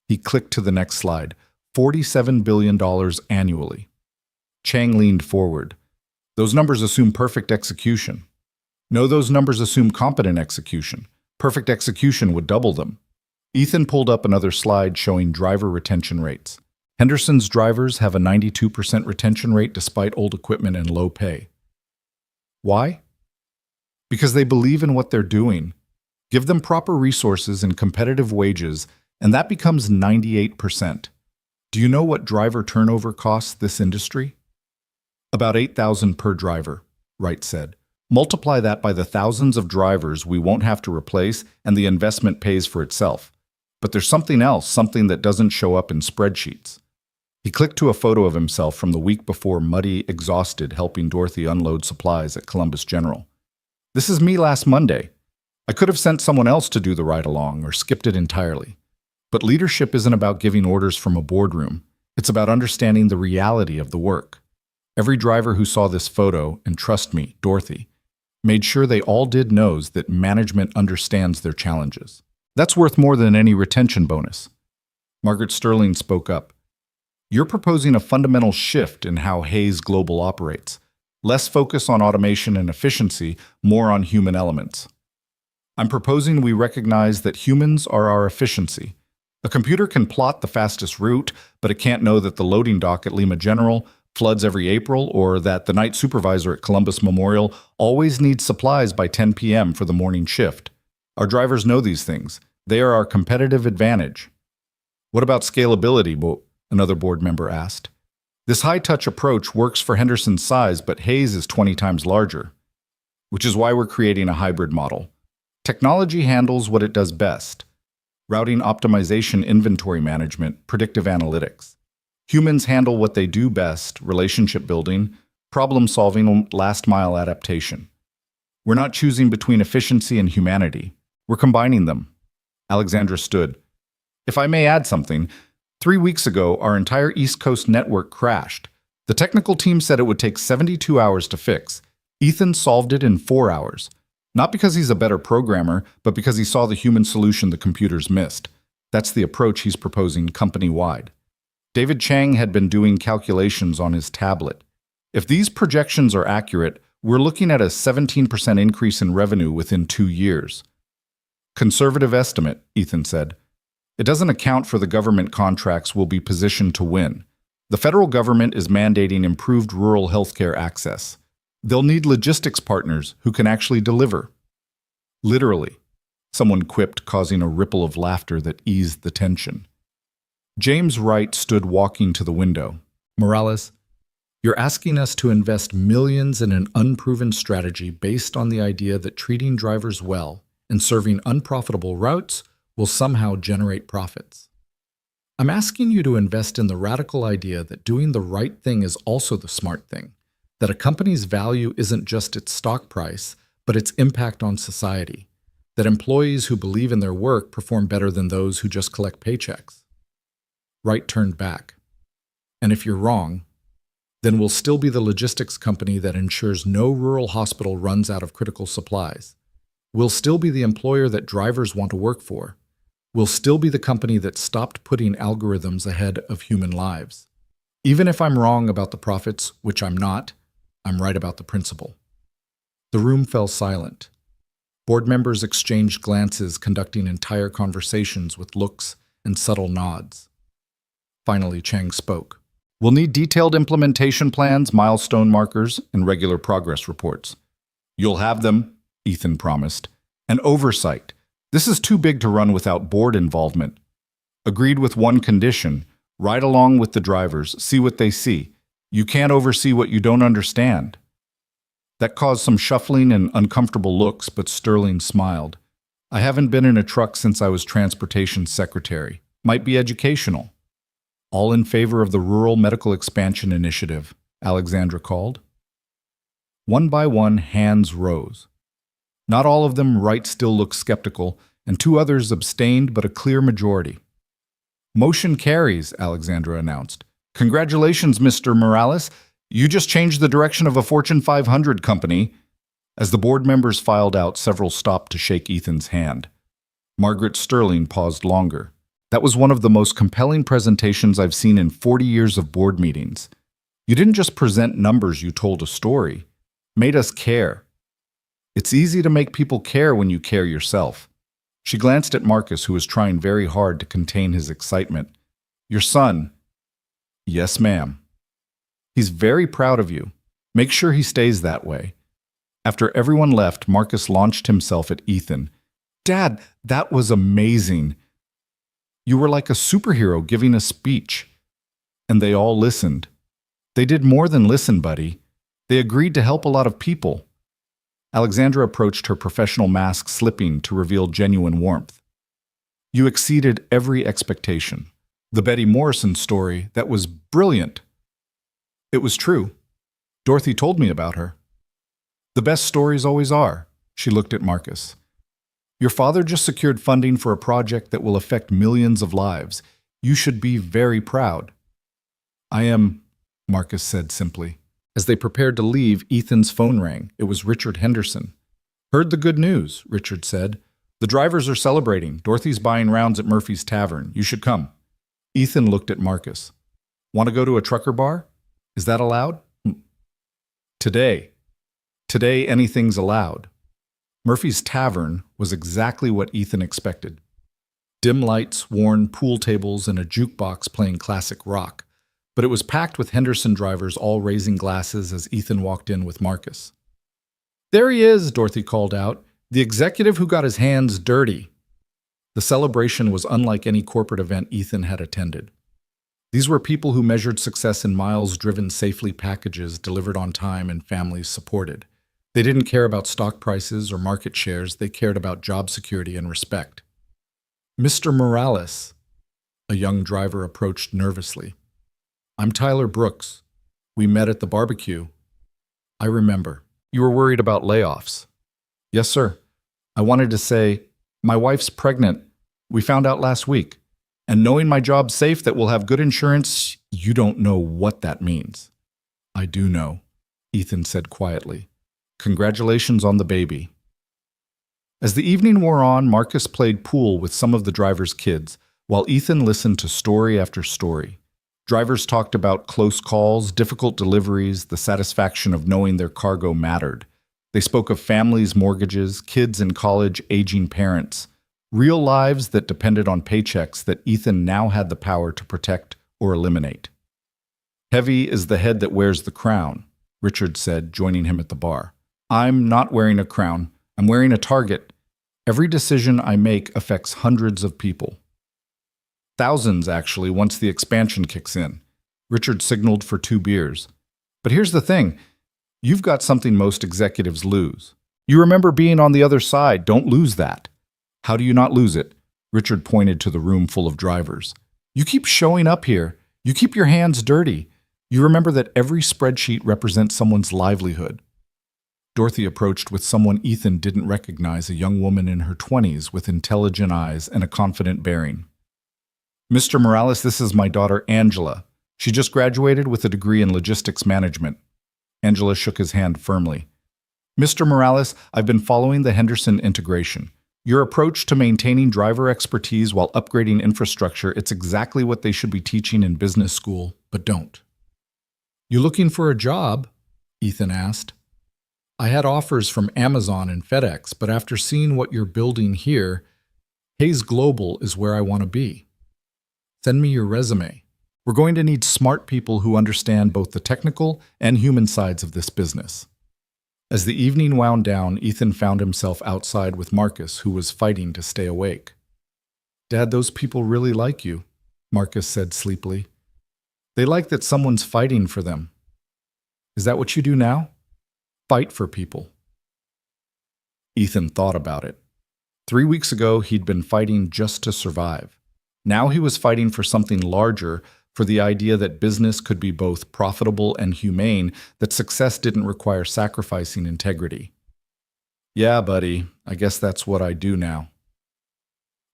he clicked to the next slide, $47 billion annually. Chang leaned forward. Those numbers assume perfect execution. No, those numbers assume competent execution. Perfect execution would double them. Ethan pulled up another slide showing driver retention rates. Henderson's drivers have a 92% retention rate despite old equipment and low pay. Why? Because they believe in what they're doing. Give them proper resources and competitive wages, and that becomes 98%. Do you know what driver turnover costs this industry? About $8,000 per driver, Wright said. Multiply that by the thousands of drivers we won't have to replace, and the investment pays for itself. But there's something else, something that doesn't show up in spreadsheets. He clicked to a photo of himself from the week before, muddy, exhausted, helping Dorothy unload supplies at Columbus General. This is me last Monday. I could have sent someone else to do the ride-along or skipped it entirely. But leadership isn't about giving orders from a boardroom. It's about understanding the reality of the work. Every driver who saw this photo, and trust me, Dorothy, made sure they all did knows that management understands their challenges. That's worth more than any retention bonus. Margaret Sterling spoke up. You're proposing a fundamental shift in how Hayes Global operates. Less focus on automation and efficiency, more on human elements. I'm proposing we recognize that humans are our efficiency. A computer can plot the fastest route, but it can't know that the loading dock at Lima General floods every April, or that the night supervisor at Columbus Memorial always needs supplies by 10 p.m. for the morning shift. Our drivers know these things. They are our competitive advantage. What about scalability? Another board member asked. This high-touch approach works for Henderson's size, but Hayes is 20 times larger. Which is why we're creating a hybrid model. Technology handles what it does best. Routing optimization, inventory management, predictive analytics. Humans handle what they do best, relationship building, problem solving, last mile adaptation. We're not choosing between efficiency and humanity. We're combining them. Alexandra stood. If I may add something, 3 weeks ago, our entire East Coast network crashed. The technical team said it would take 72 hours to fix. Ethan solved it in 4 hours. Not because he's a better programmer, but because he saw the human solution the computers missed. That's the approach he's proposing company-wide. David Chang had been doing calculations on his tablet. If these projections are accurate, we're looking at a 17% increase in revenue within 2 years. Conservative estimate, Ethan said. It doesn't account for the government contracts we'll be positioned to win. The federal government is mandating improved rural healthcare access. They'll need logistics partners who can actually deliver. Literally, someone quipped, causing a ripple of laughter that eased the tension. James Wright stood walking to the window. Morales, you're asking us to invest millions in an unproven strategy based on the idea that treating drivers well and serving unprofitable routes will somehow generate profits. I'm asking you to invest in the radical idea that doing the right thing is also the smart thing, that a company's value isn't just its stock price, but its impact on society, that employees who believe in their work perform better than those who just collect paychecks. Wright turned back. And if you're wrong, then we'll still be the logistics company that ensures no rural hospital runs out of critical supplies. We'll still be the employer that drivers want to work for. We'll still be the company that stopped putting algorithms ahead of human lives. Even if I'm wrong about the profits, which I'm not, I'm right about the principle. The room fell silent. Board members exchanged glances, conducting entire conversations with looks and subtle nods. Finally, Chang spoke. We'll need detailed implementation plans, milestone markers, and regular progress reports. You'll have them, Ethan promised. And oversight. This is too big to run without board involvement. Agreed with one condition. Ride along with the drivers, see what they see. You can't oversee what you don't understand. That caused some shuffling and uncomfortable looks, but Sterling smiled. I haven't been in a truck since I was transportation secretary. Might be educational. All in favor of the Rural Medical Expansion Initiative, Alexandra called. One by one, hands rose. Not all of them. Wright still looked skeptical, and 2 others abstained, but a clear majority. Motion carries, Alexandra announced. Congratulations, Mr. Morales. You just changed the direction of a Fortune 500 company. As the board members filed out, several stopped to shake Ethan's hand. Margaret Sterling paused longer. That was one of the most compelling presentations I've seen in 40 years of board meetings. You didn't just present numbers, you told a story. Made us care. It's easy to make people care when you care yourself. She glanced at Marcus, who was trying very hard to contain his excitement. Your son. Yes, ma'am. He's very proud of you. Make sure he stays that way. After everyone left, Marcus launched himself at Ethan. Dad, that was amazing. You were like a superhero giving a speech. And they all listened. They did more than listen, buddy. They agreed to help a lot of people. Alexandra approached, her professional mask slipping to reveal genuine warmth. You exceeded every expectation. The Betty Morrison story, that was brilliant. It was true. Dorothy told me about her. The best stories always are. She looked at Marcus. Your father just secured funding for a project that will affect millions of lives. You should be very proud. I am, Marcus said simply. As they prepared to leave, Ethan's phone rang. It was Richard Henderson. Heard the good news, Richard said. The drivers are celebrating. Dorothy's buying rounds at Murphy's Tavern. You should come. Ethan looked at Marcus. Want to go to a trucker bar? Is that allowed? Today. Today, anything's allowed. Murphy's Tavern was exactly what Ethan expected. Dim lights, worn pool tables, and a jukebox playing classic rock. But it was packed with Henderson drivers all raising glasses as Ethan walked in with Marcus. There he is, Dorothy called out, the executive who got his hands dirty. The celebration was unlike any corporate event Ethan had attended. These were people who measured success in miles driven safely, packages delivered on time, and families supported. They didn't care about stock prices or market shares. They cared about job security and respect. Mr. Morales, a young driver approached nervously. I'm Tyler Brooks. We met at the barbecue. I remember. You were worried about layoffs. Yes, sir. I wanted to say, my wife's pregnant. We found out last week. And knowing my job's safe, that we'll have good insurance, you don't know what that means. I do know, Ethan said quietly. Congratulations on the baby. As the evening wore on, Marcus played pool with some of the drivers' kids, while Ethan listened to story after story. Drivers talked about close calls, difficult deliveries, the satisfaction of knowing their cargo mattered. They spoke of families, mortgages, kids in college, aging parents, real lives that depended on paychecks that Ethan now had the power to protect or eliminate. Heavy is the head that wears the crown, Richard said, joining him at the bar. I'm not wearing a crown. I'm wearing a target. Every decision I make affects hundreds of people. Thousands, actually, once the expansion kicks in. Richard signaled for 2 beers. But here's the thing. You've got something most executives lose. You remember being on the other side. Don't lose that. How do you not lose it? Richard pointed to the room full of drivers. You keep showing up here. You keep your hands dirty. You remember that every spreadsheet represents someone's livelihood. Dorothy approached with someone Ethan didn't recognize, a young woman in her 20s with intelligent eyes and a confident bearing. "Mr. Morales, this is my daughter Angela. She just graduated with a degree in logistics management." Angela shook his hand firmly. "Mr. Morales, I've been following the Henderson integration. Your approach to maintaining driver expertise while upgrading infrastructure, it's exactly what they should be teaching in business school, but don't." "You looking for a job?" Ethan asked. "I had offers from Amazon and FedEx, but after seeing what you're building here, Hayes Global is where I want to be. Send me your resume. We're going to need smart people who understand both the technical and human sides of this business." As the evening wound down, Ethan found himself outside with Marcus, who was fighting to stay awake. "Dad, those people really like you," Marcus said sleepily. "They like that someone's fighting for them. Is that what you do now? Fight for people?" Ethan thought about it. 3 weeks ago, he'd been fighting just to survive. Now he was fighting for something larger, for the idea that business could be both profitable and humane, that success didn't require sacrificing integrity. "Yeah, buddy, I guess that's what I do now."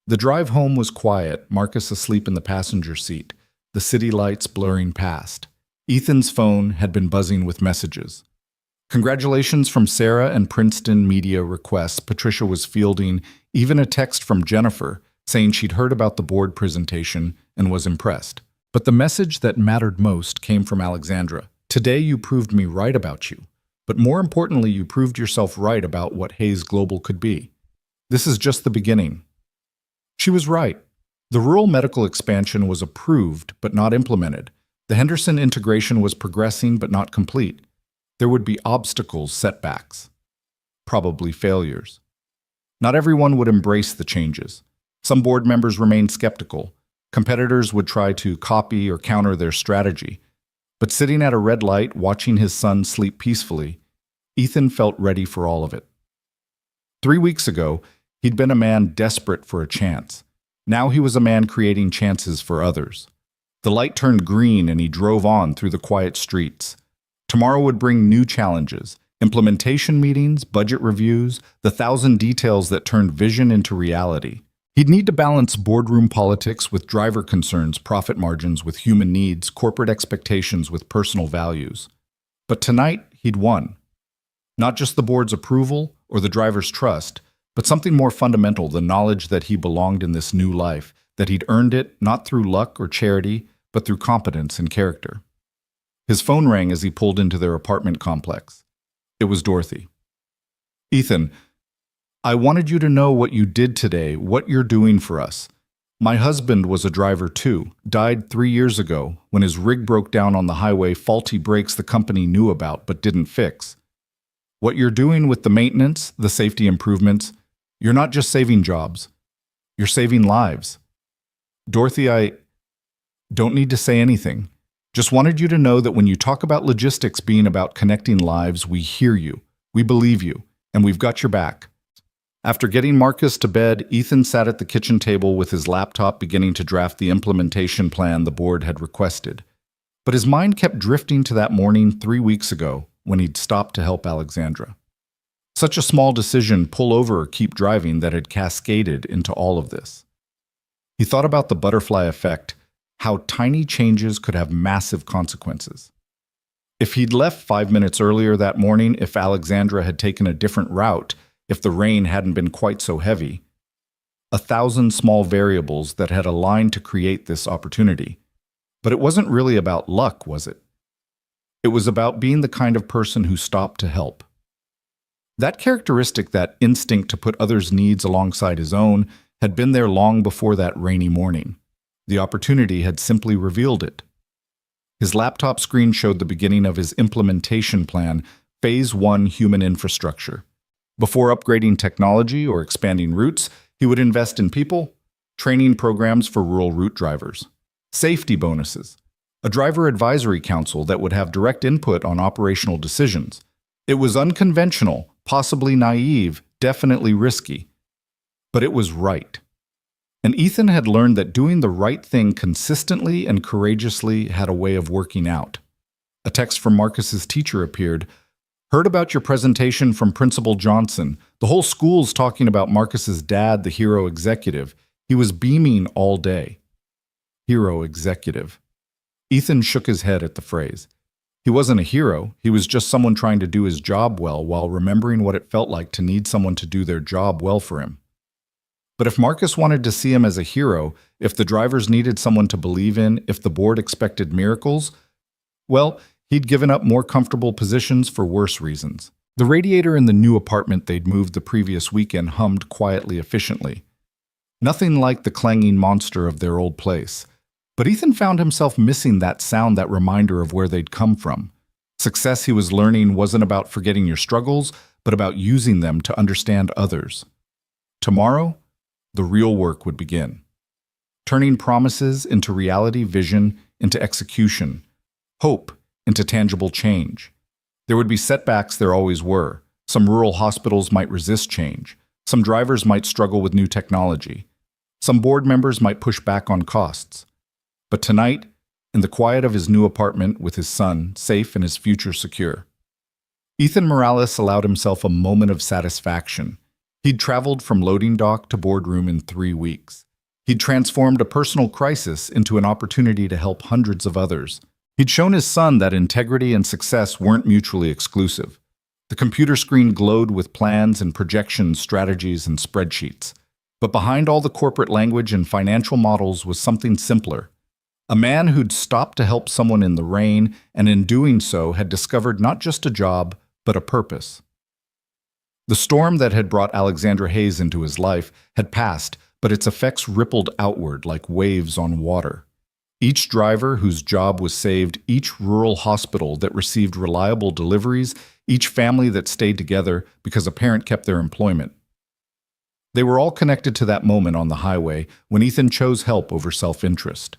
The drive home was quiet, Marcus asleep in the passenger seat, the city lights blurring past. Ethan's phone had been buzzing with messages. Congratulations from Sarah and Princeton media requests. Patricia was fielding even a text from Jennifer saying she'd heard about the board presentation and was impressed. But the message that mattered most came from Alexandra. "Today you proved me right about you, but more importantly, you proved yourself right about what Hayes Global could be. This is just the beginning." She was right. The rural medical expansion was approved but not implemented. The Henderson integration was progressing but not complete. There would be obstacles, setbacks, probably failures. Not everyone would embrace the changes. Some board members remained skeptical. Competitors would try to copy or counter their strategy. But sitting at a red light, watching his son sleep peacefully, Ethan felt ready for all of it. 3 weeks ago, he'd been a man desperate for a chance. Now he was a man creating chances for others. The light turned green and he drove on through the quiet streets. Tomorrow would bring new challenges, implementation meetings, budget reviews, the 1,000 details that turned vision into reality. He'd need to balance boardroom politics with driver concerns, profit margins with human needs, corporate expectations with personal values. But tonight, he'd won. Not just the board's approval or the driver's trust, but something more fundamental, the knowledge that he belonged in this new life, that he'd earned it not through luck or charity, but through competence and character. His phone rang as he pulled into their apartment complex. It was Dorothy. "Ethan, I wanted you to know what you did today, what you're doing for us. My husband was a driver too, died 3 years ago when his rig broke down on the highway, faulty brakes the company knew about but didn't fix. What you're doing with the maintenance, the safety improvements, you're not just saving jobs, you're saving lives. Dorothy, I don't need to say anything. Just wanted you to know that when you talk about logistics being about connecting lives, we hear you, we believe you, and we've got your back." After getting Marcus to bed, Ethan sat at the kitchen table with his laptop beginning to draft the implementation plan the board had requested. But his mind kept drifting to that morning 3 weeks ago when he'd stopped to help Alexandra. Such a small decision, pull over or keep driving, that had cascaded into all of this. He thought about the butterfly effect, how tiny changes could have massive consequences. If he'd left 5 minutes earlier that morning, if Alexandra had taken a different route, if the rain hadn't been quite so heavy, 1,000 small variables that had aligned to create this opportunity. But it wasn't really about luck, was it? It was about being the kind of person who stopped to help. That characteristic, that instinct to put others' needs alongside his own, had been there long before that rainy morning. The opportunity had simply revealed it. His laptop screen showed the beginning of his implementation plan, Phase 1 human infrastructure. Before upgrading technology or expanding routes, he would invest in people, training programs for rural route drivers, safety bonuses, a driver advisory council that would have direct input on operational decisions. It was unconventional, possibly naive, definitely risky. But it was right. And Ethan had learned that doing the right thing consistently and courageously had a way of working out. A text from Marcus's teacher appeared. Heard about your presentation from Principal Johnson. The whole school's talking about Marcus's dad, the hero executive. He was beaming all day. Hero executive. Ethan shook his head at the phrase. He wasn't a hero, he was just someone trying to do his job well while remembering what it felt like to need someone to do their job well for him. But if Marcus wanted to see him as a hero, if the drivers needed someone to believe in, if the board expected miracles, well, he'd given up more comfortable positions for worse reasons. The radiator in the new apartment they'd moved the previous weekend hummed quietly efficiently. Nothing like the clanging monster of their old place. But Ethan found himself missing that sound, that reminder of where they'd come from. Success, he was learning, wasn't about forgetting your struggles, but about using them to understand others. Tomorrow, the real work would begin. Turning promises into reality, vision into execution, hope into tangible change. There would be setbacks, there always were. Some rural hospitals might resist change. Some drivers might struggle with new technology. Some board members might push back on costs. But tonight, in the quiet of his new apartment with his son, safe and his future secure, Ethan Morales allowed himself a moment of satisfaction. He'd traveled from loading dock to boardroom in 3 weeks. He'd transformed a personal crisis into an opportunity to help hundreds of others. He'd shown his son that integrity and success weren't mutually exclusive. The computer screen glowed with plans and projections, strategies, and spreadsheets. But behind all the corporate language and financial models was something simpler. A man who'd stopped to help someone in the rain, and in doing so had discovered not just a job, but a purpose. The storm that had brought Alexandra Hayes into his life had passed, but its effects rippled outward like waves on water. Each driver whose job was saved, each rural hospital that received reliable deliveries, each family that stayed together because a parent kept their employment. They were all connected to that moment on the highway when Ethan chose help over self-interest.